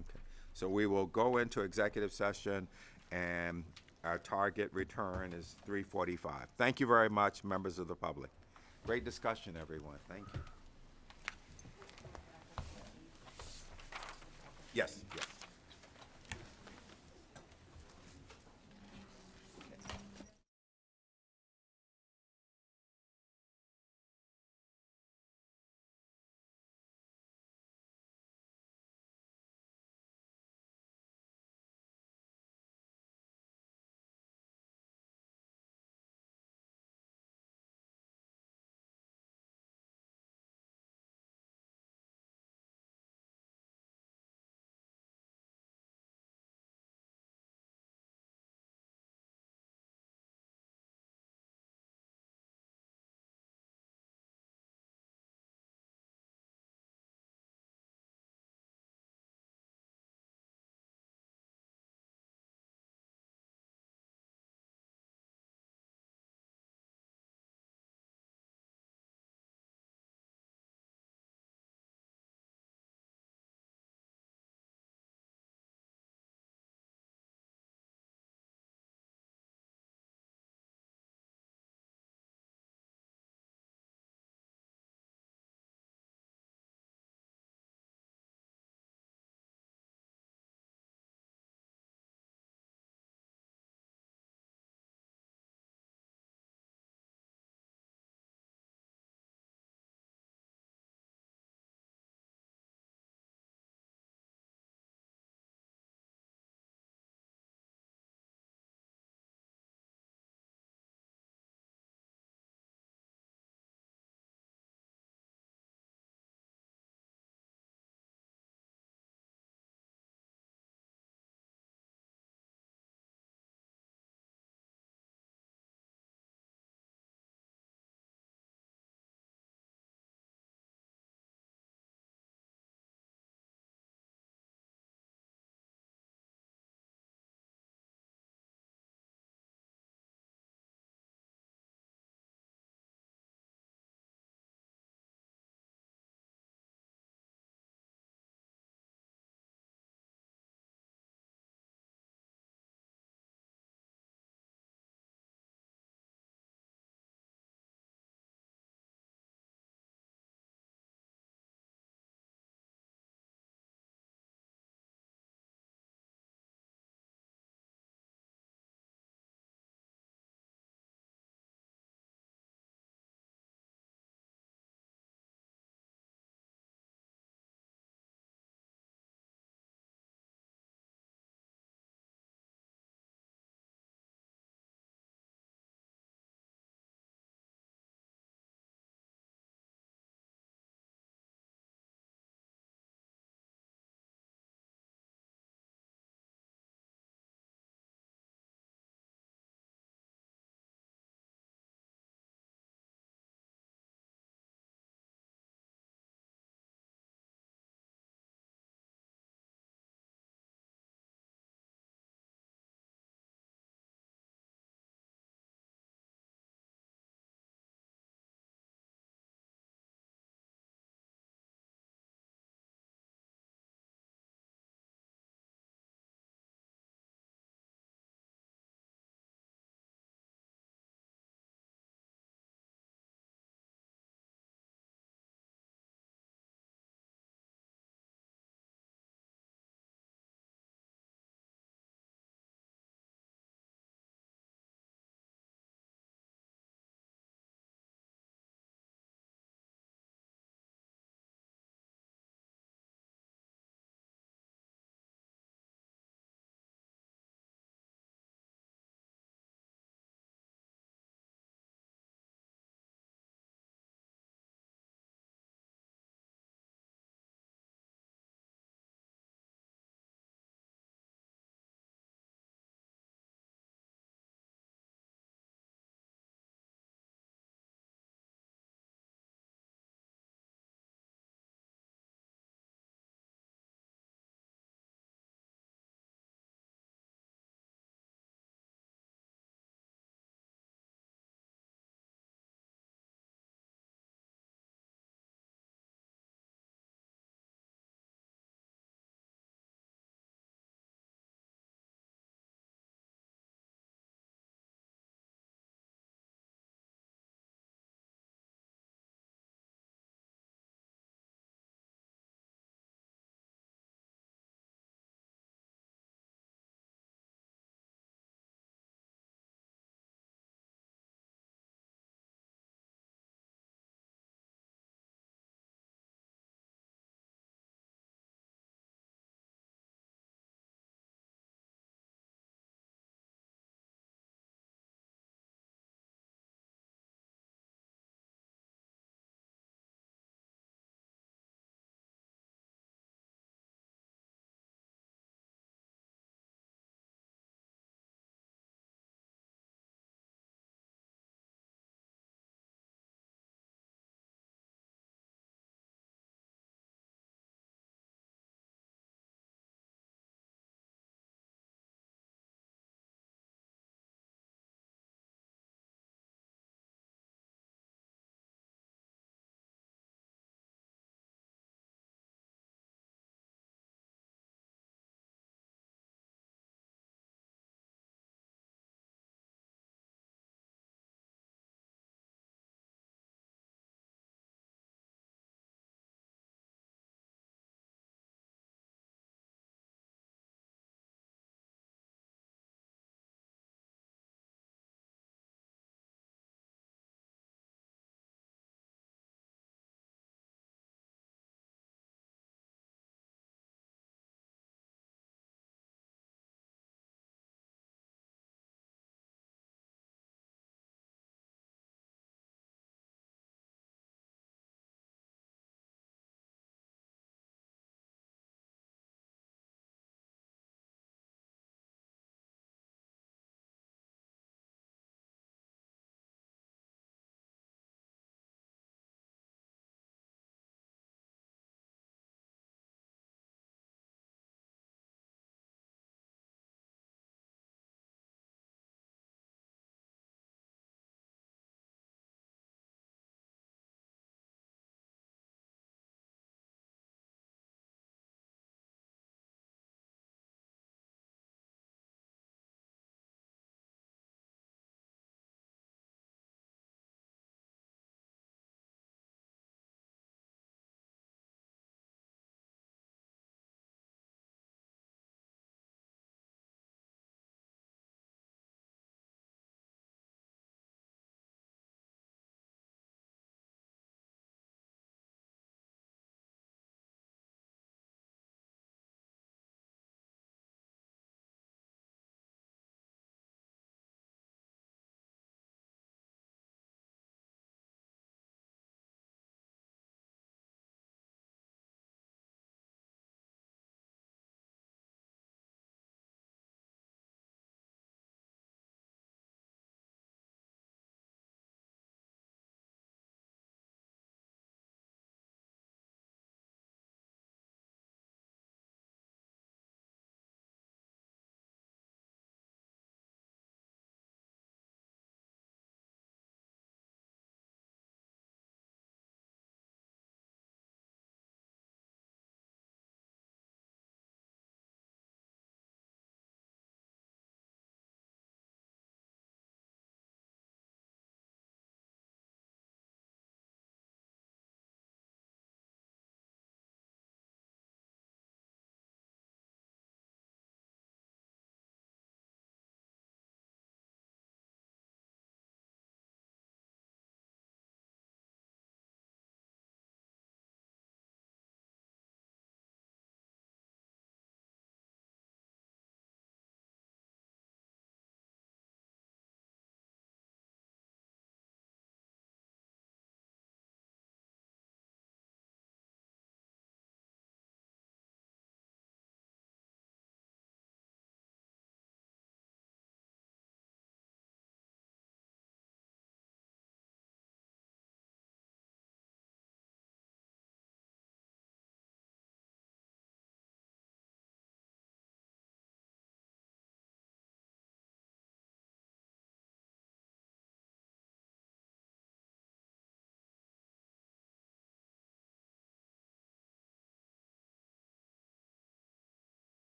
Okay. So we will go into executive session, and our target return is 3:45. Thank you very much, members of the public. Great discussion, everyone. Thank you. Yes, yes.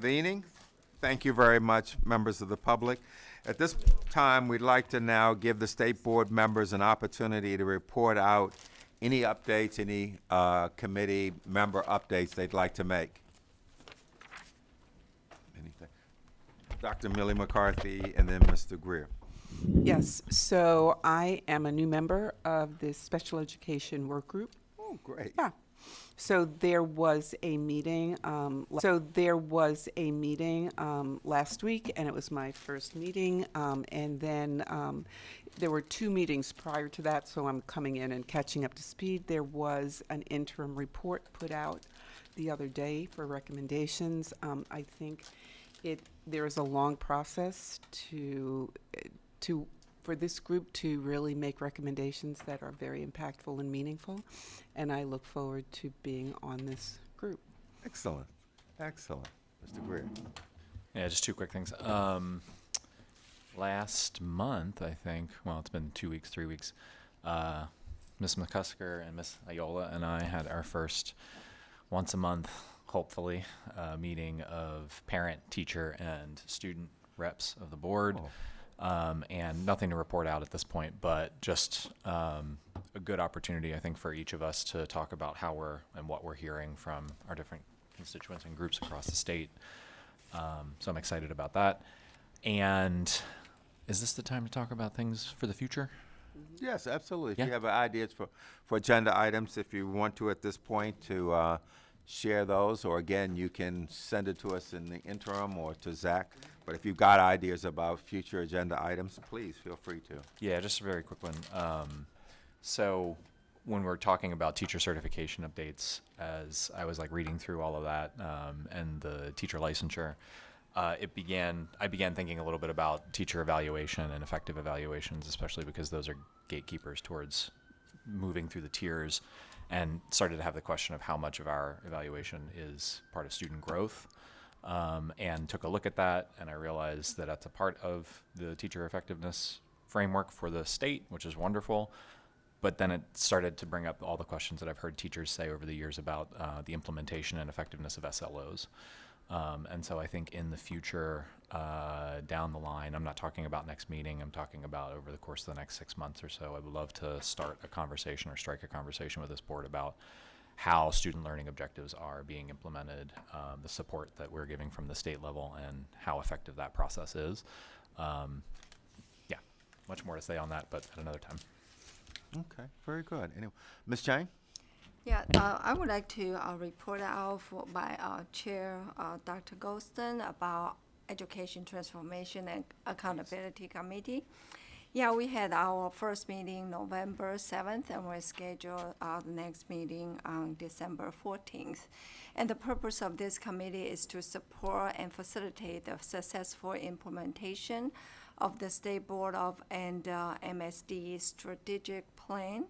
convening. Thank you very much, members of the public. At this time, we'd like to now give the state board members an opportunity to report out any updates, any committee member updates they'd like to make. Anything? Dr. Millie McCarthy and then Mr. Greer. Yes, so I am a new member of this special education work group. Oh, great. Yeah. So there was a meeting. Last week, and it was my first meeting. And then there were 2 meetings prior to that, so I'm coming in and catching up to speed. There was an interim report put out the other day for recommendations. I think there is a long process for this group to really make recommendations that are very impactful and meaningful, and I look forward to being on this group. Excellent. Excellent. Mr. Greer. Yeah, just 2 quick things. Last month, I think, well, it's been 2 weeks, 3 weeks, Ms. McCusker and Ms. Ayola and I had our first once a month, hopefully, meeting of parent, teacher, and student reps of the board. Oh. And nothing to report out at this point, but just a good opportunity, I think, for each of us to talk about how what we're hearing from our different constituents and groups across the state. So I'm excited about that. And is this the time to talk about things for the future? Yes, absolutely. Yeah. If you have ideas for agenda items, if you want to at this point to share those, or again, you can send it to us in the interim or to Zach. But if you've got ideas about future agenda items, please feel free to. Yeah, just a very quick one. So when we're talking about teacher certification updates, as I was reading through all of that and the teacher licensure, I began thinking a little bit about teacher evaluation and effective evaluations, especially because those are gatekeepers towards moving through the tiers, and started to have the question of how much of our evaluation is part of student growth. And took a look at that, and I realized that that's a part of the teacher effectiveness framework for the state, which is wonderful. But then it started to bring up all the questions that I've heard teachers say over the years about the implementation and effectiveness of SLOs. And so I think in the future, down the line, I'm not talking about next meeting, I'm talking about over the course of the next 6 months or so, I would love to start a conversation or strike a conversation with this board about how student learning objectives are being implemented, the support that we're giving from the state level, and how effective that process is. Yeah, much more to say on that, but at another time. Okay, very good. Anyway, Ms. Chang? Yeah, I would like to report out by Chair Dr. Golston about Education Transformation and Accountability Committee. Yeah, we had our first meeting November 7th, and we're scheduled the next meeting on December 14th. And the purpose of this committee is to support and facilitate the successful implementation of the State Board of and MSD strategic plan,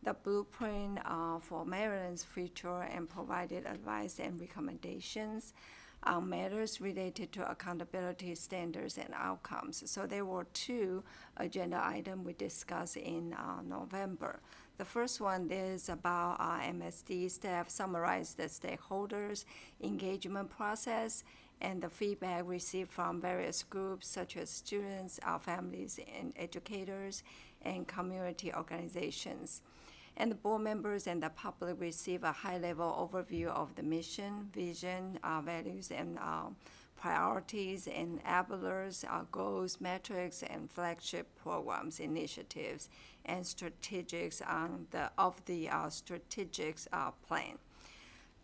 the blueprint for Maryland's future, and provided advice and recommendations on matters related to accountability standards and outcomes. So there were 2 agenda items we discussed in November. The first one is about MSD staff summarize the stakeholders engagement process and the feedback received from various groups such as students, our families, and educators, and community organizations. And the board members and the public receive a high-level overview of the mission, vision, values, and priorities, enablers, goals, metrics, and flagship programs, initiatives, and strategics of the strategics plan.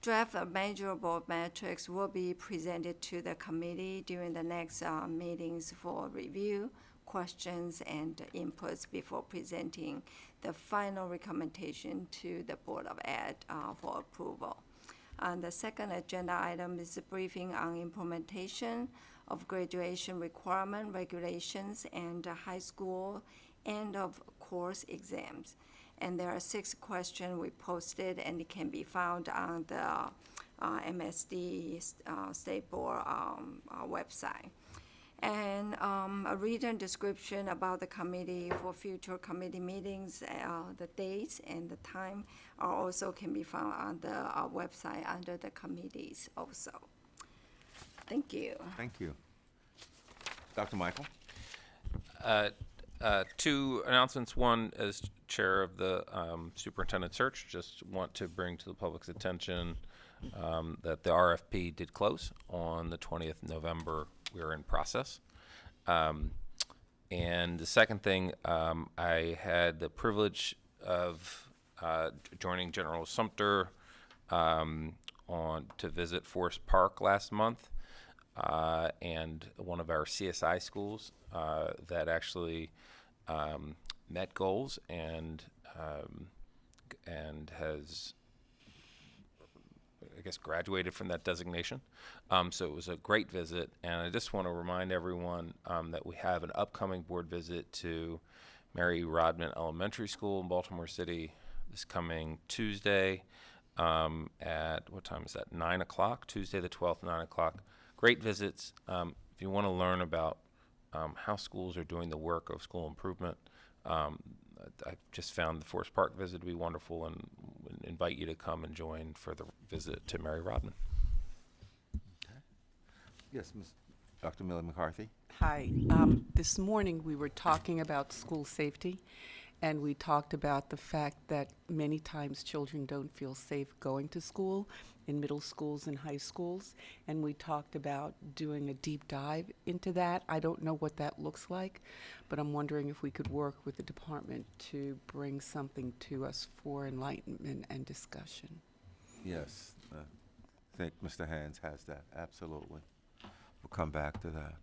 Draft measurable metrics will be presented to the committee during the next meetings for review, questions, and inputs before presenting the final recommendation to the Board of Ed for approval. The second agenda item is a briefing on implementation of graduation requirement regulations and high school end of course exams. And there are 6 questions we posted, and it can be found on the MSD State Board website. And a written description about the committee for future committee meetings, the dates and the time are also can be found on the website under the committees also. Thank you. Thank you. Dr. Michael? Two announcements. One, as chair of the superintendent search, just want to bring to the public's attention that the RFP did close on the 20th of November. We're in process. And the second thing, I had the privilege of joining General Sumter to visit Forest Park last month, and one of our CSI schools that actually met goals and has, I guess, graduated from that designation. So it was a great visit, and I just want to remind everyone that we have an upcoming board visit to Mary Rodman Elementary School in Baltimore City this coming Tuesday at, what time is that, 9 o'clock, Tuesday the 12th, 9 o'clock. Great visits. If you want to learn about how schools are doing the work of school improvement, I just found the Forest Park visit to be wonderful, and invite you to come and join for the visit to Mary Rodman. Okay. Yes, Dr. Millie McCarthy. Hi. This morning we were talking about school safety, and we talked about the fact that many times children don't feel safe going to school in middle schools and high schools, and we talked about doing a deep dive into that. I don't know what that looks like, but I'm wondering if we could work with the department to bring something to us for enlightenment and discussion. Yes, I think Mr. Hands has that, absolutely. We'll come back to that,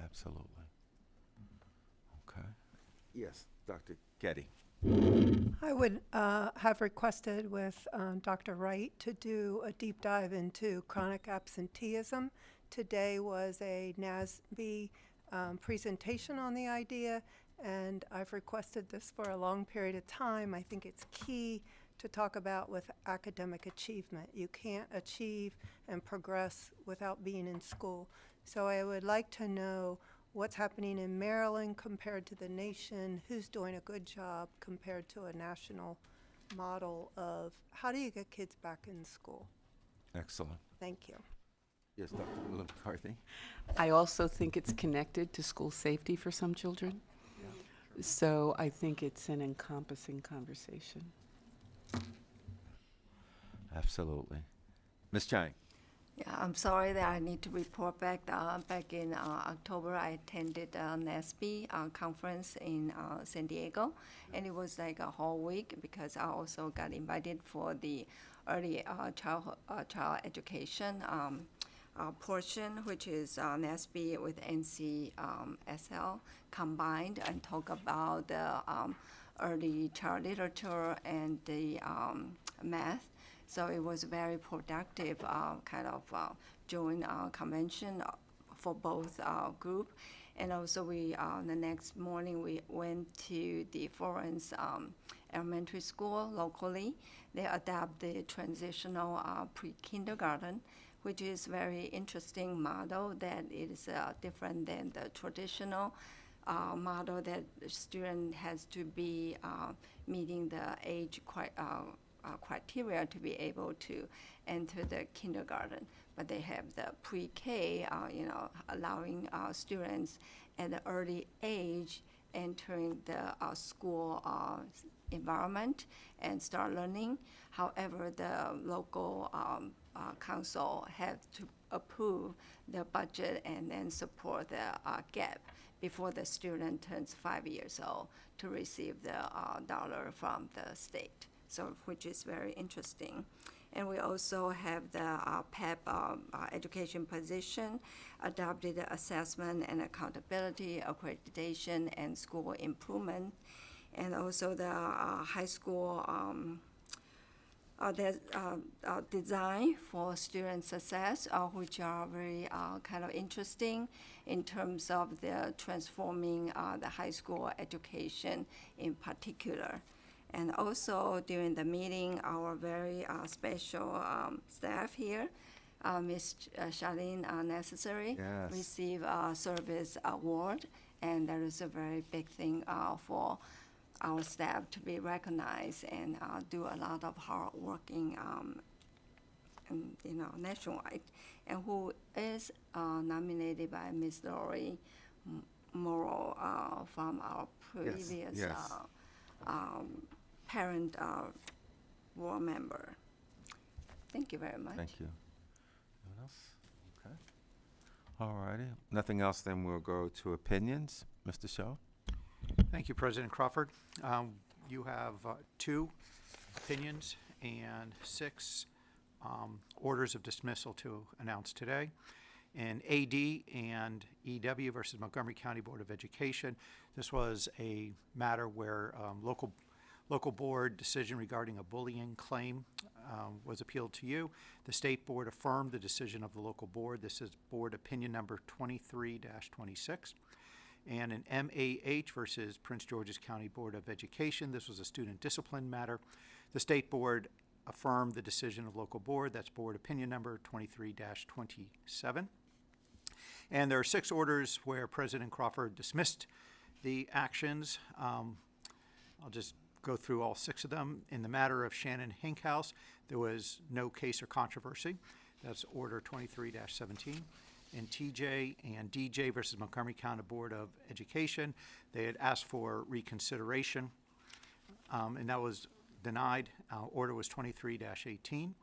absolutely. Okay. Yes, Dr. Getty. I would have requested with Dr. Wright to do a deep dive into chronic absenteeism. Today was a NASB presentation on the idea, and I've requested this for a long period of time. I think it's key to talk about with academic achievement. You can't achieve and progress without being in school. So I would like to know what's happening in Maryland compared to the nation, who's doing a good job compared to a national model of how do you get kids back in school? Excellent. Thank you. Yes, Dr. Millie McCarthy. I also think it's connected to school safety for some children. Yeah. So I think it's an encompassing conversation. Absolutely. Ms. Chang. Yeah, I'm sorry that I need to report back. Back in October, I attended a NASB conference in San Diego, and it was like a whole week because I also got invited for the early child education portion, which is NASB with NCSL combined, and talk about the early child literature and the math. So it was very productive kind of joint convention for both group. And also we, the next morning, we went to the Florence Elementary School locally. They adopt the transitional pre-kindergarten, which is very interesting model that is different than the traditional model that the student has to be meeting the age criteria to be able to enter the kindergarten, but they have the pre-K, allowing students at an early age entering the school environment and start learning. However, the local council have to approve the budget and then support the gap before the student turns 5 years old to receive the dollar from the state. So, which is very interesting. And we also have the PEP education position, adopted assessment and accountability, accreditation, and school improvement. And also the high school design for student success, which are very kind of interesting in terms of the transforming the high school education in particular. And also during the meeting, our very special staff here, Ms. Charlene Necessary, Yes. received a service award, and that is a very big thing for our staff to be recognized and do a lot of hard working, nationwide. and who is nominated by Ms. Lori Morrow from our previous yes. parent board member. Thank you very much. Thank you. Anyone else? Okay. All righty. Nothing else, then we'll go to opinions. Mr. Shaw? Thank you, President Crawford. You have 2 opinions and 6 orders of dismissal to announce today. In AD and EW versus Montgomery County Board of Education, this was a matter where local board decision regarding a bullying claim was appealed to you. The state board affirmed the decision of the local board. This is board opinion number 23-26. And in MAH versus Prince George's County Board of Education, this was a student discipline matter. The state board affirmed the decision of local board. That's board opinion number 23-27. And there are 6 orders where President Crawford dismissed the actions. I'll just go through all 6 of them. In the matter of Shannon Hinkhouse, there was no case or controversy. That's order 23-17. In TJ and DJ versus Montgomery County Board of Education, they had asked for reconsideration, and that was denied. Order was 23-18.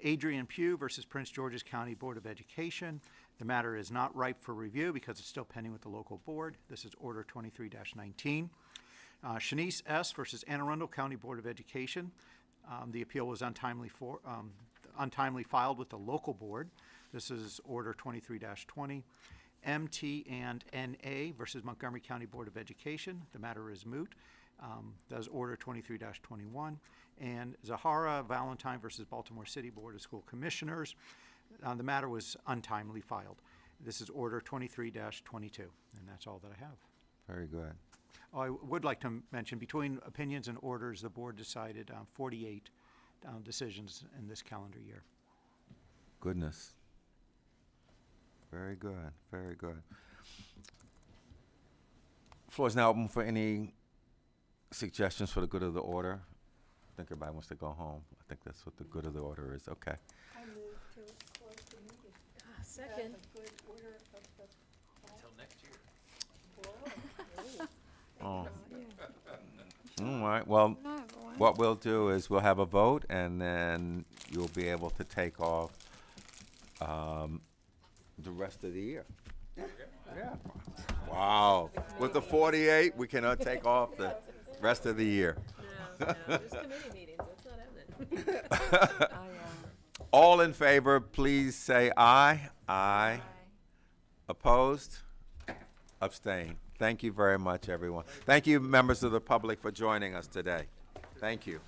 Adrian Pugh versus Prince George's County Board of Education. The matter is not ripe for review because it's still pending with the local board. This is order 23-19. Shanice S. versus Anne Arundel County Board of Education. The appeal was untimely filed with the local board. This is order 23-20. MT and NA versus Montgomery County Board of Education. The matter is moot. That is order 23-21. And Zahara Valentine versus Baltimore City Board of School Commissioners. The matter was untimely filed. This is order 23-22, and that's all that I have. Very good. I would like to mention, between opinions and orders, the board decided 48 decisions in this calendar year. Goodness. Very good, very good. Floor is now open for any suggestions for the good of the order. I think everybody wants to go home. I think that's what the good of the order is. Okay. I move to close the meeting. Second. The good order of the Until next year. Oh. All right. Well, what we'll do is we'll have a vote, and then you'll be able to take off the rest of the year. Yeah. Wow. With the 48, we cannot take off the rest of the year. No, there's committee meetings. That's not happening. All in favor, please say aye. Aye. Opposed? Abstain. Thank you very much, everyone. Thank you, members of the public, for joining us today. Thank you.